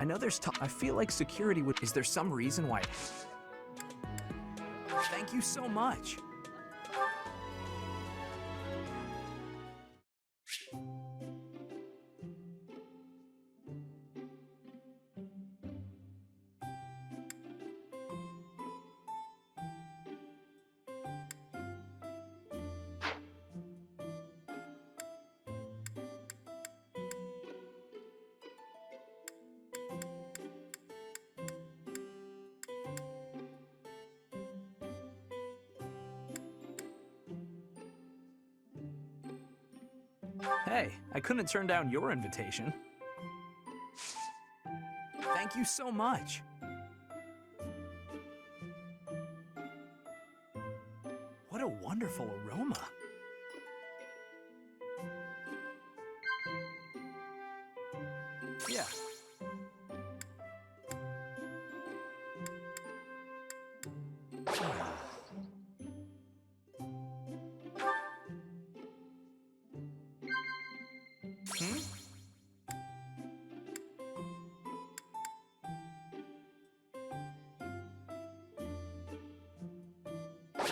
I know there's I feel like security would. Is there some reason why? Thank you so much. Hey, I couldn't turn down your invitation. Thank you so much. What a wonderful aroma. Yeah.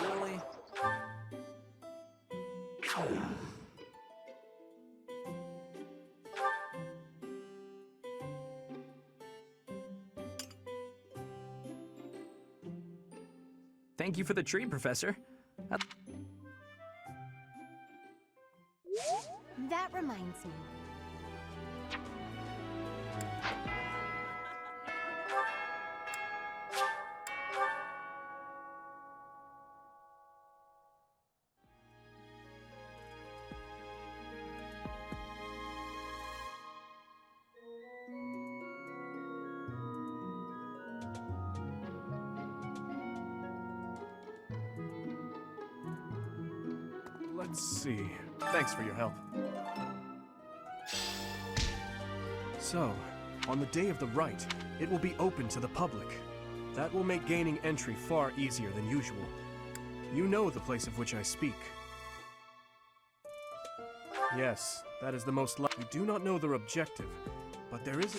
Really? Thank you for the treat, Professor. That reminds me. Let's see. Thanks for your help. So, On the day of the rite, it will be open to the public. That will make gaining entry far easier than usual. You know the place of which I speak. Yes, that is the most likely. We do not know their objective, but there is a...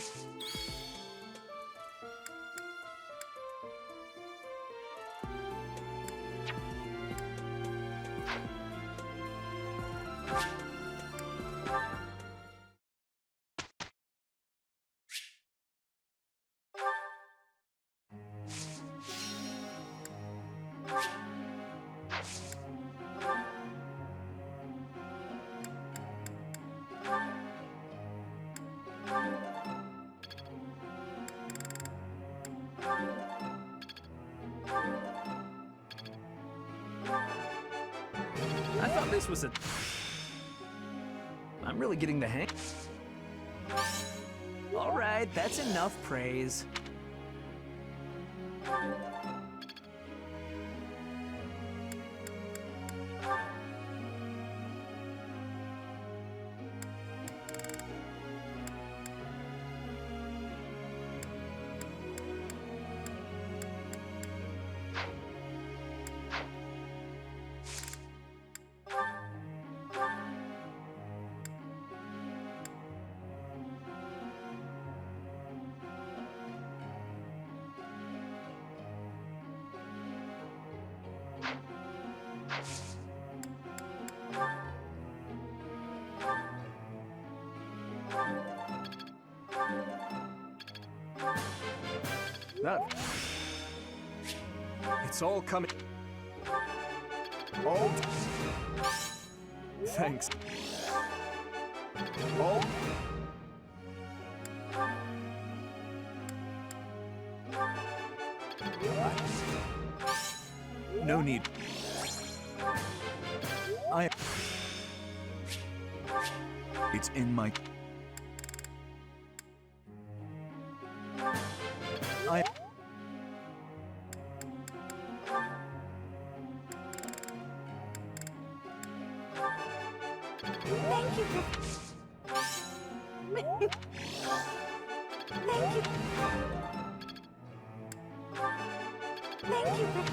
I thought this was a... I'm really getting the hang... Alright, that's enough praise. That... It's all coming... Oh! Thanks. Oh! No need. It's in my... Thank you for... Thank you. Thank you for...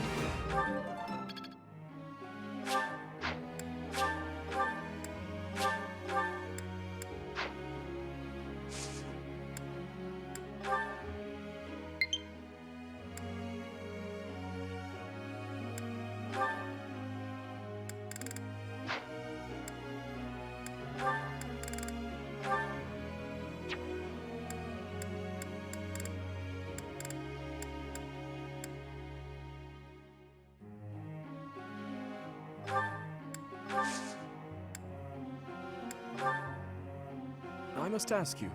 I must ask you.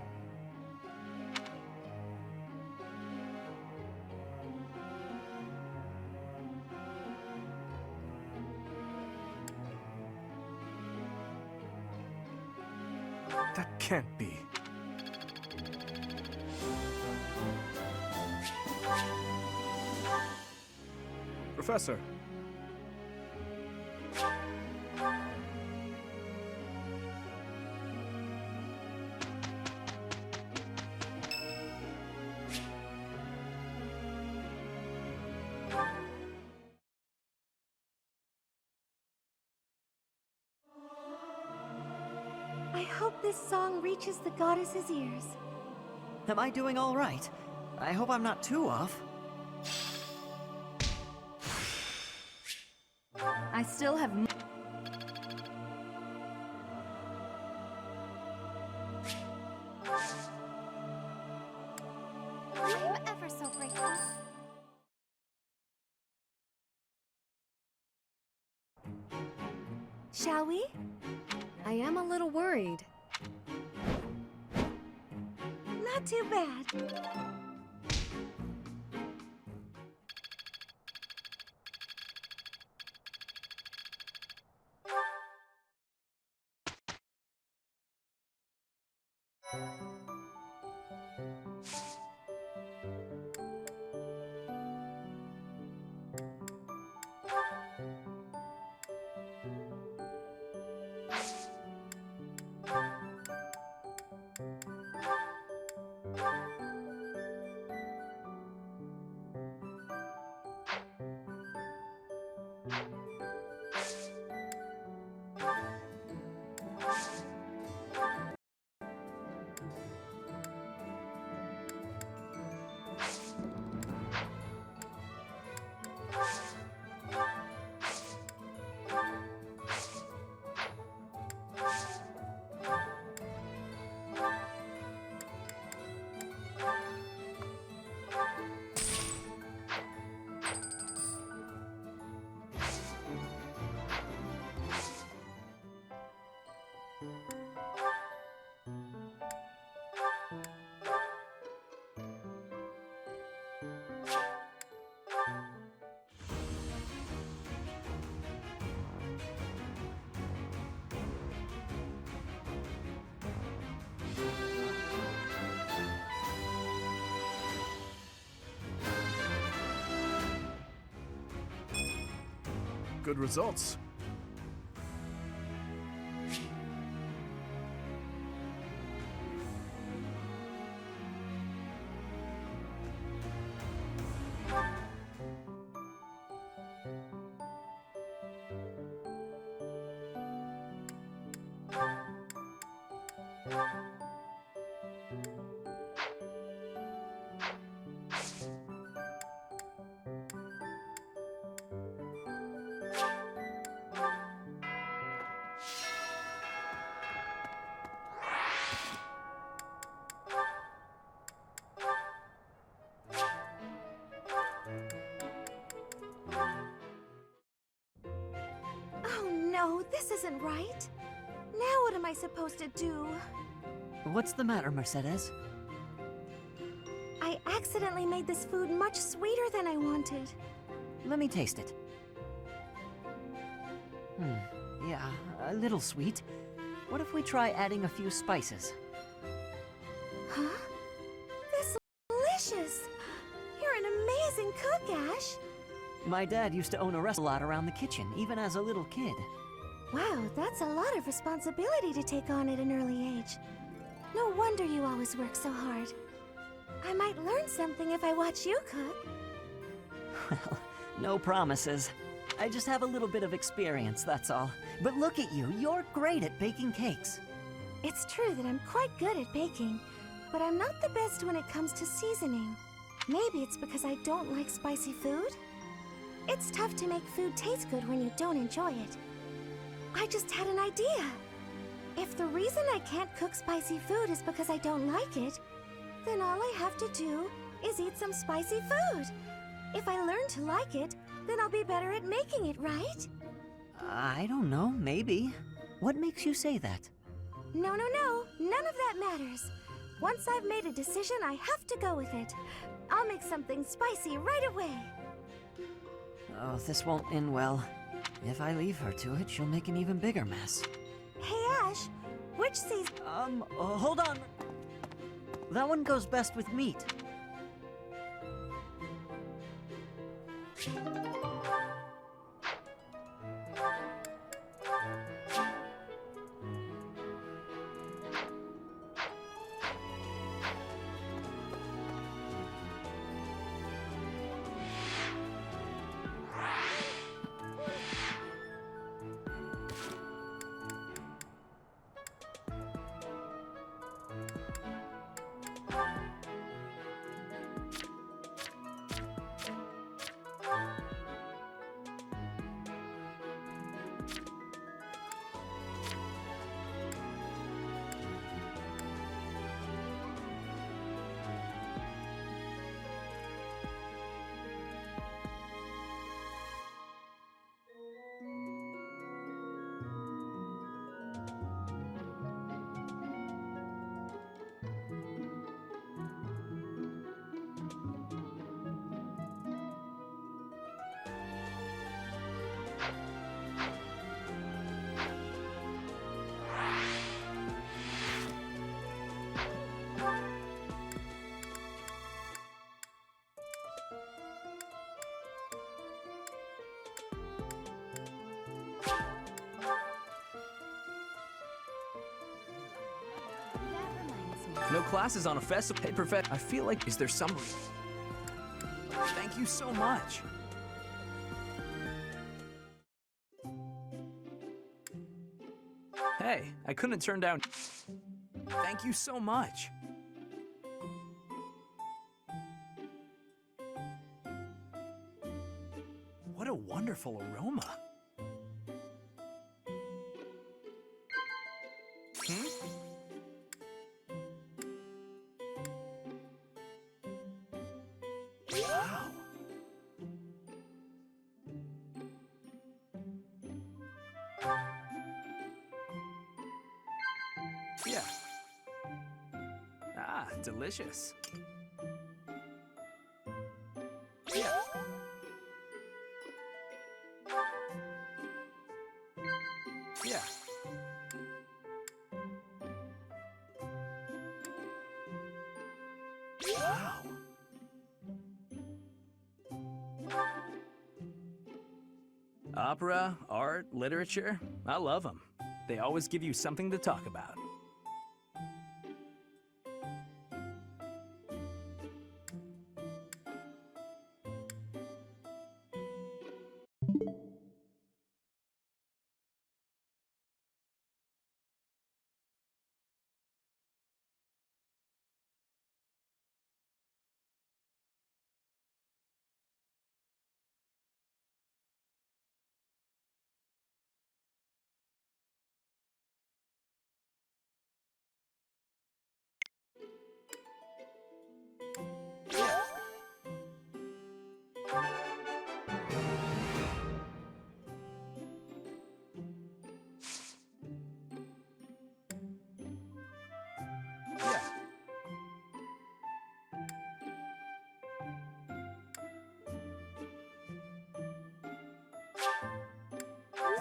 That can't be. Professor. I hope this song reaches the goddess's ears. Am I doing all right? I hope I'm not too off. I still have... I'm ever so grateful. Shall we? I am a little worried. Not too bad. good results. Oh no, this isn't right. Now what am I supposed to do? What's the matter, Mercedes? I accidentally made this food much sweeter than I wanted. Let me taste it. Yeah, a little sweet. What if we try adding a few spices? Huh? This is delicious! You're an amazing cook, Ash! My dad used to own a restaurant around the kitchen, even as a little kid. Wow, that's a lot of responsibility to take on at an early age. No wonder you always work so hard. I might learn something if I watch you cook. Well, no promises. I just have a little bit of experience, that's all. But look at you, you're great at baking cakes. It's true that I'm quite good at baking, but I'm not the best when it comes to seasoning. Maybe it's because I don't like spicy food? It's tough to make food taste good when you don't enjoy it. I just had an idea. If the reason I can't cook spicy food is because I don't like it, then all I have to do is eat some spicy food. If I learn to like it, then I'll be better at making it, right? I don't know, maybe. What makes you say that? No, none of that matters. Once I've made a decision, I have to go with it. I'll make something spicy right away. Oh, this won't end well. If I leave her to it, she'll make an even bigger mess. Hey, Ash, which season? Hold on. That one goes best with meat. No classes on a festival. Hey, Professor, I feel like, is there some... Thank you so much. Hey, I couldn't turn down... Thank you so much. What a wonderful aroma. Wow. Yeah. Ah, delicious. Yeah. Yeah. Wow. Opera, art, literature, I love them. They always give you something to talk about.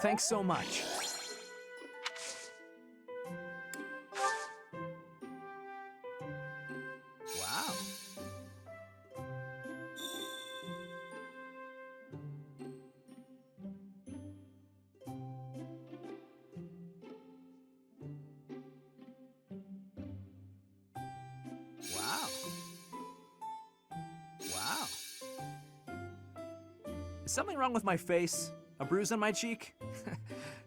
Thanks so much. Wow. Wow. Wow. Is something wrong with my face? A bruise on my cheek?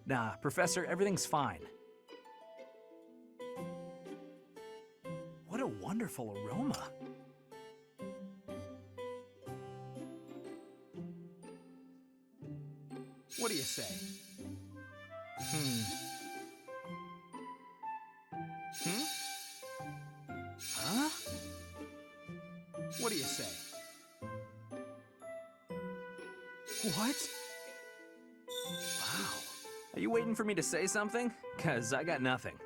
Nah, Professor, everything's fine. What a wonderful aroma. What do you say? Huh? What do you say? What? Wow. Are you waiting for me to say something? 'Cause I got nothing.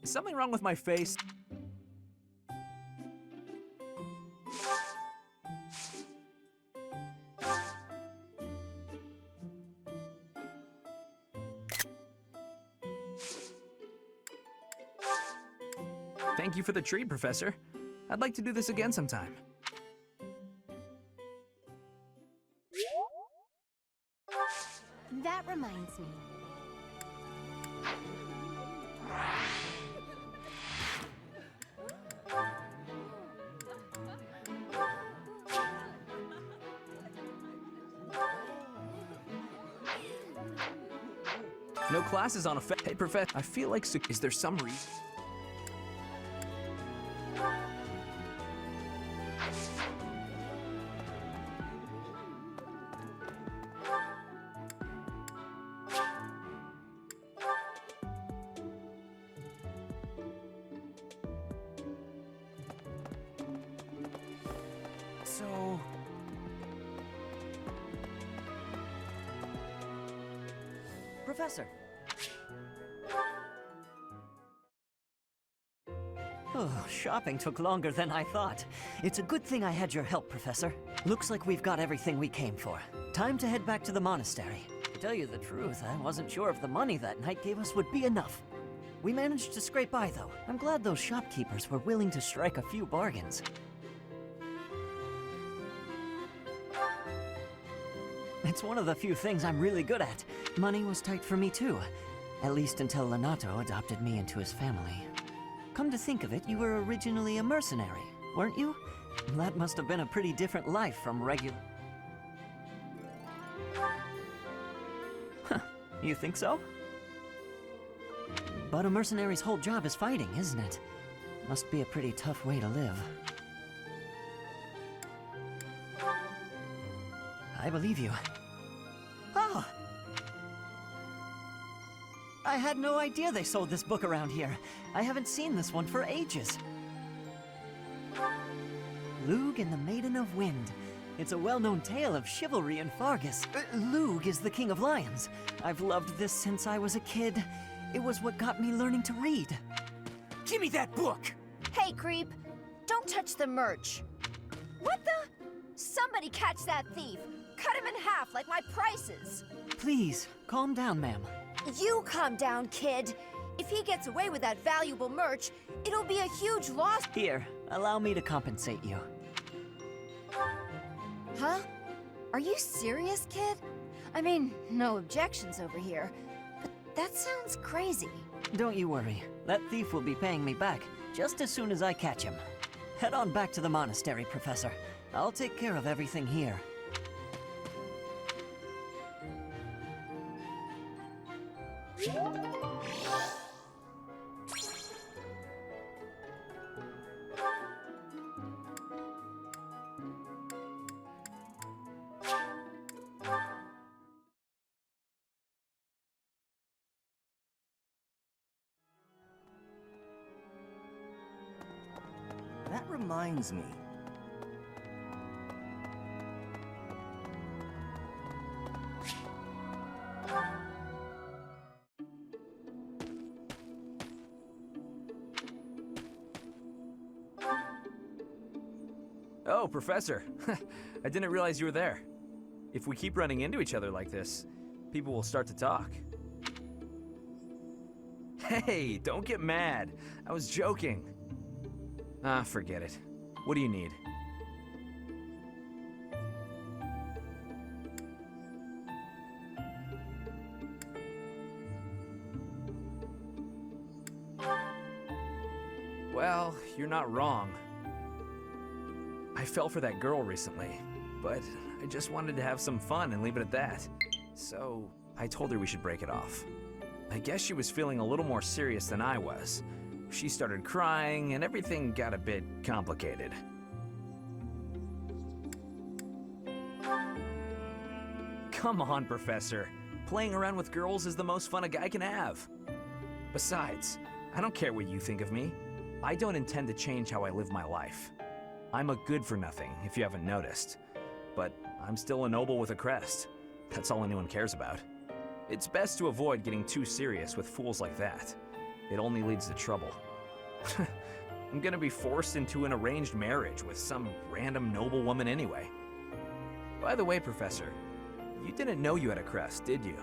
Is something wrong with my face? Thank you for the treat, Professor. I'd like to do this again sometime. That reminds me. No classes on a Hey, Professor, I feel like is there some reason? So... Professor. Oh, shopping took longer than I thought. It's a good thing I had your help, Professor. Looks like we've got everything we came for. Time to head back to the monastery. To tell you the truth, I wasn't sure if the money that knight gave us would be enough. We managed to scrape by, though. I'm glad those shopkeepers were willing to strike a few bargains. It's one of the few things I'm really good at. Money was tight for me, too. At least until Lenato adopted me into his family. Come to think of it, you were originally a mercenary, weren't you? That must have been a pretty different life from regular... Huh, you think so? But a mercenary's whole job is fighting, isn't it? Must be a pretty tough way to live. I believe you. Oh! I had no idea they sold this book around here. I haven't seen this one for ages. Lug and the Maiden of Wind. It's a well-known tale of chivalry in Fargus. Lug is the king of lions. I've loved this since I was a kid. It was what got me learning to read. Give me that book! Hey, creep! Don't touch the merch! What the? Somebody catch that thief! Cut him in half like my prices! Please, calm down, ma'am. You calm down, kid. If he gets away with that valuable merch, it'll be a huge loss. Here, allow me to compensate you. Huh? Are you serious, kid? I mean, no objections over here, but that sounds crazy. Don't you worry. That thief will be paying me back just as soon as I catch him. Head on back to the monastery, Professor. I'll take care of everything here. That reminds me. Oh, Professor. I didn't realize you were there. If we keep running into each other like this, people will start to talk. Hey, don't get mad. I was joking. Ah, forget it. What do you need? Well, you're not wrong. I fell for that girl recently, but I just wanted to have some fun and leave it at that. So, I told her we should break it off. I guess she was feeling a little more serious than I was. She started crying, and everything got a bit complicated. Come on, Professor. Playing around with girls is the most fun a guy can have. Besides, I don't care what you think of me. I don't intend to change how I live my life. I'm a good-for-nothing, if you haven't noticed. But I'm still a noble with a crest. That's all anyone cares about. It's best to avoid getting too serious with fools like that. It only leads to trouble. I'm gonna be forced into an arranged marriage with some random noble woman anyway. By the way, Professor, you didn't know you had a crest, did you?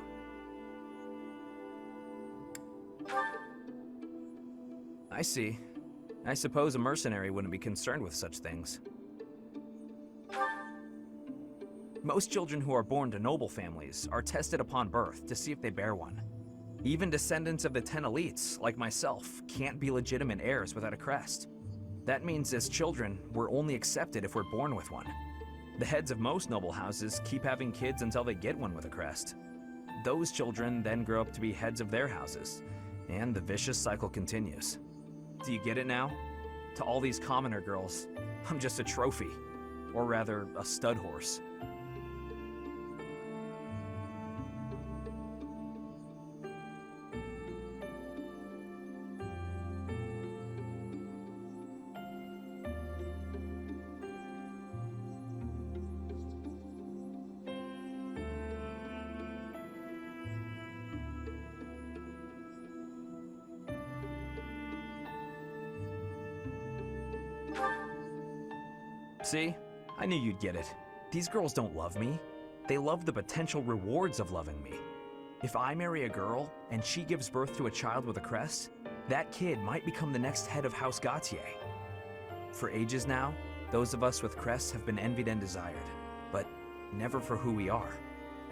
I see. I suppose a mercenary wouldn't be concerned with such things. Most children who are born to noble families are tested upon birth to see if they bear one. Even descendants of the 10 elites, like myself, can't be legitimate heirs without a crest. That means as children, we're only accepted if we're born with one. The heads of most noble houses keep having kids until they get one with a crest. Those children then grow up to be heads of their houses, and the vicious cycle continues. Do you get it now? To all these commoner girls, I'm just a trophy, or rather, a stud horse. See? I knew you'd get it. These girls don't love me. They love the potential rewards of loving me. If I marry a girl and she gives birth to a child with a crest, that kid might become the next head of House Gautier. For ages now, those of us with crests have been envied and desired, but never for who we are.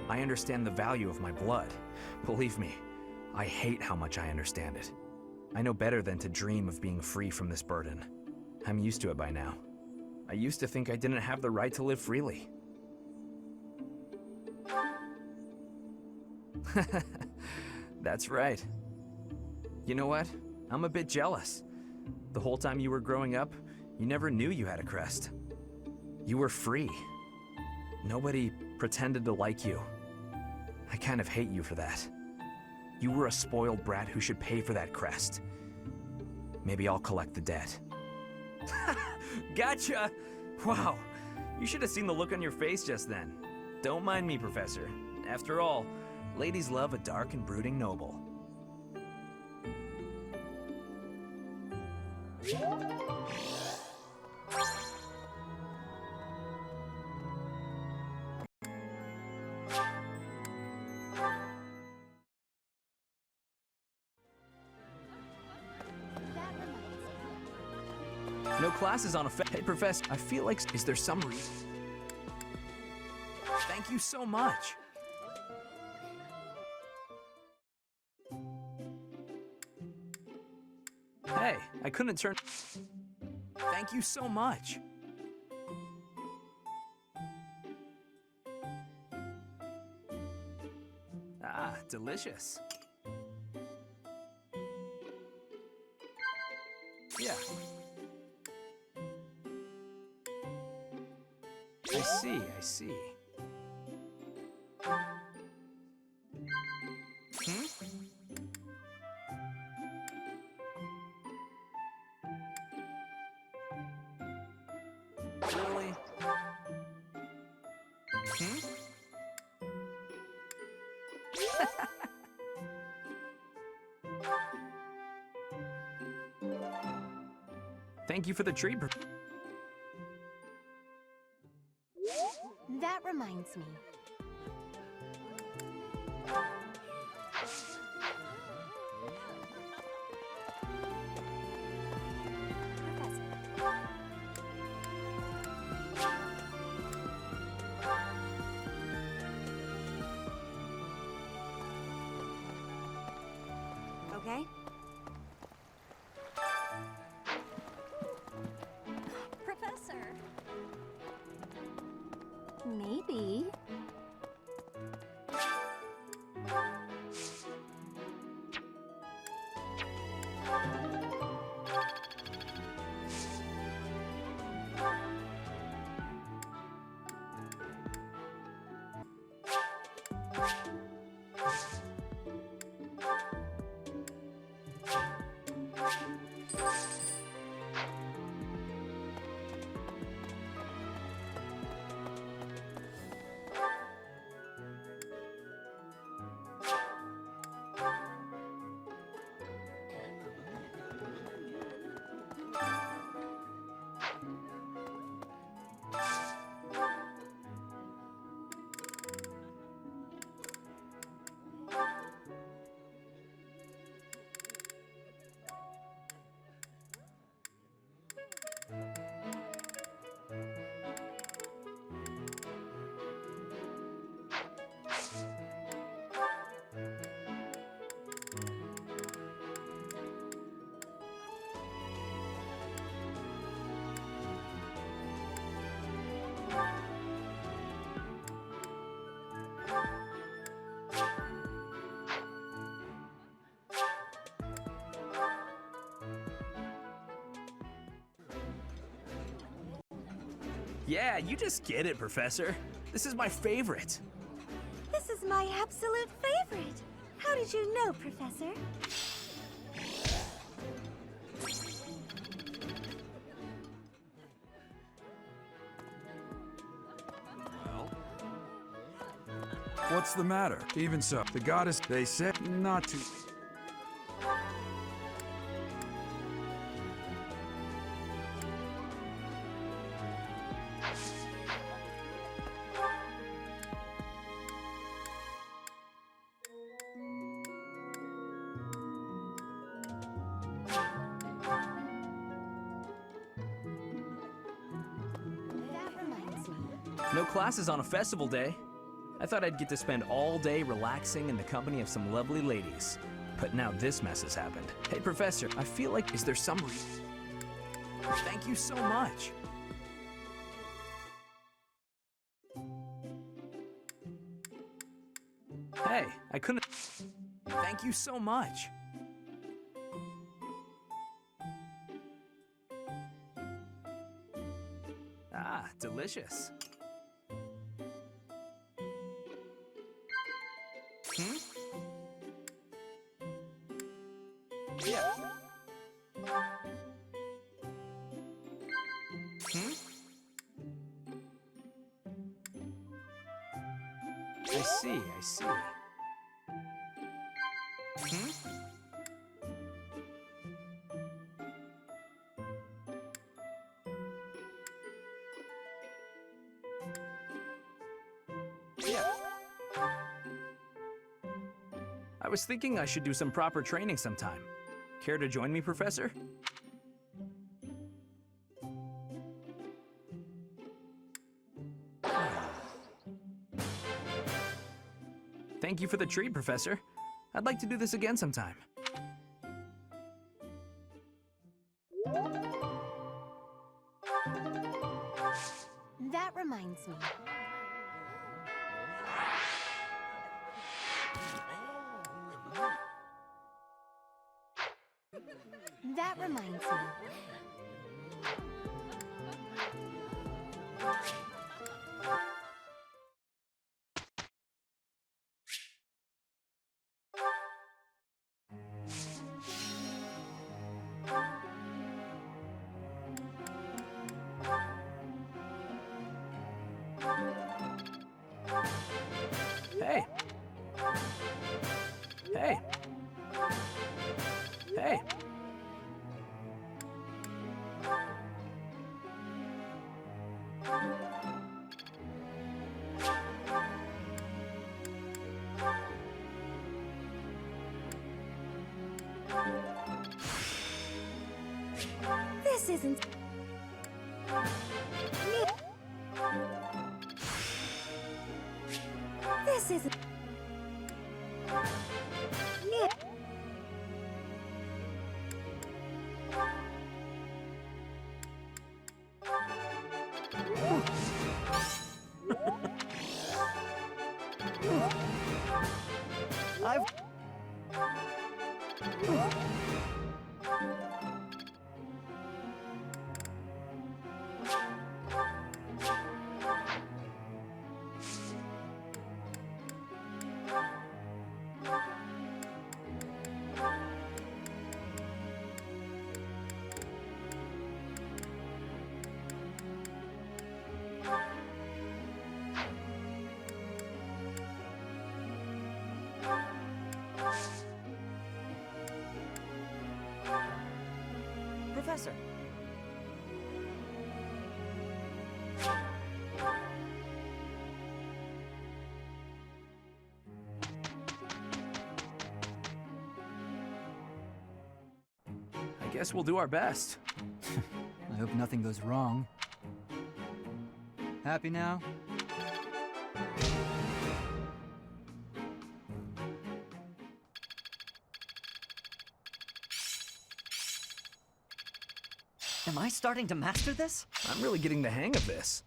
I understand the value of my blood. Believe me, I hate how much I understand it. I know better than to dream of being free from this burden. I'm used to it by now. I used to think I didn't have the right to live freely. That's right. You know what? I'm a bit jealous. The whole time you were growing up, you never knew you had a crest. You were free. Nobody pretended to like you. I kind of hate you for that. You were a spoiled brat who should pay for that crest. Maybe I'll collect the debt. Gotcha! Wow, you should have seen the look on your face just then. Don't mind me, Professor. After all, ladies love a dark and brooding noble. No classes on a Hey, Professor, I feel like... Is there some reason? Thank you so much. Hey, I couldn't turn... Thank you so much. Ah, delicious. Yeah. I see, I see. Hmm? Really? Hmm? Thank you for the treat. That reminds me. Okay? Professor. Maybe. Yeah, you just get it, Professor. This is my favorite. This is my absolute favorite. How did you know, Professor? What's the matter? Even so, the goddess, they said not to... No classes on a festival day. I thought I'd get to spend all day relaxing in the company of some lovely ladies. But now this mess has happened. Hey, Professor, I feel like... Is there some reason? Thank you so much. Hey, I couldn't... Thank you so much. Ah, delicious. Hmm? Yeah. Hmm? I see, I see. Hmm? Yeah. I was thinking I should do some proper training sometime. Care to join me, Professor? Thank you for the treat, Professor. I'd like to do this again sometime. That reminds me. That reminds me. Hey. Hey. Hey. This isn't... This isn't... Professor. I guess we'll do our best. I hope nothing goes wrong. Happy now? Am I starting to master this? I'm really getting the hang of this.